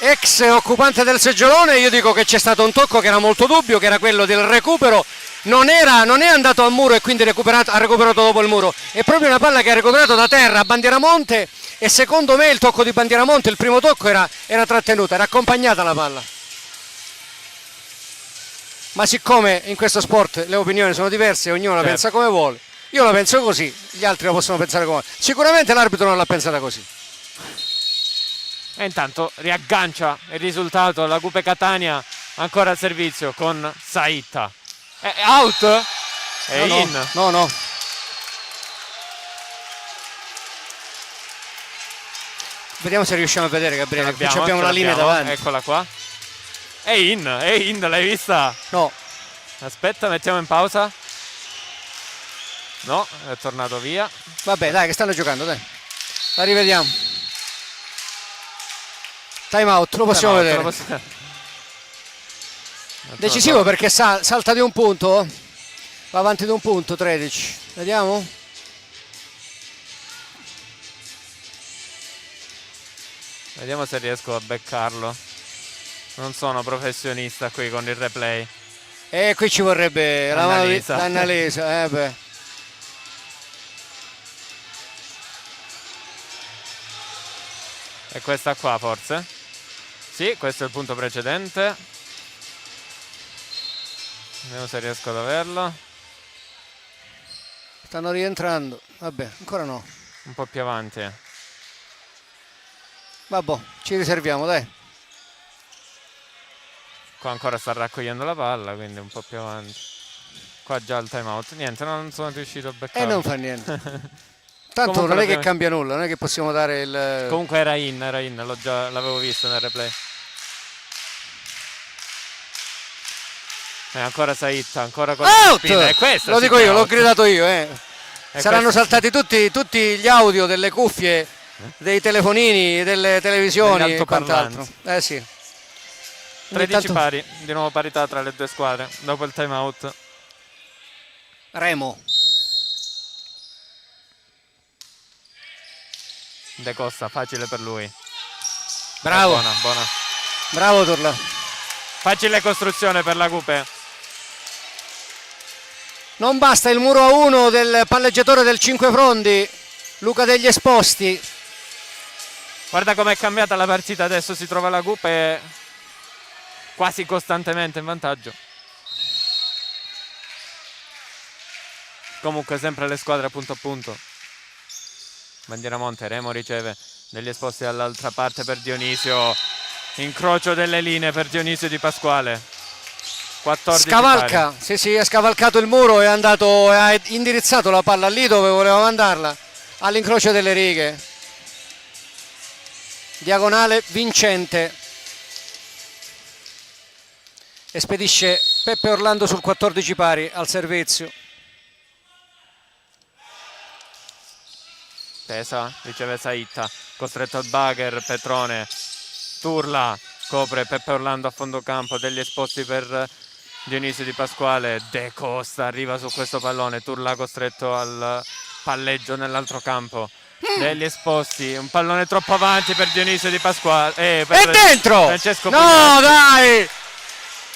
ex occupante del seggiolone io dico che c'è stato un tocco che era molto dubbio, che era quello del recupero. Non è andato al muro e quindi ha recuperato dopo il muro. È proprio una palla che ha recuperato da terra a Bandieramonte, e secondo me il tocco di Bandieramonte, il primo tocco era trattenuta, era accompagnata la palla. Ma siccome in questo sport le opinioni sono diverse, ognuno la pensa come vuole, io la penso così, gli altri la possono pensare come vuole. Sicuramente l'arbitro non l'ha pensata così. E intanto riaggancia il risultato la Cupe Catania, ancora al servizio con Saitta. È out? È in? No. Vediamo se riusciamo a vedere, Gabriele. Qui abbiamo la linea davanti. Eccola qua. È in, l'hai vista? No. Aspetta, mettiamo in pausa. No, è tornato via. Vabbè, dai, che stanno giocando, dai. La rivediamo. Time out, lo possiamo vedere. Decisivo perché salta di un punto, va avanti di un punto, 13. Vediamo. Vediamo se riesco a beccarlo. Non sono professionista qui con il replay. E qui ci vorrebbe la mano di Annalisa. Beh. E questa qua forse? Sì, questo è il punto precedente. Vediamo se riesco ad averlo. Stanno rientrando. Vabbè, ancora no. Un po' più avanti. Vabbè, ci riserviamo, dai. Qua ancora sta raccogliendo la palla, quindi un po' più avanti. Qua già il time out. Niente, non sono riuscito a beccare. E non fa niente. Tanto Comunque non è che cambia nulla, non è che possiamo dare il... Comunque era in, l'avevo visto nel replay. E ancora Saitta, ancora con out! Spina. E questa lo sì dico che è io, l'ho out. gridato io. Saranno questo- saltati tutti gli audio delle cuffie, dei telefonini, delle televisioni Degli e quant'altro. altoparlanti. Sì. 13 Intanto- pari, di nuovo parità tra le due squadre dopo il time out. Remo. De Costa, facile per lui. Bravo. Buona. Bravo Turla. Facile costruzione per la Cupe. Non basta il muro a 1 del palleggiatore del 5 Frondi, Luca degli Esposti. Guarda com'è cambiata la partita, adesso si trova la Cupe quasi costantemente in vantaggio. Comunque sempre le squadre punto a punto. Bandiera Monte, Remo riceve degli Esposti dall'altra parte per Dionisio. Incrocio delle linee per Dionisio Di Pasquale. 14 Scavalca, pari. sì, ha scavalcato il muro e è andato, ha indirizzato la palla lì dove voleva mandarla, all'incrocio delle righe. Diagonale vincente. E spedisce Peppe Orlando sul 14 pari al servizio. Tesa, riceve Saitta, costretto al bugger, Petrone, Turla, copre Peppe Orlando a fondo campo, degli Esposti per Dionisio Di Pasquale, De Costa arriva su questo pallone, Turla costretto al palleggio nell'altro campo, degli Esposti, un pallone troppo avanti per Dionisio Di Pasquale. È dentro! Francesco No, Pugliatti. dai!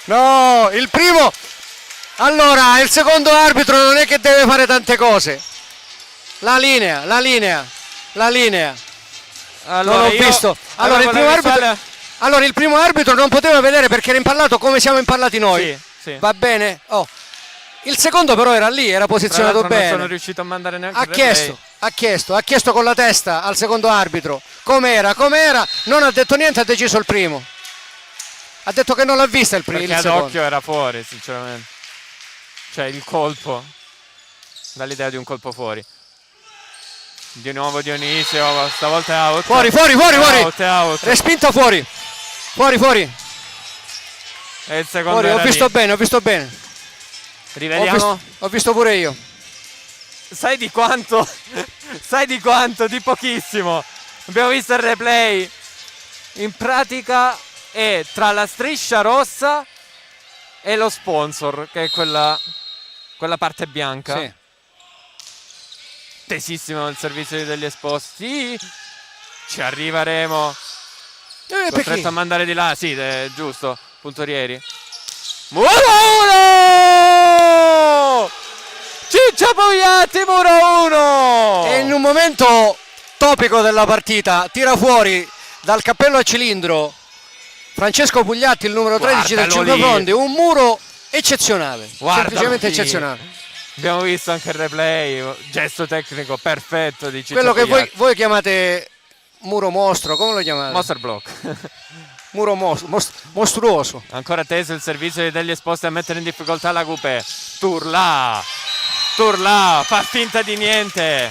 No, il primo... Allora, il secondo arbitro non è che deve fare tante cose. La linea. Allora, Non ho io visto. Allora avevo la visuale- il primo arbitro non poteva vedere perché era impallato come siamo impallati noi. Sì. Va bene? Oh. Il secondo però era lì, era Tra posizionato l'altro non sono bene. riuscito a mandare neanche Ha il replay. chiesto con la testa al secondo arbitro com'era, non ha detto niente, ha deciso il primo. Ha detto che non l'ha vista il Perché il ad secondo. occhio era fuori, sinceramente. Cioè il colpo, dall'idea di un colpo fuori. Di nuovo Dionisio, stavolta è out. Fuori. È out. Respinta fuori. E il secondo Fuori, ho era visto lì. bene. Rivediamo. Ho visto pure io. Sai di quanto? Sai di quanto? Di pochissimo. Abbiamo visto il replay. In pratica è tra la striscia rossa e lo sponsor, che è quella parte bianca. Sì. Tesissimo il servizio degli Esposti. Ci arriveremo. Costretto a mandare di là. Sì, è giusto. Puntorieri. Muro 1! Ciccio Pugliatti, Muro 1! E in un momento topico della partita tira fuori dal cappello a cilindro Francesco Pugliatti, il numero 13 del Guardalo 5 lì. Frondi, un muro eccezionale, Guardalo semplicemente lì. eccezionale. Abbiamo visto anche il replay, gesto tecnico perfetto di Ciccio Quello che Pugliatti. voi chiamate muro mostro, come lo chiamate? Monster block. Muro mostruoso. Ancora teso il servizio degli Esposti a mettere in difficoltà la Cupe. Turla fa finta di niente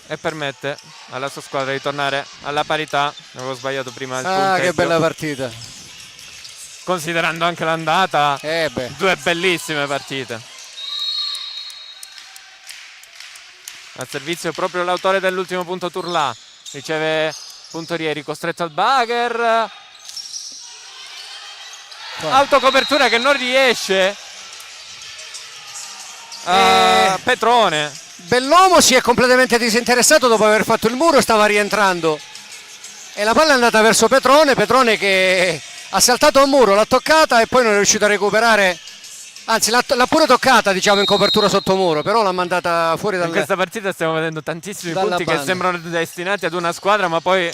e permette alla sua squadra di tornare alla parità. Avevo sbagliato prima il punteggio. Che bella partita. Considerando anche l'andata, Beh. due bellissime partite. Al servizio proprio l'autore dell'ultimo punto, Turla, riceve Puntorieri, costretto al bugger, autocopertura che non riesce. Petrone. Bellomo si è completamente disinteressato dopo aver fatto il muro, stava rientrando e la palla è andata verso Petrone che ha saltato al muro, l'ha toccata e poi non è riuscito a recuperare, anzi l'ha pure toccata, diciamo, in copertura sotto muro, però l'ha mandata fuori In questa partita stiamo vedendo tantissimi dalla punti banda. che sembrano destinati ad una squadra, ma poi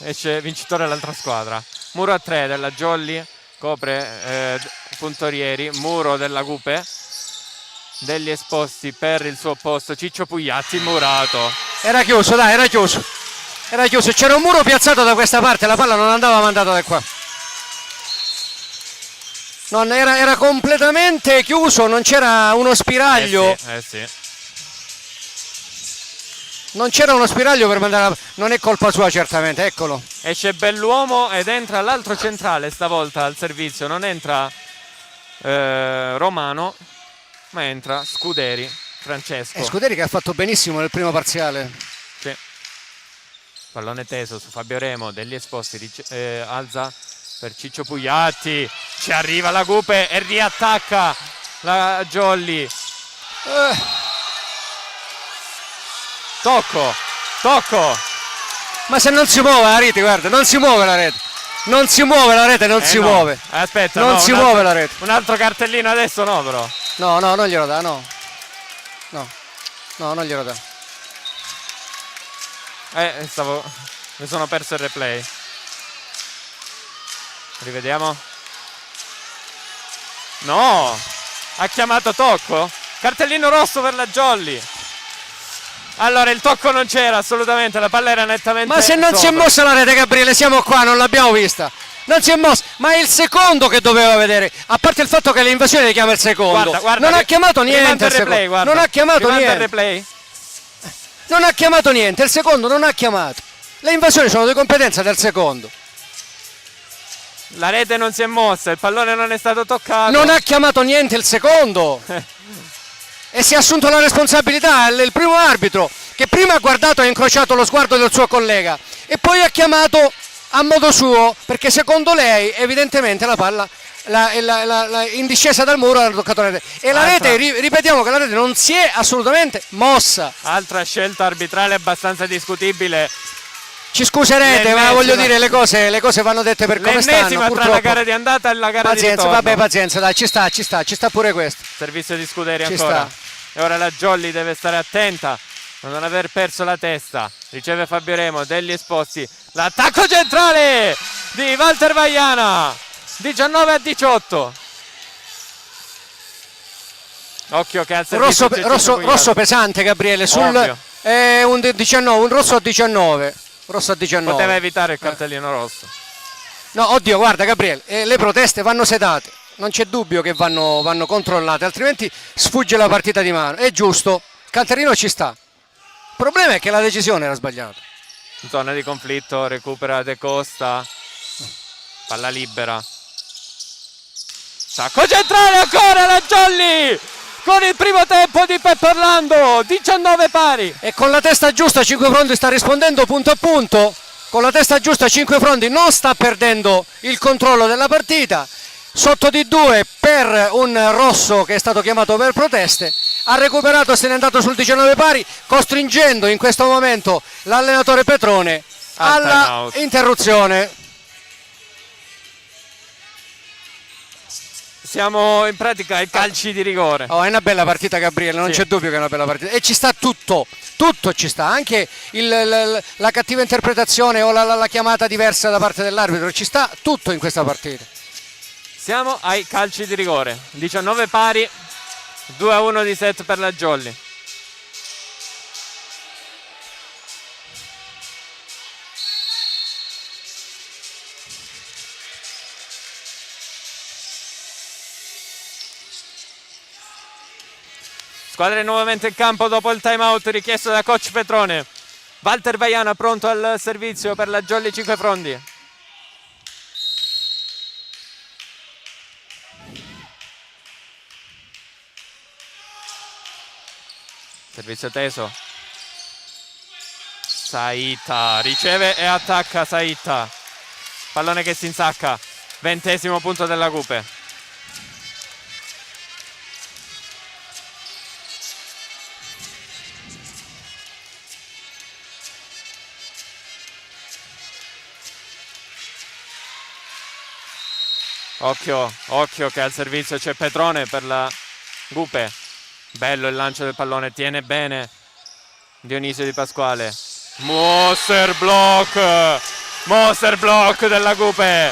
esce vincitore l'altra squadra. Muro a 3 della Jolly, copre puntorieri, muro della Cupe, degli esposti per il suo posto, Ciccio Pugliatti, murato. Era chiuso, dai, era chiuso, c'era un muro piazzato da questa parte, la palla non andava mandata da qua. Non era completamente chiuso, non c'era uno spiraglio. Sì. Non c'era uno spiraglio per mandare. Non è colpa sua, certamente, eccolo. Esce Belluomo ed entra l'altro centrale stavolta al servizio. Non entra Romano, ma entra Scuderi, Francesco. Scuderi che ha fatto benissimo nel primo parziale. Sì. Pallone teso su Fabio Remo, degli esposti, alza per Ciccio Pugliatti, ci arriva la Cupe e riattacca la Jolly. Tocco. Ma se non si muove la rete, guarda, non si muove la rete. Non si muove la rete, non si muove. Aspetta, non si muove la rete. Un altro cartellino adesso no, però. No, non glielo dà, no. No, non glielo dà. Mi sono perso il replay. Rivediamo. No! Ha chiamato tocco? Cartellino rosso per la Jolly. Allora il tocco non c'era assolutamente, la palla era nettamente. Ma se non si è mossa la rete, Gabriele, siamo qua, non l'abbiamo vista. Non si è mossa, ma è il secondo che doveva vedere. A parte il fatto che l'invasione le chiama il secondo. Guarda, non ha chiamato niente il replay, secondo. Non ha chiamato niente. Replay. Non ha chiamato niente, il secondo non ha chiamato. Le invasioni sono di competenza del secondo. La rete non si è mossa, il pallone non è stato toccato. Non ha chiamato niente il secondo. E si è assunto la responsabilità il primo arbitro, che prima ha guardato e incrociato lo sguardo del suo collega e poi ha chiamato a modo suo, perché secondo lei evidentemente la palla in discesa dal muro ha toccato la rete. E la rete, ripetiamo che la rete non si è assolutamente mossa. Altra scelta arbitrale abbastanza discutibile. Ci scuserete, ma voglio dire, le cose vanno dette per come stanno. L'ennesima tra la gara di andata e la gara di ritorno. Vabbè, pazienza, dai, ci sta pure questo. Servizio di Scuderi Ci ancora. sta. E ora la Jolly deve stare attenta a non aver perso la testa. Riceve Fabio Remo, degli esposti. L'attacco centrale di Walter Vaiana. 19-18. Occhio che al servizio rosso pesante, Gabriele, sul un rosso a 19. Rosso a 19. Poteva evitare il cartellino rosso. No, oddio, guarda Gabriele, le proteste vanno sedate. Non c'è dubbio che vanno controllate, altrimenti sfugge la partita di mano. È giusto, il cartellino ci sta. Il problema è che la decisione era sbagliata. Zona di conflitto, recupera De Costa. Palla libera. Sacco centrale ancora la Jolly! Con il primo tempo di Peppo Orlando, 19 pari. E con la testa giusta Cinque Frondi sta rispondendo punto a punto. Con la testa giusta Cinque Frondi non sta perdendo il controllo della partita. Sotto di 2 per un rosso che è stato chiamato per proteste. Ha recuperato, se n'è andato sul 19 pari, costringendo in questo momento l'allenatore Petrone alla interruzione. Siamo in pratica ai calci di rigore. È una bella partita, Gabriele, non c'è dubbio che è una bella partita. E ci sta tutto ci sta, anche la cattiva interpretazione o la chiamata diversa da parte dell'arbitro, ci sta tutto in questa partita. Siamo ai calci di rigore, 19 pari, 2-1 di set per la Jolly. Squadre nuovamente in campo dopo il time out richiesto da coach Petrone. Walter Vaiana pronto al servizio per la Jolly Cinque Frondi. Servizio teso. Saita riceve e attacca Saita. Pallone che si insacca. 20° punto della Cupe. Occhio, occhio che al servizio c'è Petrone per la Gupe. Bello il lancio del pallone, tiene bene Dionisio Di Pasquale. Monster block della Gupe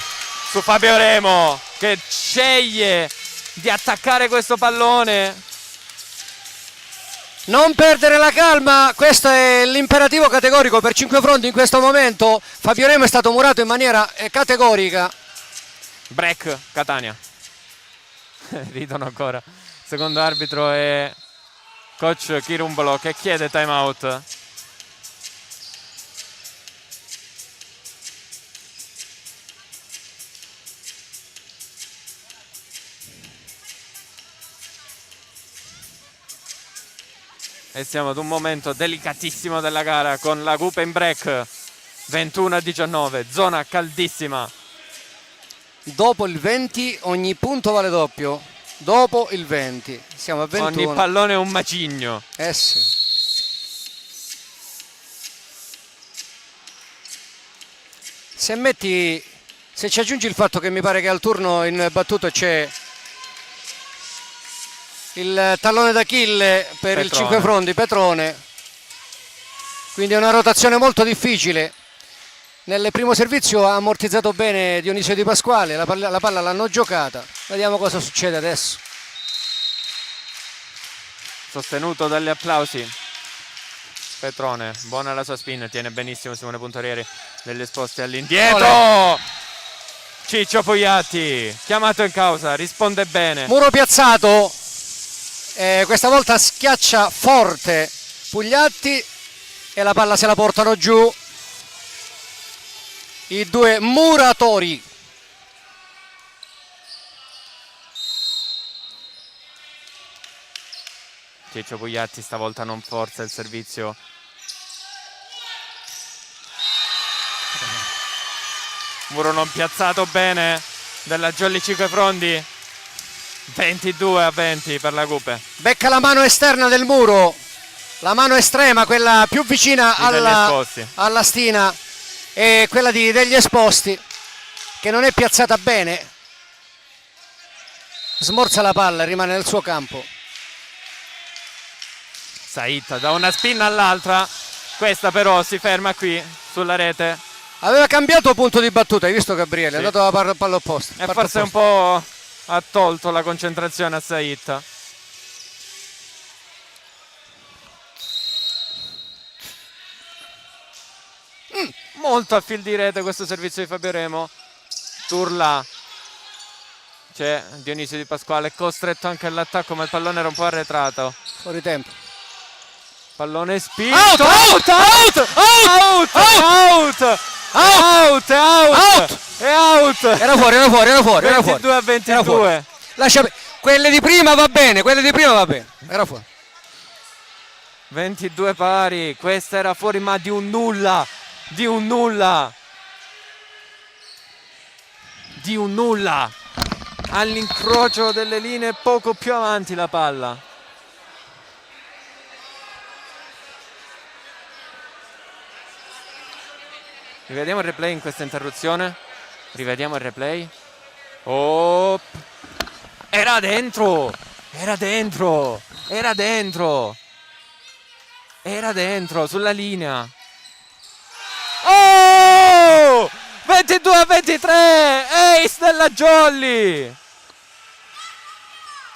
su Fabio Remo, che sceglie di attaccare questo pallone. Non perdere la calma, questo è l'imperativo categorico per Cinque Fronti in questo momento. Fabio Remo è stato murato in maniera categorica. Break Catania. Ridono ancora. Secondo arbitro è coach Chirumbolo che chiede time out. E siamo ad un momento delicatissimo della gara con la Gupe in break. 21-19, zona caldissima. Dopo il 20 ogni punto vale doppio. Dopo il 20 siamo a 21. Ogni pallone è un macigno. Sì. Se ci aggiungi il fatto che mi pare che al turno in battuto c'è il tallone d'Achille per Petrone. il Cinque Fronti, Petrone, quindi è una rotazione molto difficile. Nel primo servizio ha ammortizzato bene Dionisio Di Pasquale, la palla l'hanno giocata, vediamo cosa succede adesso. Sostenuto dagli applausi Petrone, buona la sua spin, tiene benissimo Simone Puntorieri, degli esposti all'indietro. Ciccio Pugliatti chiamato in causa, risponde bene. Muro piazzato, questa volta schiaccia forte Pugliatti e la palla se la portano giù i due muratori. Ciccio Pugliatti stavolta non forza il servizio. Muro non piazzato bene della Jolly Cinque Fronti. 22-20 per la Gupe. Becca la mano esterna del muro, la mano estrema, quella più vicina alla stina, e quella degli esposti, che non è piazzata bene. Smorza la palla, rimane nel suo campo. Sait da una spin all'altra, questa però si ferma qui sulla rete. Aveva cambiato punto di battuta, hai visto Gabriele? È andato alla palla opposta. E forse un po' ha tolto la concentrazione a Sait. Molto a fil di rete questo servizio di Fabio Remo. Turla. C'è Dionisio Di Pasquale costretto anche all'attacco, ma il pallone era un po' arretrato. Fuori tempo. Pallone spinto. Out. Era fuori. 22-22. Quelle di prima va bene. Era fuori. 22 pari. Questa era fuori, ma di un nulla. All'incrocio delle linee, poco più avanti la palla. Rivediamo il replay in questa interruzione. Oh, era dentro sulla linea. Oh! 22-23, ace della Jolly.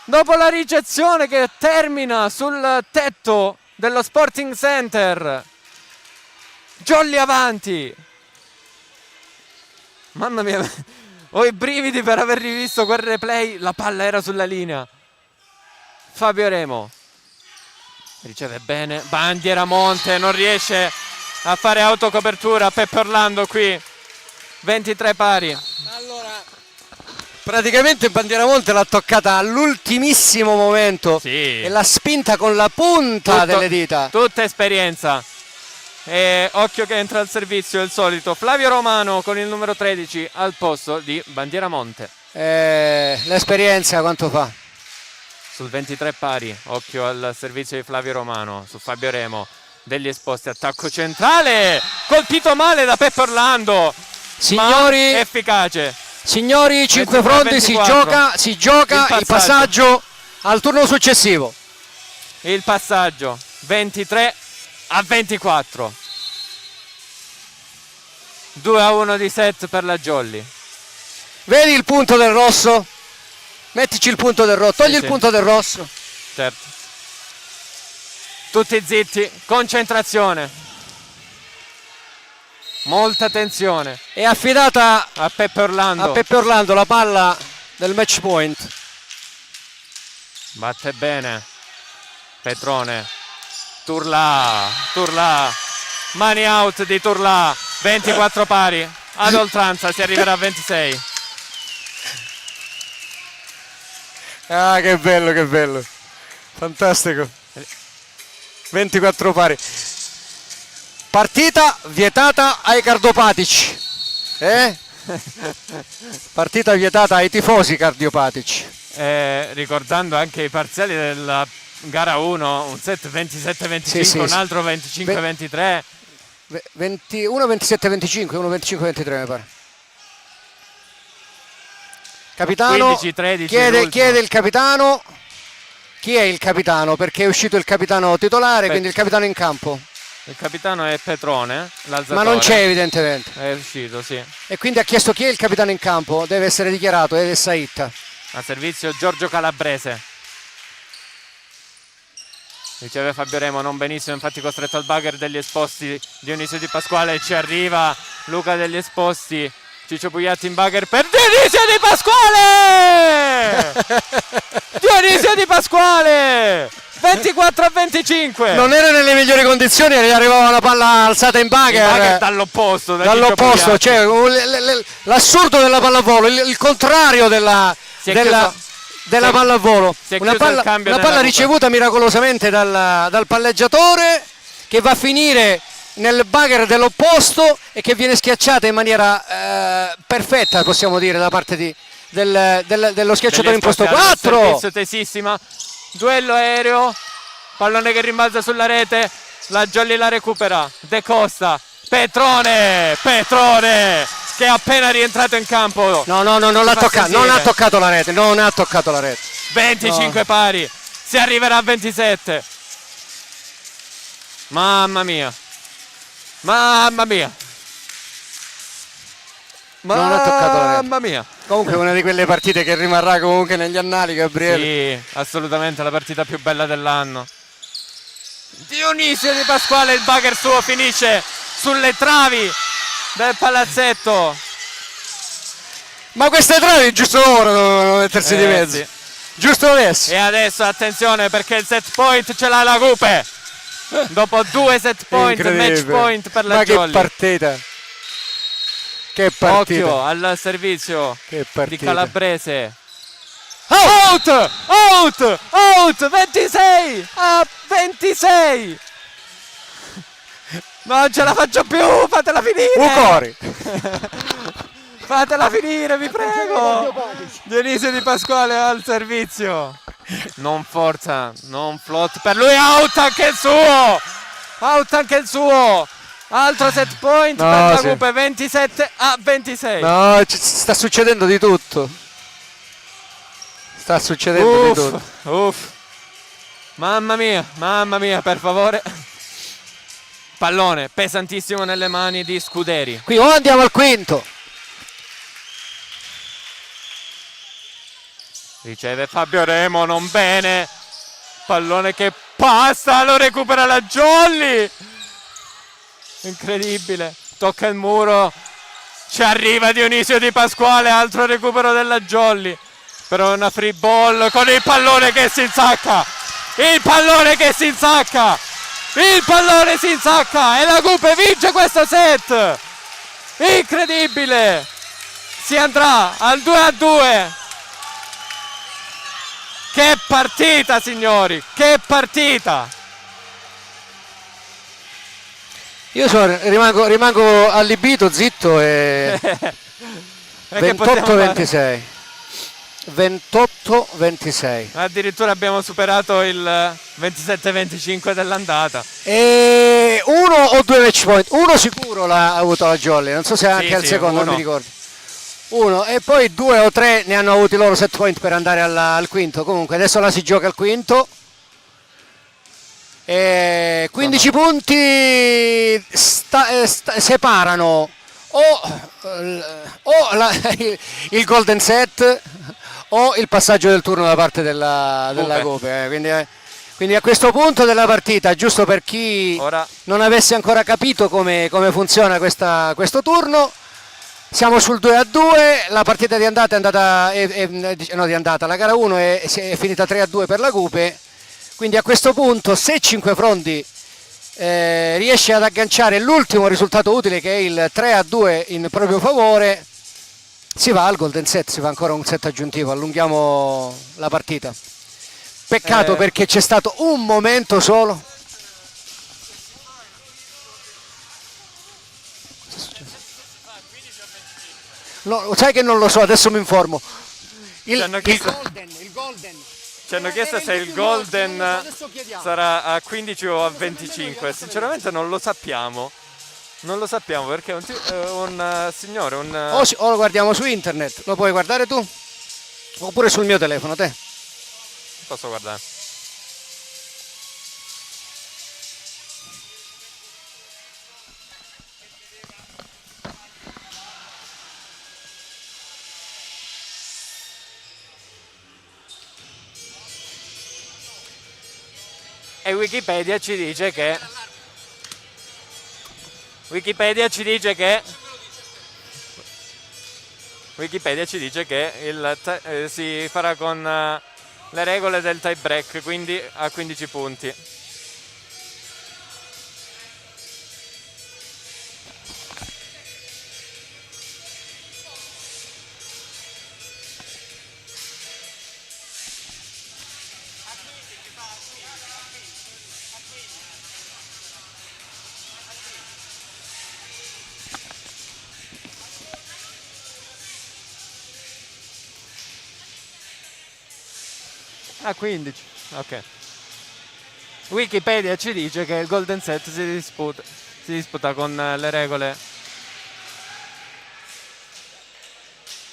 Dopo la ricezione che termina sul tetto dello Sporting Center. Jolly avanti. Mamma mia, ho i brividi per aver rivisto quel replay. La palla era sulla linea. Fabio Remo riceve bene, Bandieramonte non riesce a fare autocopertura. Peppe Orlando qui, 23 pari. Allora, praticamente Bandieramonte l'ha toccata all'ultimissimo momento, sì, e l'ha spinta con la punta delle dita. Tutta esperienza. E occhio che entra al servizio il solito Flavio Romano con il numero 13 al posto di Bandieramonte. L'esperienza quanto fa? Sul 23 pari, occhio al servizio di Flavio Romano su Fabio Remo, degli esposti, attacco centrale, colpito male da Peppe Orlando, Signori, ma efficace. Signori, 5 23, fronti, si 24. gioca Il il passaggio al turno successivo. Il passaggio 23-24. 2-1 di set per la Jolly. Vedi il punto del rosso? Mettici il punto del rosso, togli il sì. punto del rosso. Certo. Tutti zitti, concentrazione. Molta tensione. È affidata A Peppe Orlando. a Peppe Orlando la palla del match point. Batte bene. Petrone. Turlà. Mani out di Turlà. 24 pari. Ad oltranza si arriverà a 26. Ah, che bello. Fantastico. 24 pari. Partita vietata ai cardiopatici. Partita vietata ai tifosi cardiopatici. Ricordando anche i parziali della gara 1, un set 27-25, Sì, un sì. altro 25-23. 1 27-25, 1 25-23 mi pare. Capitano 15-13 chiede l'ultimo. il il capitano. Chi è il capitano? Perché è uscito il capitano titolare, quindi il capitano in campo. capitano è Petrone, l'alzatore. Ma non c'è evidentemente. È uscito, sì. E quindi ha chiesto chi è il capitano in campo. Deve essere dichiarato, ed è Saitta. A servizio Giorgio Calabrese. Riceve Fabio Remo, non benissimo, infatti costretto al bugger degli esposti. Dionisio Di Pasquale, ci arriva Luca degli esposti. Ciccio Pugliatti in bugger per Dionisio Di Pasquale! Dionisio Di Pasquale! 24-25. Non era nelle migliori condizioni, gli arrivava la palla alzata in Il bugger bugger. dall'opposto. Dall'opposto, cioè l'assurdo della pallavolo, il contrario della pallavolo. si è Una chiuso il palla, cambio una della palla Cooper. ricevuta miracolosamente dal palleggiatore che va a finire nel bugger dell'opposto e che viene schiacciata in maniera perfetta, possiamo dire, da parte dello schiacciatore in posto 4. Servizio tesissima. Duello aereo. Pallone che rimbalza sulla rete. La Jolly la recupera. De Costa. Petrone. Che è appena rientrato in campo. No, non l'ha toccato, non ha toccato la rete, 25 pari. Si arriverà a 27. Mamma mia. Non ha toccato la rete. Mamma mia. Comunque è una di quelle partite che rimarrà comunque negli annali, Gabriele. Sì, assolutamente la partita più bella dell'anno. Dionisio Di Pasquale, il bugger suo finisce sulle travi del palazzetto. Ma queste travi giusto ora dovevano mettersi di mezzo. Sì. Giusto adesso. E adesso attenzione perché il set point ce l'ha la Cupe. Dopo 2 set point, Incredibile. match point per la Ma Jolly. che partita. Che partita. Occhio al servizio Che di partita. Calabrese. Out! 26 a 26. Non ce la faccio più, fatela finire. Ucori. Fatela finire, vi prego. Dionisio Di Pasquale al servizio. Non forza, non float per lui. Out anche il suo. Altro set point No, per la sì. Cupe, 27 a 26. No, sta succedendo di tutto. Sta succedendo di tutto. Uff. Mamma mia, per favore. Pallone pesantissimo nelle mani di Scuderi. Qui o andiamo al quinto. Riceve Fabio Remo, non bene. Pallone che passa, lo recupera la Jolly. Incredibile. Tocca il muro. Ci arriva Dionisio Di Pasquale, altro recupero della Jolly. Però una free ball con il pallone che si insacca. Il pallone si insacca e la Cupe vince questo set. Incredibile. Si andrà al 2-2. Che partita, signori, che partita! Io rimango allibito, zitto e che possiamo fare? 28-26. 28-26. Addirittura abbiamo superato il 27-25 dell'andata. E uno o due match point? Uno sicuro l'ha avuto la Jolly, non so se anche Sì, al sì, secondo, non uno. mi ricordo. uno, e poi 2 o 3 ne hanno avuti loro set point per andare al quinto. Comunque adesso la si gioca al quinto. 15 punti separano il golden set o il passaggio del turno da parte della Cope. Quindi a questo punto della partita, giusto per chi non avesse ancora capito come funziona questo turno, siamo sul 2-2, la partita di andata la gara 1 è finita 3-2 per la Cope. Quindi a questo punto, se Cinquefrondi riesce ad agganciare l'ultimo risultato utile, che è il 3-2 in proprio favore, si va al golden set, si fa ancora un set aggiuntivo, allunghiamo la partita. Peccato perché c'è stato un momento solo. No, sai che non lo so, adesso mi informo. Il golden. Ci hanno chiesto se il golden sarà a 15 o a 25. Sinceramente non lo sappiamo. Non lo sappiamo perché un signore, o lo guardiamo su internet, lo puoi guardare tu? Oppure sul mio telefono, te? Posso guardare. E Wikipedia ci dice che si farà con le regole del tie break, quindi a 15 punti. A 15, ok. Wikipedia ci dice che il golden set si disputa con le regole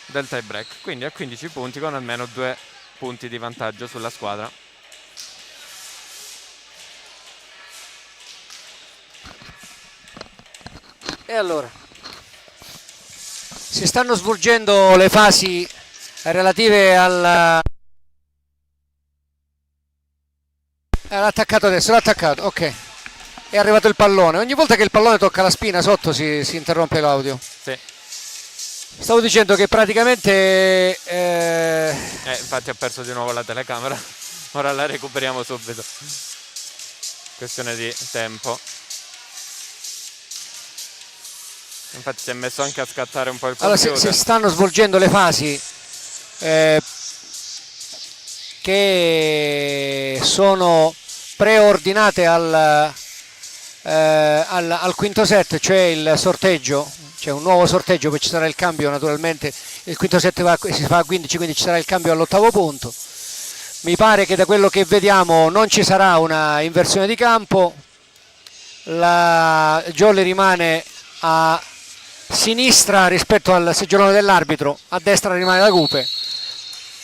del tie break, quindi a 15 punti con almeno 2 punti di vantaggio sulla squadra. E allora si stanno svolgendo le fasi relative l'ha attaccato adesso, ok. È arrivato il pallone. Ogni volta che il pallone tocca la spina sotto si interrompe l'audio. Sì. Stavo dicendo che praticamente infatti ho perso di nuovo la telecamera. Ora la recuperiamo subito. Questione di tempo. Infatti si è messo anche a scattare un po' il computer. Allora, si stanno svolgendo le fasi che sono preordinate al quinto set, cioè il sorteggio, c'è un nuovo sorteggio, poi ci sarà il cambio naturalmente, il quinto set si fa a 15, quindi ci sarà il cambio all'ottavo punto. Mi pare che da quello che vediamo non ci sarà una inversione di campo, la Jolly rimane a sinistra rispetto al seggiolone dell'arbitro, a destra rimane la Cope.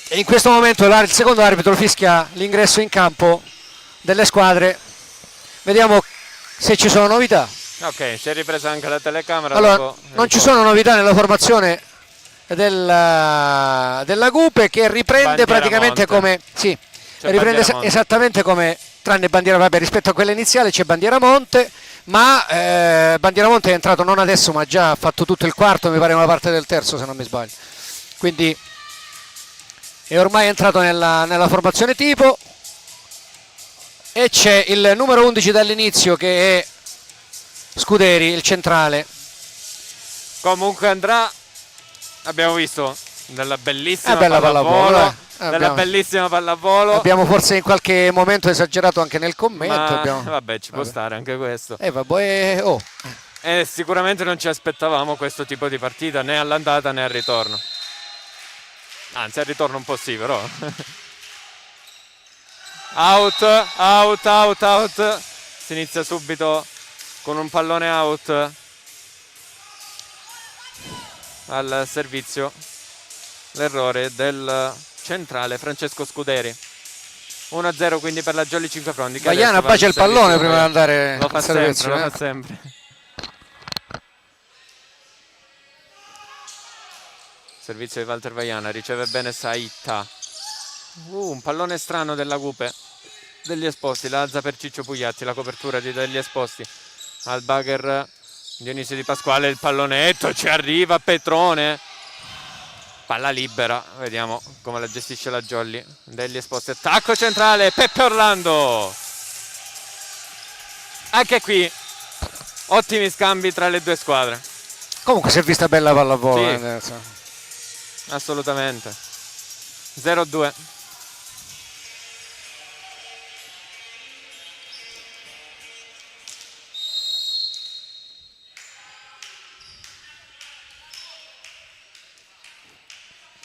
E in questo momento il secondo arbitro fischia l'ingresso in campo delle squadre. Vediamo se ci sono novità. Ok, si è ripresa anche la telecamera. Allora, non ci sono novità nella formazione della Cope, che riprende praticamente come riprende esattamente come, tranne bandiera, vabbè, rispetto a quella iniziale c'è bandiera Monte, ma bandiera Monte è entrato non adesso ma già ha fatto tutto il quarto, mi pare una parte del terzo se non mi sbaglio, quindi è ormai entrato nella formazione tipo. E c'è il numero 11 dall'inizio che è Scuderi, il centrale. Comunque andrà, abbiamo visto, della bellissima pallavolo. Bellissima pallavolo. Abbiamo forse in qualche momento esagerato anche nel commento. Vabbè, ci può stare anche questo. E sicuramente non ci aspettavamo questo tipo di partita, né all'andata né al ritorno. Anzi, al ritorno un po' sì, però. Out. Si inizia subito con un pallone out. al servizio l'errore del centrale Francesco Scuderi. 1-0 quindi per la Jolly Cinquefrondi. Vaiana bacia il pallone prima di andare lo fa al servizio. sempre, lo fa sempre. Servizio di Walter Vaiana, riceve bene Saitta. Un pallone strano della Gupe degli Esposti, la alza per Ciccio Pugliatti, la copertura degli Esposti. Al bagger Dionisio Di Pasquale, il pallonetto, ci arriva Petrone. Palla libera, vediamo come la gestisce la Jolly. Degli Esposti, attacco centrale, Peppe Orlando. Anche qui ottimi scambi tra le due squadre. Comunque si è vista bella pallavolo. Sì, assolutamente. 0-2.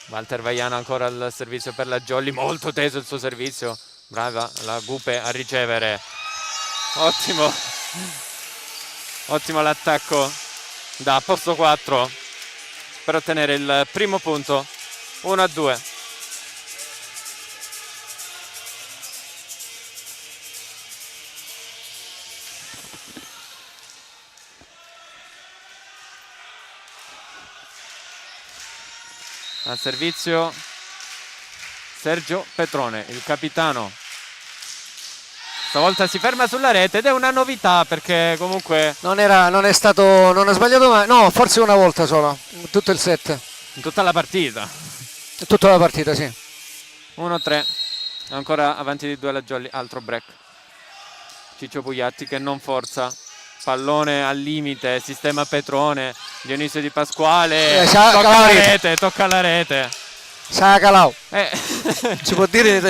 Walter Vaiana ancora al servizio per la Jolly, molto teso il suo servizio, brava la Gupe a ricevere, ottimo l'attacco da posto 4 per ottenere il primo punto. 1-2. Al servizio Sergio Petrone, il capitano. Stavolta si ferma sulla rete ed è una novità perché comunque non è sbagliato mai, no, forse una volta solo, tutto il set. In tutta la partita. Tutta la partita, sì. 1-3, ancora avanti di 2 la Jolly, altro break. Ciccio Pugliatti che non forza. Pallone al limite, sistema Petrone, Dionisio Di Pasquale, tocca la rete. Sacalao. Si può dire,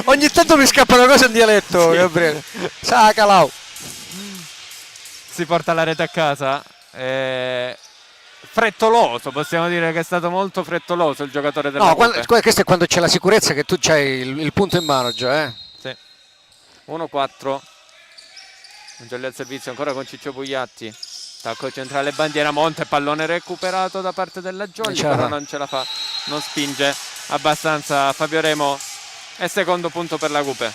ogni tanto mi scappano cose in dialetto, sì. Gabriele. Sacalao. Si porta la rete a casa. Frettoloso, possiamo dire che è stato molto frettoloso il giocatore della questo è quando c'è la sicurezza che tu c'hai il punto in mano già. Sì. 1-4. Jolly al servizio ancora con Ciccio Pugliatti, tacco centrale bandiera Monte, pallone recuperato da parte della Jolly, però non ce la fa, non spinge abbastanza Fabio Remo e secondo punto per la Gupe.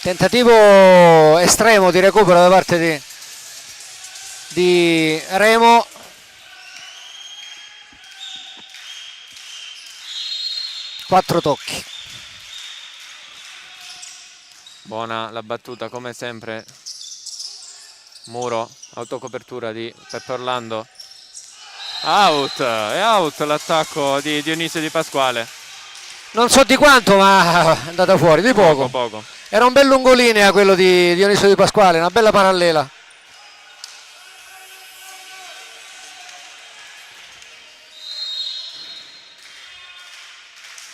Tentativo estremo di recupero da parte di Remo. Quattro tocchi. Buona la battuta come sempre. Muro, autocopertura di Peppe Orlando. Out, è out l'attacco di Dionisio Di Pasquale. Non so di quanto, ma è andata fuori, di poco. Era un bel lungolinea quello di Dionisio Di Pasquale, una bella parallela.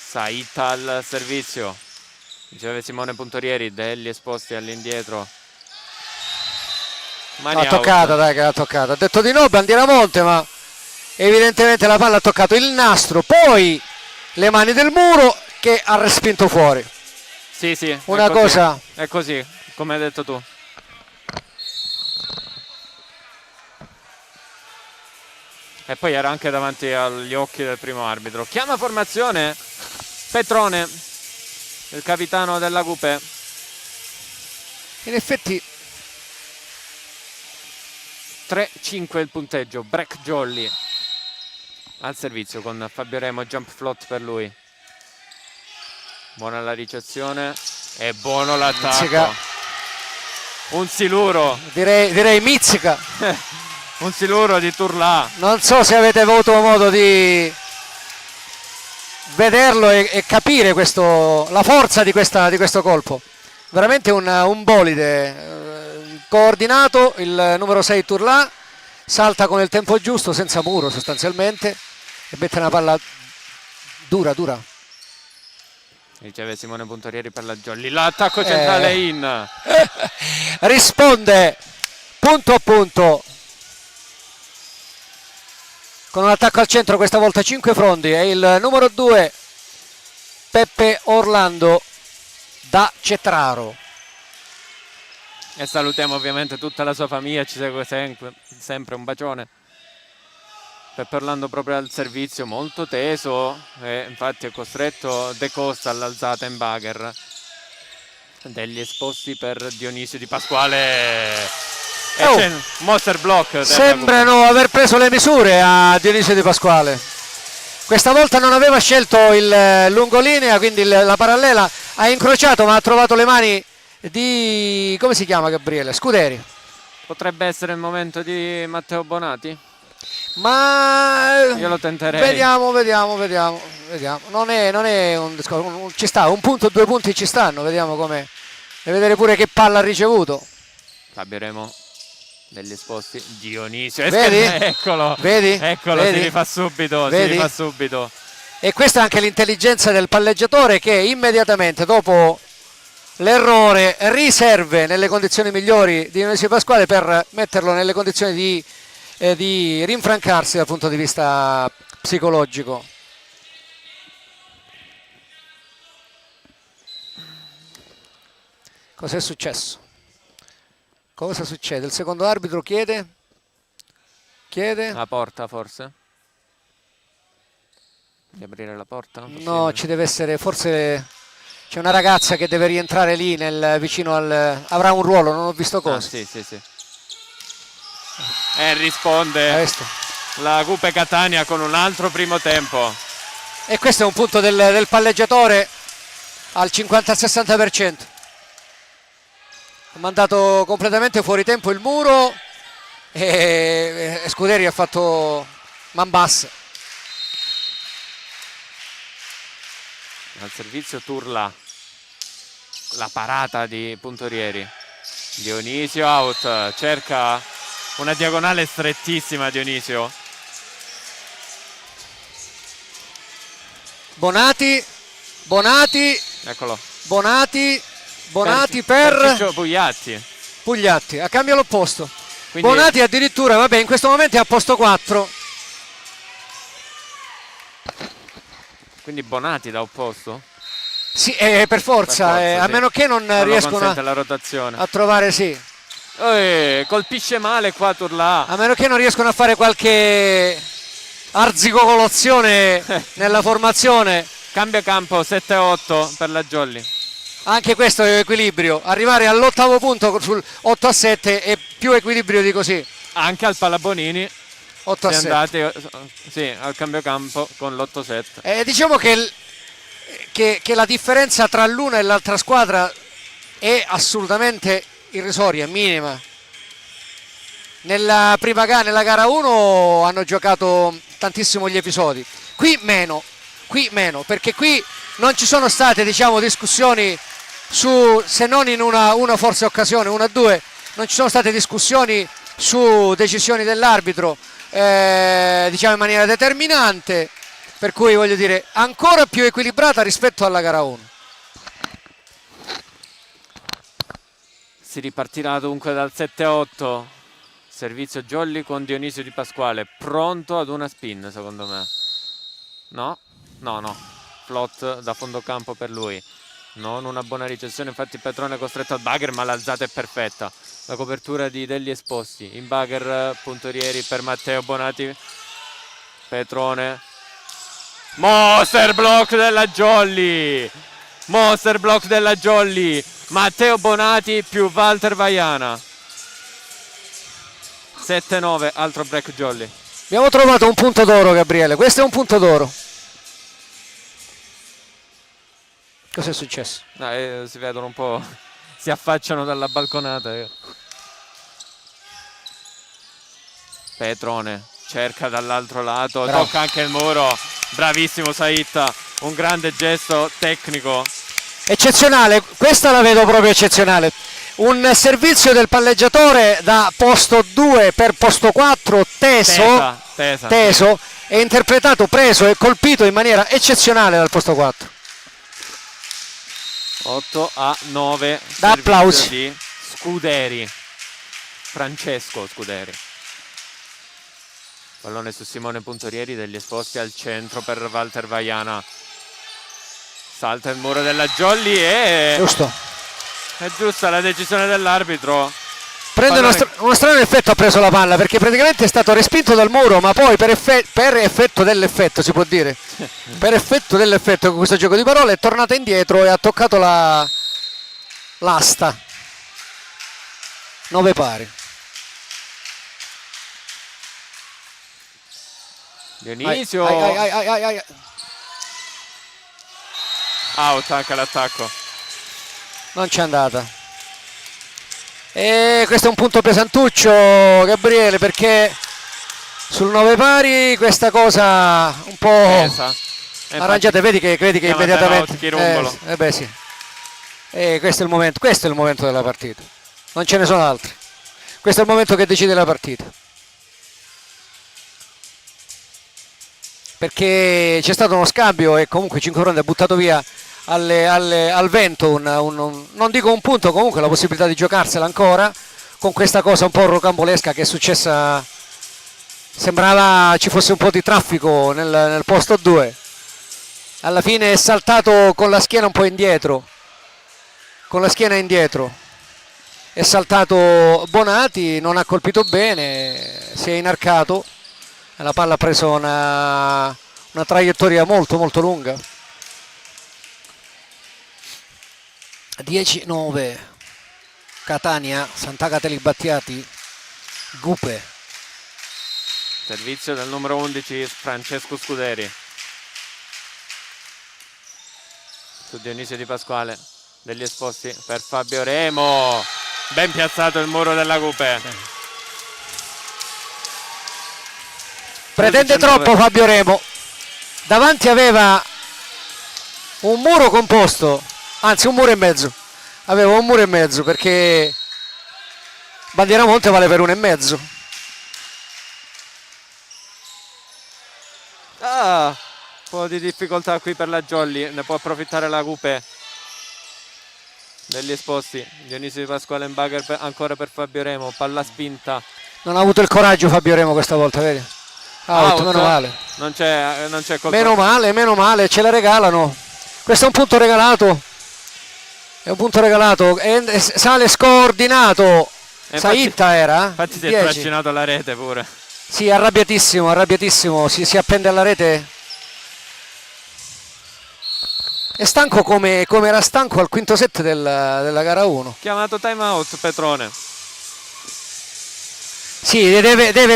Saitta al servizio. Riceve Simone Puntorieri, degli Esposti all'indietro. Ha toccata, dai che l'ha toccata. Ha detto di no, bandiera Monte, ma evidentemente la palla ha toccato il nastro, poi le mani del muro che ha respinto fuori. Sì, una cosa. È così, come hai detto tu. E poi era anche davanti agli occhi del primo arbitro. Chiama formazione Petrone, il capitano della Gupe. In effetti 3-5 il punteggio. Break Jolly al servizio con Fabio Remo, jump float per lui. Buona la ricezione e buono l'attacco. Un siluro. Direi mizzica. Un siluro di Turlà. Non so se avete avuto modo di vederlo e capire la forza di questo colpo. Veramente un bolide coordinato, il numero 6 Turlà salta con il tempo giusto, senza muro sostanzialmente, e mette una palla dura. Riceve Simone Puntorieri per la Jolly, l'attacco centrale in. Risponde punto a punto con un attacco al centro, questa volta Cinquefrondi, è il numero 2 Peppe Orlando da Cetraro. E salutiamo ovviamente tutta la sua famiglia, ci segue sempre, un bacione. Pepperlando proprio al servizio, molto teso, e infatti è costretto De Costa all'alzata in bugger. Degli esposti per Dionisio Di Pasquale. E c'è un monster block. Sembrano aver preso le misure a Dionisio Di Pasquale. Questa volta non aveva scelto il lungolinea, quindi la parallela, ha incrociato ma ha trovato le mani di, come si chiama Gabriele? Scuderi. Potrebbe essere il momento di Matteo Bonati? Ma io lo tenterei. Vediamo. Non è un discorso, ci sta, un punto, 2 punti ci stanno, vediamo com'è. E vedere pure che palla ha ricevuto. Abbiamo degli esposti. Dionisio, vedi? Eccolo, vedi? Si rifà subito, E questa è anche l'intelligenza del palleggiatore, che immediatamente dopo l'errore riserve nelle condizioni migliori di Dionisio Pasquale per metterlo nelle condizioni di rinfrancarsi dal punto di vista psicologico. Cos'è successo? Cosa succede? Il secondo arbitro chiede? La porta forse? Di aprire la porta? No, ci deve essere, forse c'è una ragazza che deve rientrare lì vicino al... avrà un ruolo, non ho visto cosa. Sì. E risponde la Cupe Catania con un altro primo tempo. E questo è un punto del palleggiatore al 50-60%. Ha mandato completamente fuori tempo il muro e Scuderi ha fatto man bassa. Al servizio Turla, la parata di Puntorieri. Dionisio out, cerca una diagonale strettissima Dionisio. Bonati, eccolo. Bonati per Pugliatti, a cambio all'opposto. Quindi... Bonati addirittura, vabbè, in questo momento è a posto 4. Quindi Bonati da opposto? Sì, per forza, a meno che non riescono la rotazione. A trovare, sì. Colpisce male qua Turla. A meno che non riescono a fare qualche arzigogolazione nella formazione. Cambio campo 7-8 per la Jolly. Anche questo è equilibrio. Arrivare all'8° punto sul 8-7 è più equilibrio di così. Anche al Palabonini 8-7. andati al cambio campo con l'8-7. Diciamo che la differenza tra l'una e l'altra squadra è assolutamente irrisoria, minima. Nella gara 1 hanno giocato tantissimo gli episodi, qui meno, perché qui non ci sono state, diciamo, discussioni su, se non in una forse occasione, 1-2, non ci sono state discussioni su decisioni dell'arbitro, diciamo in maniera determinante, per cui voglio dire ancora più equilibrata rispetto alla gara 1. Si ripartirà dunque dal 7-8. Servizio Jolly con Dionisio Di Pasquale, pronto ad una spin secondo me. No. Flot da fondo campo per lui. Non una buona ricezione, infatti Petrone è costretto al bugger, ma l'alzata è perfetta. La copertura degli esposti. In bugger Puntorieri per Matteo Bonati. Petrone. Monster block della Jolly. Matteo Bonati più Walter Vaiana. 7-9, altro break Jolly. Abbiamo trovato un punto d'oro, Gabriele, questo è un punto d'oro. Cos'è successo? Si vedono un po', si affacciano dalla balconata. Petrone cerca dall'altro lato, bravo. Tocca anche il muro, bravissimo Saitta, un grande gesto tecnico. Eccezionale, questa la vedo proprio eccezionale. Un servizio del palleggiatore da posto 2 per posto 4 teso è interpretato, preso e colpito in maniera eccezionale dal posto 4. 8-9 da applausi di Scuderi, Francesco Scuderi. Pallone su Simone Puntorieri, degli esposti al centro per Walter Vaiana. Salta il muro della Jolly e... Giusto. È giusta la decisione dell'arbitro. Prende uno strano effetto, ha preso la palla perché praticamente è stato respinto dal muro, ma poi per effetto dell'effetto, si può dire, per effetto dell'effetto con questo gioco di parole è tornata indietro e ha toccato l'asta. 9 pari. Dionisio. Out anche l'attacco. Non c'è andata. E questo è un punto pesantuccio, Gabriele, perché sul 9 pari questa cosa un po' pesa. arrangiate, vedi che immediatamente Chirumbolo. sì. Questo è il momento della partita, non ce ne sono altri, questo è il momento che decide la partita, perché c'è stato uno scambio e comunque 5 fronti ha buttato via al vento non dico un punto, comunque la possibilità di giocarsela ancora con questa cosa un po' rocambolesca che è successa. Sembrava ci fosse un po' di traffico nel posto 2. Alla fine è saltato con la schiena un po' indietro. Con la schiena indietro. È saltato Bonati, non ha colpito bene, si è inarcato. E la palla ha preso una traiettoria molto molto lunga. 10-9. Catania, Sant'Agata Libattiati, Gupe. Servizio del numero 11 Francesco Scuderi su Dionisio Di Pasquale, degli esposti per Fabio Remo, ben piazzato il muro della Gupe. Pretende troppo Fabio Remo, davanti aveva un muro composto, anzi un muro e mezzo, aveva un muro e mezzo perché Bandieramonte vale per 1,5. Un po' di difficoltà qui per la Jolly, ne può approfittare la Gupe degli esposti. Dionisio Di Pasquale in bugger ancora per Fabio Remo, palla spinta. Non ha avuto il coraggio Fabio Remo questa volta, vedi? Out. Meno male. Non c'è colpa. Meno male, ce la regalano. Questo è un punto regalato. È un punto regalato. Sale scordinato. Saitta era? Infatti si è trascinato la rete pure. Sì, arrabbiatissimo. Si appende alla rete. È stanco come era stanco al quinto set della gara 1. Chiamato time out Petrone. Sì,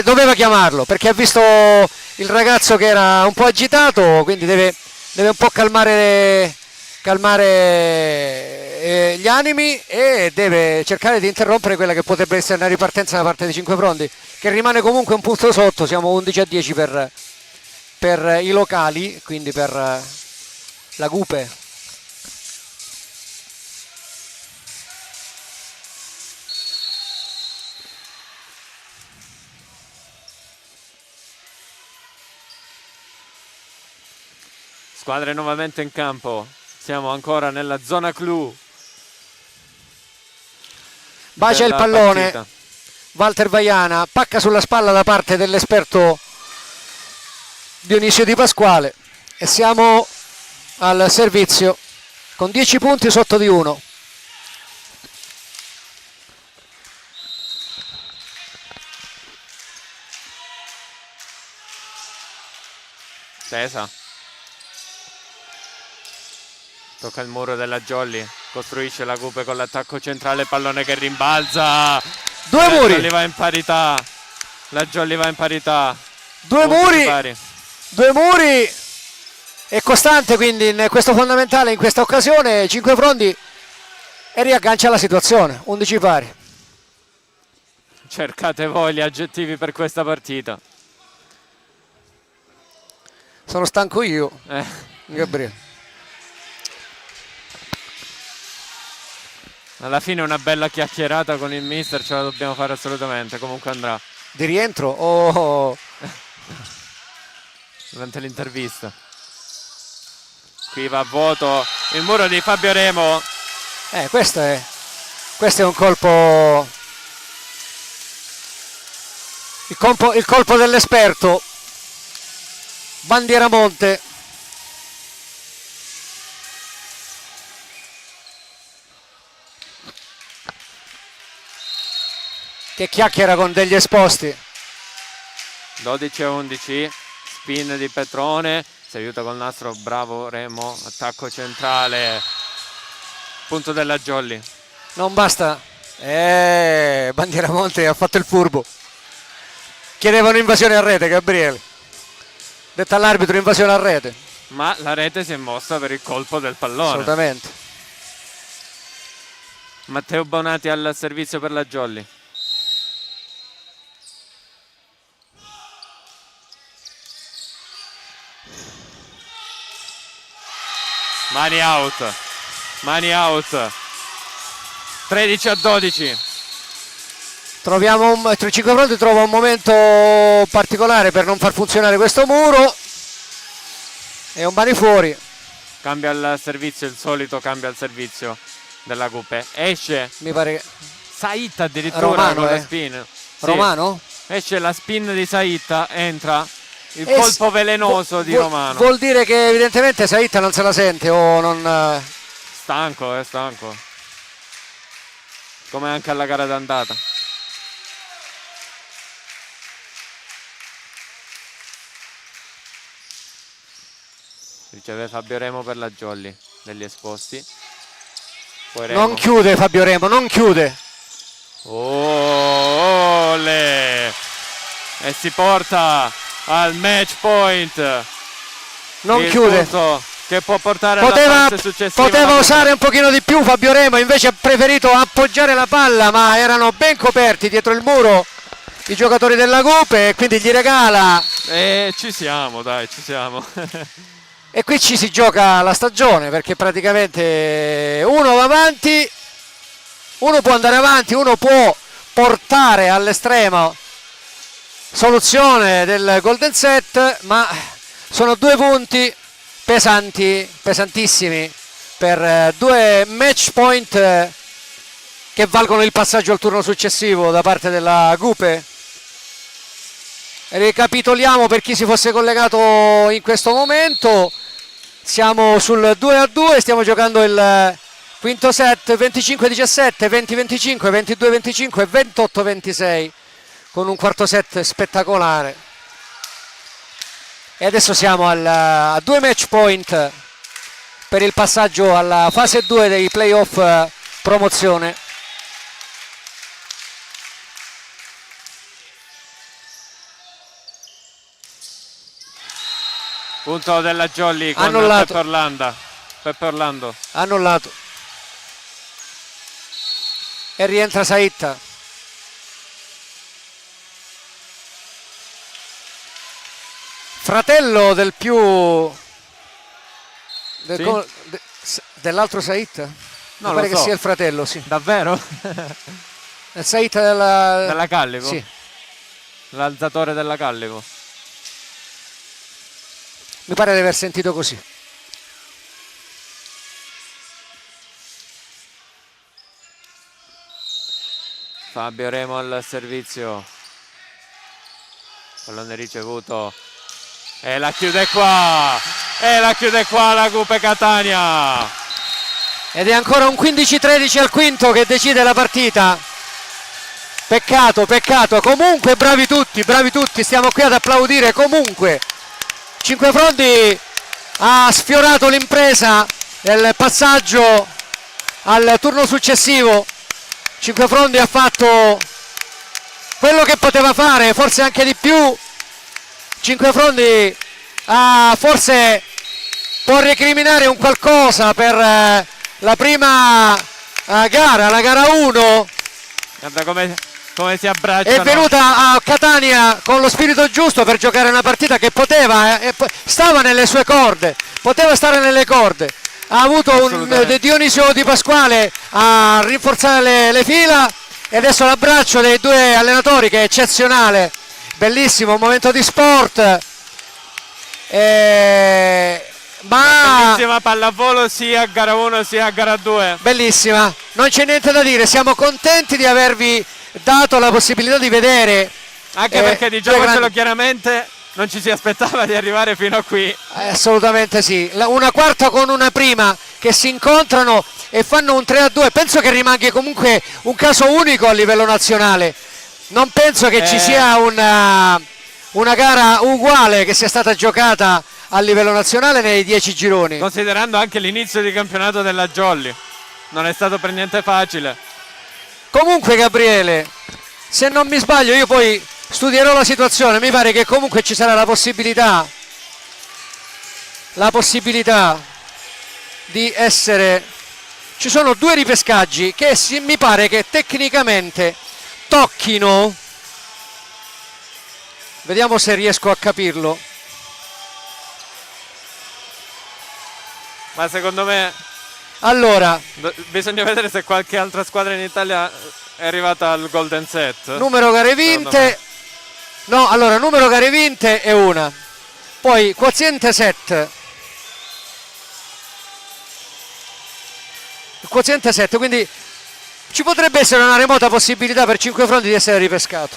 doveva chiamarlo perché ha visto il ragazzo che era un po' agitato, quindi deve un po' calmare gli animi e deve cercare di interrompere quella che potrebbe essere una ripartenza da parte dei 5 fronti, che rimane comunque un punto sotto. Siamo 11-10 per i locali, quindi per la Gupe. Squadre nuovamente in campo, siamo ancora nella zona clou. Bacia il pallone partita. Walter Vaiana, pacca sulla spalla da parte dell'esperto Dionisio Di Pasquale e siamo al servizio con 10 punti sotto di 1. Tesa. Tocca il muro della Jolly, costruisce la Gupe con l'attacco centrale, pallone che rimbalza. Due muri. La Jolly va in parità. La Jolly va in parità. Due muri. È costante quindi in questo fondamentale, in questa occasione, 5 fronti e riaggancia la situazione, 11 pari. Cercate voi gli aggettivi per questa partita. Sono stanco io, Gabriele. Alla fine una bella chiacchierata con il mister ce la dobbiamo fare assolutamente, comunque andrà. Di rientro o durante l'intervista. Qui va a vuoto il muro di Fabio Remo. Questo è un colpo. Il colpo dell'esperto Bandieramonte. che chiacchiera con degli esposti. 12-11, spin di Petrone, si aiuta col nastro, bravo Remo, attacco centrale, punto della Jolly. Non basta, Bandiera Monte ha fatto il furbo. Chiedevano invasione a rete, Gabriele. Detta all'arbitro invasione a rete. Ma la rete si è mossa per il colpo del pallone. Assolutamente. Matteo Bonati al servizio per la Jolly. Mani out. Mani out. 13-12. Troviamo 5 fronti trova un momento particolare per non far funzionare questo muro. E un mani fuori. Cambia il servizio, il solito cambia il servizio della Coupe. Esce. Mi pare che Saitta addirittura Romano, con la spin. Sì. Romano? Esce la spin di Saitta, entra il colpo velenoso di Romano. Vuol dire che evidentemente Saitta non se la sente o non... Stanco, è stanco. Come anche alla gara d'andata. Riceve Fabio Remo per la Jolly degli esposti. Poi Remo. Non chiude Fabio Remo, non chiude. Ole! E si porta al match point. Non il chiude. punto che può portare alla fase successiva. Poteva usare un pochino di più Fabio Remo, invece ha preferito appoggiare la palla, ma erano ben coperti dietro il muro i giocatori della Coupe e quindi gli regala. E ci siamo, dai, ci siamo. E qui ci si gioca la stagione, perché praticamente uno va avanti, uno può andare avanti, uno può portare all'estremo soluzione del golden set, ma sono 2 punti pesanti, pesantissimi, per 2 match point che valgono il passaggio al turno successivo da parte della Coupe. Ricapitoliamo per chi si fosse collegato in questo momento. Siamo sul 2-2, stiamo giocando il quinto set, 25-17, 20-25, 22-25 e 28-26, con un quarto set spettacolare. E adesso siamo a 2 match point per il passaggio alla fase 2 dei playoff promozione. Punto della Jolly con Annullato. Peppe Orlando. Annullato. E rientra Saitta. Fratello del dell'altro Saitta? Non Mi pare lo che so. sia il fratello, sì. Davvero? Il Saitta della... Della Callevo? Sì. L'alzatore della Callevo. Mi pare di aver sentito così. Fabio Remo al servizio. Pallone ricevuto. E la chiude qua. E la chiude qua la Coupe Catania. Ed è ancora un 15-13 al quinto che decide la partita. Peccato, peccato. Comunque bravi tutti, stiamo qui ad applaudire comunque. Cinquefrondi ha sfiorato l'impresa del passaggio al turno successivo. Cinquefrondi ha fatto quello che poteva fare, forse anche di più. Cinquefrondi forse può recriminare un qualcosa per la prima gara, la gara 1. Guarda come si abbracciano. È venuta a Catania con lo spirito giusto per giocare una partita che poteva, stava nelle sue corde, poteva stare nelle corde. Ha avuto un Dionisio Di Pasquale a rinforzare le fila e adesso l'abbraccio dei 2 allenatori che è eccezionale, bellissimo, un momento di sport. Bellissima pallavolo sia a gara 1 sia a gara 2. Bellissima, non c'è niente da dire, siamo contenti di avervi dato la possibilità di vedere. Anche perché diciamocelo chiaramente, non ci si aspettava di arrivare fino a qui. Assolutamente sì, una quarta con una prima che si incontrano e fanno un 3-2, penso che rimanga comunque un caso unico a livello nazionale. Non penso che ci sia una gara uguale che sia stata giocata a livello nazionale nei 10 gironi. Considerando anche l'inizio di campionato della Jolly, non è stato per niente facile. Comunque Gabriele, se non mi sbaglio, io poi studierò la situazione, mi pare che comunque ci sarà la possibilità di essere, ci sono 2 ripescaggi che mi pare che tecnicamente tocchino, vediamo se riesco a capirlo, ma secondo me allora bisogna vedere se qualche altra squadra in Italia è arrivata al golden set. numero gare vinte, no, allora numero gare vinte è una, poi quoziente set, quindi ci potrebbe essere una remota possibilità per 5 fronti di essere ripescato.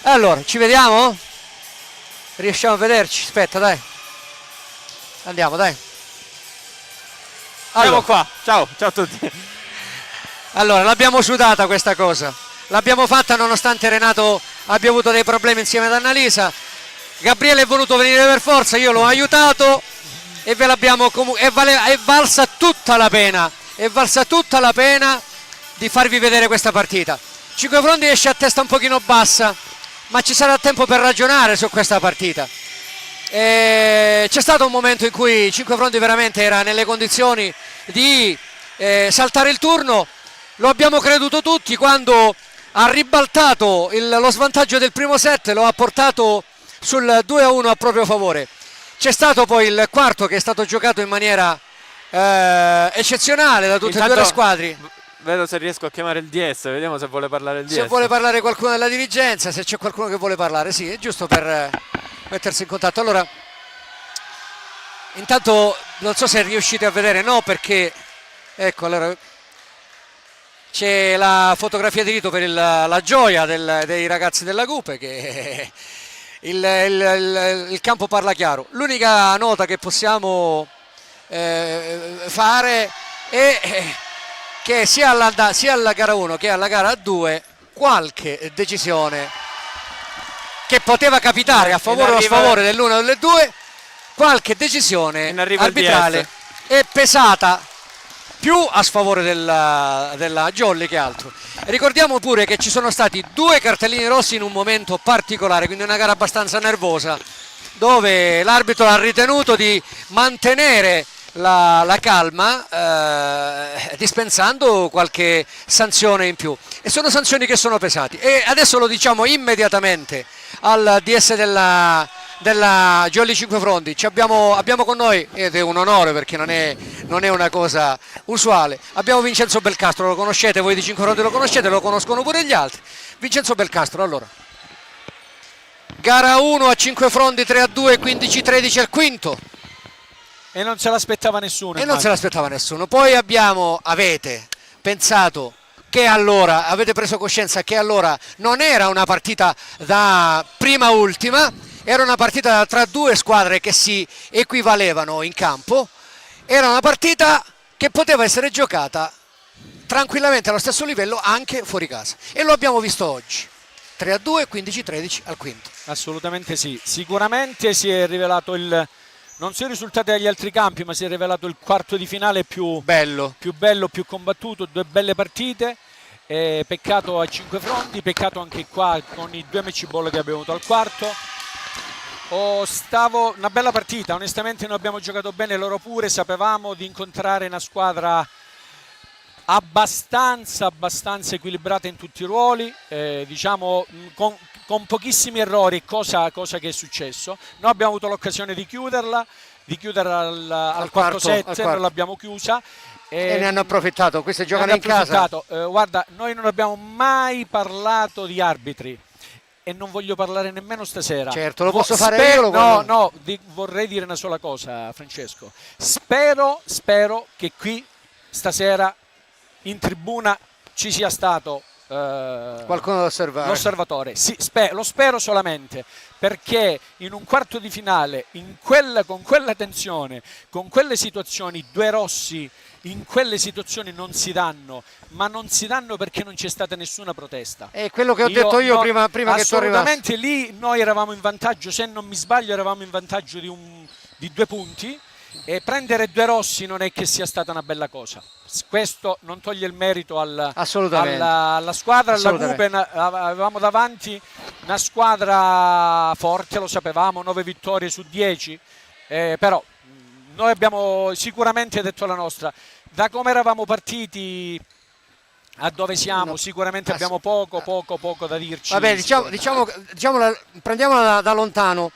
Allora, ci vediamo? Riusciamo a vederci? Aspetta, dai. Andiamo, dai. Siamo Allora, qua, ciao a tutti. allora, l'abbiamo sudata questa cosa. L'abbiamo fatta nonostante Renato abbia avuto dei problemi insieme ad Annalisa. Gabriele è voluto venire per forza, io l'ho aiutato e ve l'abbiamo comunque. È valsa tutta la pena. È valsa tutta la pena di farvi vedere questa partita. 5 fronti esce a testa un pochino bassa, ma ci sarà tempo per ragionare su questa partita. C'è stato un momento in cui 5 fronti veramente era nelle condizioni di saltare il turno, lo abbiamo creduto tutti quando ha ribaltato lo svantaggio del primo set, lo ha portato sul 2-1 a proprio favore. C'è stato poi il quarto che è stato giocato in maniera eccezionale da tutte e 2 le squadre. Vedo se riesco a chiamare il DS, vediamo se vuole parlare il DS. Se vuole parlare qualcuno della dirigenza, se c'è qualcuno che vuole parlare, sì, è giusto per mettersi in contatto. Allora, intanto non so se riuscite a vedere, no, perché ecco, allora c'è la fotografia di rito per la gioia dei ragazzi della Cupe, che il campo parla chiaro. L'unica nota che possiamo fare è che sia alla gara 1 che alla gara 2 qualche decisione che poteva capitare a favore o a sfavore dell'una o delle due, qualche decisione arbitrale è pesata più a sfavore della Jolly che altro. Ricordiamo pure che ci sono stati 2 cartellini rossi in un momento particolare, quindi una gara abbastanza nervosa, dove l'arbitro ha ritenuto di mantenere la calma dispensando qualche sanzione in più, e sono sanzioni che sono pesati, e adesso lo diciamo immediatamente al DS della Jolly 5 Fronti. Abbiamo con noi, ed è un onore perché non è una cosa usuale, abbiamo Vincenzo Belcastro. Lo conoscete voi di 5 Fronti, lo conoscete, lo conoscono pure gli altri. Vincenzo Belcastro, allora, gara 1 a 5 Fronti 3-2, 15-13 al quinto. E non se l'aspettava nessuno. Non se l'aspettava nessuno. Poi avete pensato che allora, avete preso coscienza che allora non era una partita da prima ultima, era una partita tra 2 squadre che si equivalevano in campo, era una partita che poteva essere giocata tranquillamente allo stesso livello anche fuori casa, e lo abbiamo visto oggi. 3-2, 15-13 al quinto. Assolutamente sì. Sicuramente si è rivelato non sono i risultati dagli altri campi, ma si è rivelato il quarto di finale più bello, più combattuto, 2 belle partite. Peccato a 5 fronti, peccato anche qua con i 2 match ball che abbiamo avuto al quarto. Una bella partita, onestamente noi abbiamo giocato bene, loro pure. Sapevamo di incontrare una squadra abbastanza equilibrata in tutti i ruoli, diciamo con pochissimi errori, cosa che è successo. Noi abbiamo avuto l'occasione di chiuderla al quarto set, non l'abbiamo chiusa. E ne hanno approfittato, queste giocano in casa. Guarda, noi non abbiamo mai parlato di arbitri e non voglio parlare nemmeno stasera. Certo, lo posso fare io. Vorrei dire una sola cosa, Francesco. Spero che qui stasera in tribuna ci sia stato qualcuno da osservare. L'osservatore. Sì, lo spero solamente, perché in un quarto di finale, con quella tensione, con quelle situazioni, 2 rossi in quelle situazioni non si danno, ma non si danno perché non c'è stata nessuna protesta. È quello che ho detto io prima che tu arrivassi. Assolutamente, lì noi eravamo in vantaggio, se non mi sbaglio eravamo in vantaggio di 2 punti, e prendere 2 rossi non è che sia stata una bella cosa. Questo non toglie il merito alla squadra, alla Guben. Avevamo davanti una squadra forte, lo sapevamo, 9 vittorie su 10, però noi abbiamo sicuramente detto la nostra. Da come eravamo partiti a dove siamo, sicuramente abbiamo poco da dirci. Vabbè, prendiamola da lontano.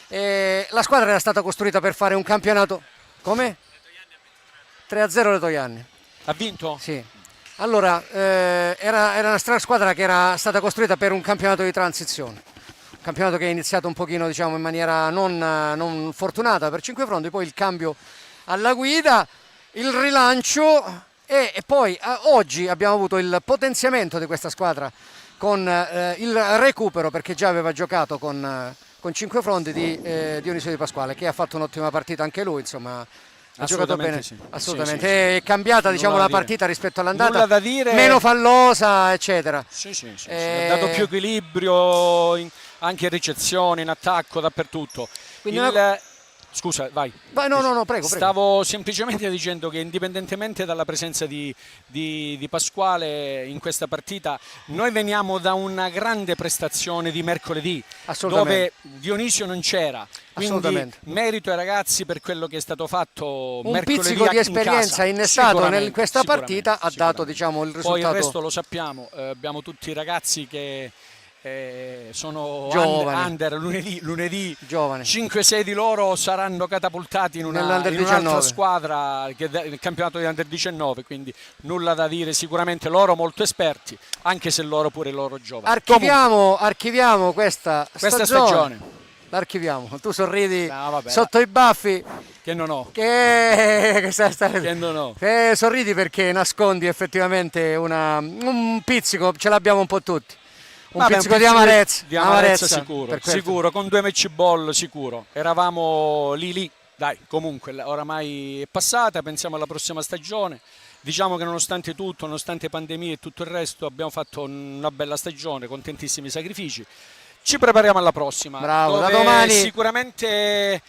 La squadra era stata costruita per fare un campionato. Come? 3-0 le Toianni. Ha vinto? Sì. Allora, era una squadra che era stata costruita per un campionato di transizione. Un campionato che è iniziato un pochino, diciamo, in maniera non fortunata per 5 fronti, poi il cambio alla guida, il rilancio e poi oggi abbiamo avuto il potenziamento di questa squadra con il recupero, perché già aveva giocato con 5 fronti di Dionisio Di Pasquale, che ha fatto un'ottima partita anche lui, insomma. Ha giocato bene, sì. Assolutamente. Sì. È cambiata, diciamo, la partita rispetto all'andata. Nulla da dire. Meno fallosa, eccetera. Sì. Ha dato più equilibrio anche in ricezione, in attacco, dappertutto. Scusa, vai. No, prego. Stavo semplicemente dicendo che indipendentemente dalla presenza di Pasquale in questa partita, noi veniamo da una grande prestazione di mercoledì, dove Dionisio non c'era. Quindi merito ai ragazzi per quello che è stato fatto un mercoledì. Un pizzico di esperienza innestato in questa partita ha dato, diciamo, il risultato. Poi il resto lo sappiamo, abbiamo tutti i ragazzi che sono under lunedì giovani. 5-6 di loro saranno catapultati in un'altra squadra che il campionato di Under 19, quindi nulla da dire, sicuramente loro molto esperti, anche se loro giovani. Archiviamo questa stagione. L'archiviamo, tu sorridi sotto i baffi che non ho, sorridi perché nascondi effettivamente un pizzico, ce l'abbiamo un po' tutti. Un pizzico di amarezza sicuro, con 2 match ball sicuro. Eravamo lì. Dai, comunque oramai è passata, pensiamo alla prossima stagione. Diciamo che nonostante tutto, nonostante pandemie e tutto il resto, abbiamo fatto una bella stagione con tantissimi sacrifici. Ci prepariamo alla prossima. Bravo, da domani. Sicuramente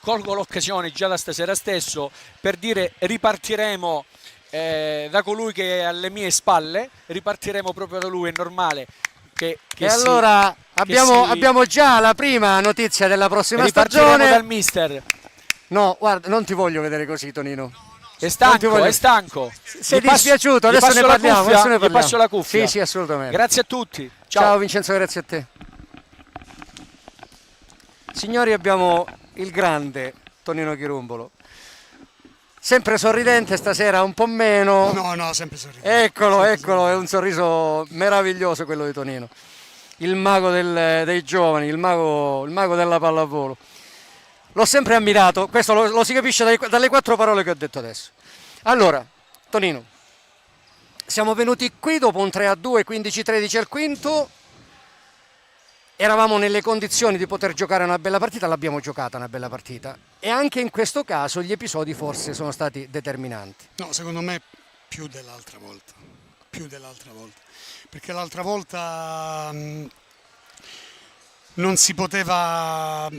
colgo l'occasione già da stasera stesso per dire ripartiremo da colui che è alle mie spalle, ripartiremo proprio da lui, è normale. Allora abbiamo già la prima notizia della prossima stagione. Dal mister. No, guarda, non ti voglio vedere così, Tonino. È stanco. Sei dispiaciuto, adesso ne parliamo. Gli passo la cuffia. Sì, assolutamente. Grazie a tutti. Ciao Vincenzo, grazie a te. Signori, abbiamo il grande Tonino Chirumbolo. Sempre sorridente stasera, un po' meno. No, sempre sorridente. Eccolo, è un sorriso meraviglioso quello di Tonino. Il mago dei giovani, il mago della pallavolo. L'ho sempre ammirato, questo lo si capisce dalle 4 parole che ho detto adesso. Allora, Tonino, siamo venuti qui dopo un 3-2, 15-13 al quinto. Eravamo nelle condizioni di poter giocare una bella partita, l'abbiamo giocata una bella partita e anche in questo caso gli episodi forse sono stati determinanti. No, secondo me più dell'altra volta, perché l'altra volta non si poteva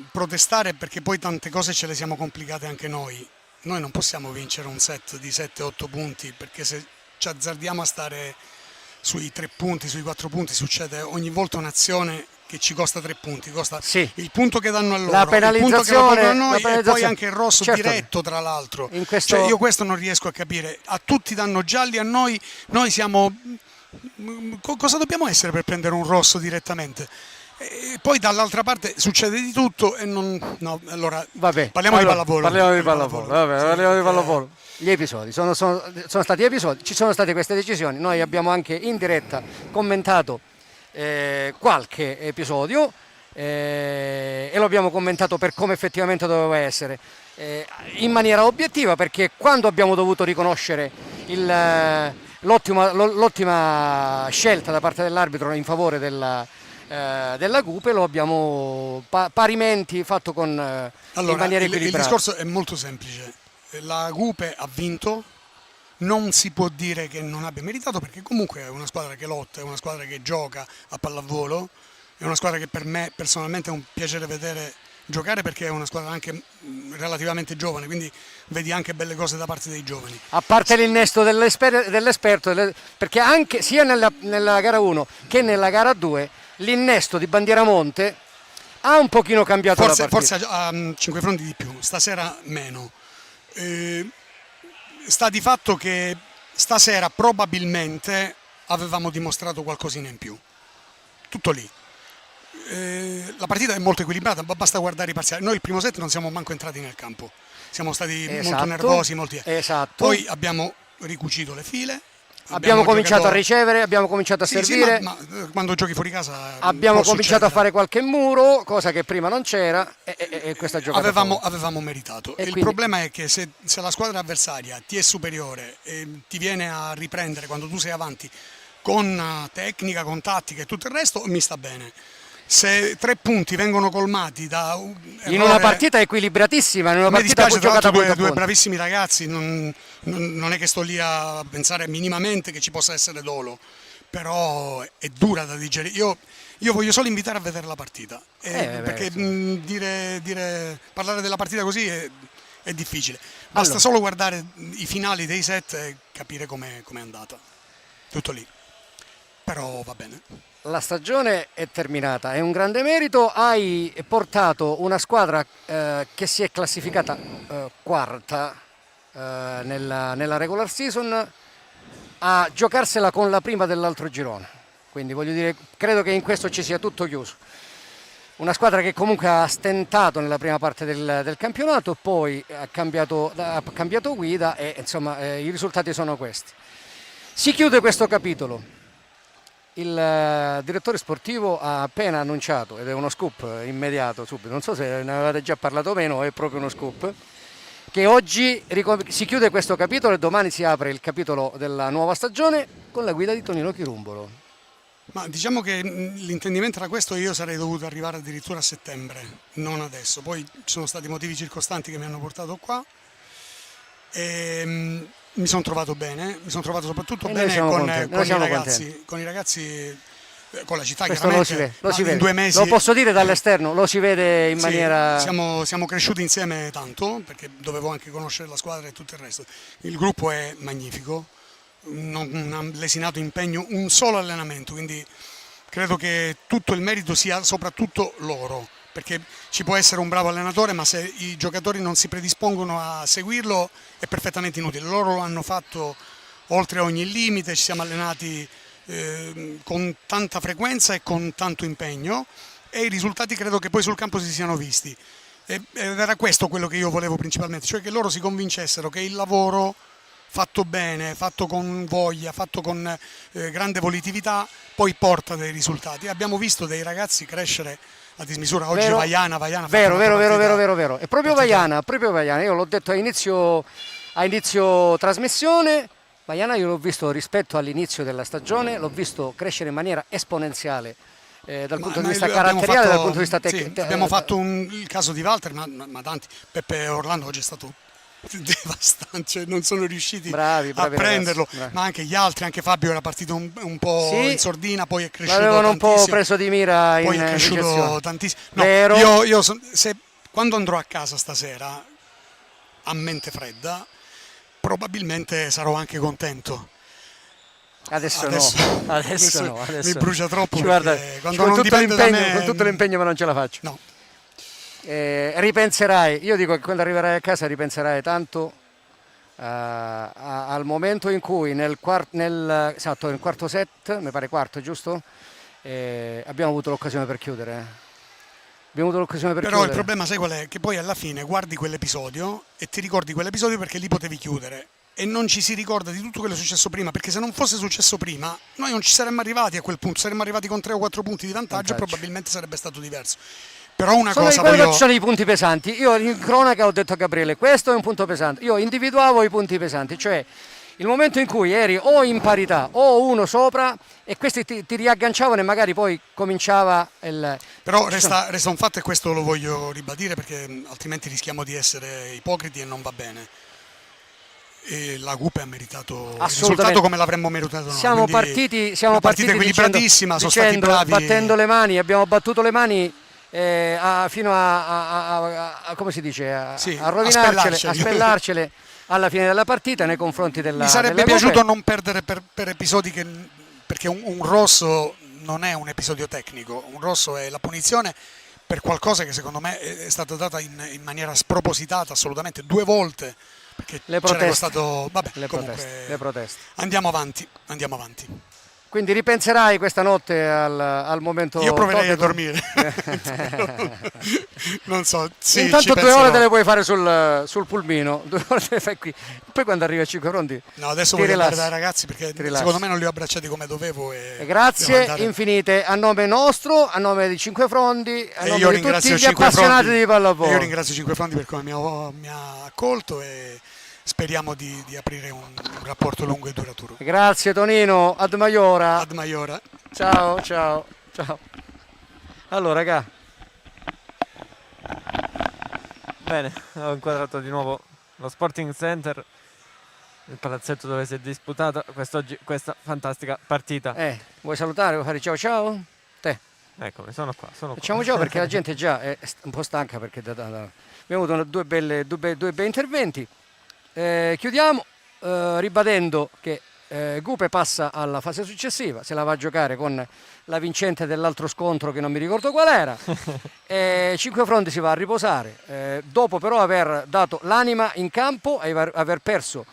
protestare perché poi tante cose ce le siamo complicate anche noi. Noi non possiamo vincere un set di 7-8 punti perché se ci azzardiamo a stare sui 3 punti, sui 4 punti succede ogni volta un'azione che ci costa 3 punti, costa il punto che danno a loro, la penalizzazione, il punto che lo danno a noi e poi anche il rosso diretto tra l'altro. Cioè, io questo non riesco a capire, a tutti danno gialli, a noi siamo... Cosa dobbiamo essere per prendere un rosso direttamente? E poi dall'altra parte succede di tutto e non... No, allora parliamo di pallavolo. Parliamo di pallavolo. Gli episodi sono stati episodi, ci sono state queste decisioni, noi abbiamo anche in diretta commentato qualche episodio e lo abbiamo commentato per come effettivamente doveva essere, in maniera obiettiva, perché quando abbiamo dovuto riconoscere l'ottima scelta da parte dell'arbitro in favore della Gupe, lo abbiamo parimenti fatto in maniera equilibrata. Il discorso è molto semplice, la Gupe ha vinto, non si può dire che non abbia meritato, perché comunque è una squadra che lotta, è una squadra che gioca a pallavolo, è una squadra che per me personalmente è un piacere vedere giocare, perché è una squadra anche relativamente giovane, quindi vedi anche belle cose da parte dei giovani. A parte l'innesto dell'esperto, perché anche sia nella gara 1 che nella gara 2 l'innesto di Bandieramonte ha un pochino cambiato la partita. Forse a 5 fronti di più, stasera meno. Sta di fatto che stasera probabilmente avevamo dimostrato qualcosina in più. Tutto lì. La partita è molto equilibrata, basta guardare i parziali. Noi il primo set non siamo manco entrati nel campo, siamo stati molto nervosi, poi abbiamo ricucito le file, abbiamo cominciato a ricevere, abbiamo cominciato a servire, ma quando giochi fuori casa abbiamo cominciato a fare qualche muro, cosa che prima non c'era, e questa giocata avevamo meritato. Il problema è che se la squadra avversaria ti è superiore e ti viene a riprendere quando tu sei avanti con tecnica, con tattica e tutto il resto, mi sta bene. Se 3 punti vengono colmati da in una partita equilibratissima, in una partita giocata due bravissimi ragazzi, non è che sto lì a pensare minimamente che ci possa essere dolo, però è dura da digerire. Io voglio solo invitare a vedere la partita, perché parlare della partita così è difficile. Basta solo guardare i finali dei set e capire com'è andata. Tutto lì. Però va bene. La stagione è terminata, è un grande merito, hai portato una squadra che si è classificata quarta nella regular season a giocarsela con la prima dell'altro girone, quindi voglio dire, credo che in questo ci sia tutto chiuso. Una squadra che comunque ha stentato nella prima parte del campionato, poi ha cambiato guida e insomma i risultati sono questi. Si chiude questo capitolo. Il direttore sportivo ha appena annunciato, ed è uno scoop immediato subito, non so se ne avevate già parlato o meno, è proprio uno scoop, che oggi si chiude questo capitolo e domani si apre il capitolo della nuova stagione con la guida di Tonino Chirumbolo. Ma diciamo che l'intendimento era questo, io sarei dovuto arrivare addirittura a settembre, non adesso, poi ci sono stati motivi circostanti che mi hanno portato qua e mi sono trovato bene, mi sono trovato soprattutto bene con i ragazzi, con la città. Questo chiaramente lo si vede. In 2 mesi lo posso dire dall'esterno, lo si vede in maniera... Siamo cresciuti insieme tanto, perché dovevo anche conoscere la squadra e tutto il resto. Il gruppo è magnifico, non ha lesinato impegno un solo allenamento, quindi credo che tutto il merito sia soprattutto loro, perché ci può essere un bravo allenatore, ma se i giocatori non si predispongono a seguirlo è perfettamente inutile. Loro lo hanno fatto oltre ogni limite, ci siamo allenati con tanta frequenza e con tanto impegno, e i risultati credo che poi sul campo si siano visti. Ed era questo quello che io volevo principalmente, cioè che loro si convincessero che il lavoro fatto bene, fatto con voglia, fatto con grande volitività, poi porta dei risultati. Abbiamo visto dei ragazzi crescere a dismisura. Oggi Vaiana vero. È proprio Vaiana, io l'ho detto a inizio trasmissione. Vaiana io l'ho visto rispetto all'inizio della stagione, l'ho visto crescere in maniera esponenziale dal punto di vista caratteriale, dal punto di vista tecnico. Abbiamo fatto il caso di Walter, ma tanti. Peppe Orlando oggi è stato devastante, cioè non sono riusciti bravi a prenderlo, ragazzi. Ma anche gli altri, anche Fabio era partito un po' in sordina, poi è cresciuto l'avevano un tantissimo, po' preso di mira, poi è cresciuto tantissimo. Quando andrò a casa stasera a mente fredda probabilmente sarò anche contento. Adesso no. Mi brucia troppo, guarda, quando non dipende da me, con tutto l'impegno, ma non ce la faccio. No. Ripenserai, io dico che quando arriverai a casa ripenserai tanto al momento in cui nel quarto set, mi pare quarto, giusto? Abbiamo avuto l'occasione per chiudere. Però il problema sai qual è? Che poi alla fine guardi quell'episodio e ti ricordi quell'episodio perché lì potevi chiudere e non ci si ricorda di tutto quello che è successo prima, perché se non fosse successo prima noi non ci saremmo arrivati a quel punto, saremmo arrivati con 3 o 4 punti di vantaggio e probabilmente sarebbe stato diverso. Però una cosa ci sono i punti pesanti. Io in cronaca ho detto a Gabriele, questo è un punto pesante. Io individuavo i punti pesanti, cioè il momento in cui eri o in parità o uno sopra e questi ti riagganciavano e magari poi cominciava il... Però resta un fatto, e questo lo voglio ribadire perché altrimenti rischiamo di essere ipocriti e non va bene. E la Gupe ha meritato il risultato come l'avremmo meritato noi. Siamo partiti equilibratissima, sono stati bravi, battendo le mani, abbiamo battuto le mani fino a come si dice, a rovinarcele, a spellarcele alla fine della partita nei confronti della... Mi sarebbe piaciuto non perdere per episodi perché un rosso non è un episodio tecnico, un rosso è la punizione per qualcosa che secondo me è stata data in maniera spropositata assolutamente 2 volte. Perché le proteste, le proteste. Andiamo avanti. Quindi ripenserai questa notte al momento. Io proverei a dormire. Non so. Sì, intanto 2 ore te le puoi fare sul pulmino, 2 ore te le fai qui. Poi quando arrivi a 5 fronti. No, adesso voglio andare dai ragazzi perché secondo me non li ho abbracciati come dovevo. E grazie infinite a nome nostro, a nome di 5 Frondi, a nome di tutti gli appassionati di pallavolo. Io ringrazio 5 Frondi per come mi ha accolto e speriamo di aprire un rapporto lungo e duraturo. Grazie Tonino, ad Maiora. Ad Maiora. Ciao. Allora raga. Bene, ho inquadrato di nuovo lo Sporting Center, il palazzetto dove si è disputata questa fantastica partita. Vuoi salutare? Vuoi fare ciao? Te. Eccomi, sono qua. Facciamo ciao perché la gente già è un po' stanca perché abbiamo avuto due bei interventi. Chiudiamo ribadendo che Gupe passa alla fase successiva, se la va a giocare con la vincente dell'altro scontro che non mi ricordo qual era. 5 Fronti si va a riposare, dopo però aver dato l'anima in campo, aver perso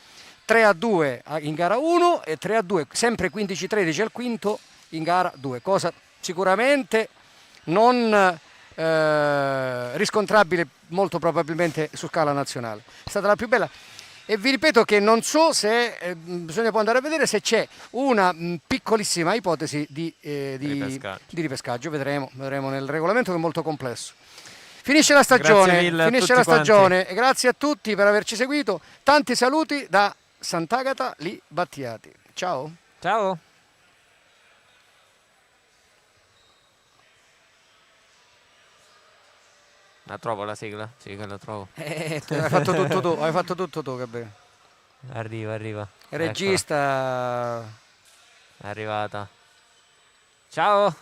3-2 in gara 1 e 3-2, sempre 15-13 al quinto in gara 2, cosa sicuramente non riscontrabile molto probabilmente su scala nazionale. È stata la più bella. E vi ripeto che non so se bisogna poi andare a vedere se c'è una piccolissima ipotesi di ripescaggio. Vedremo nel regolamento che è molto complesso. Finisce la stagione, e grazie a tutti per averci seguito. Tanti saluti da Sant'Agata Li Battiati. Ciao. La trovo la sigla? Sì, che la trovo. Hai fatto tutto tu, Gabriele. Arriva. Il regista. È arrivata. Ciao.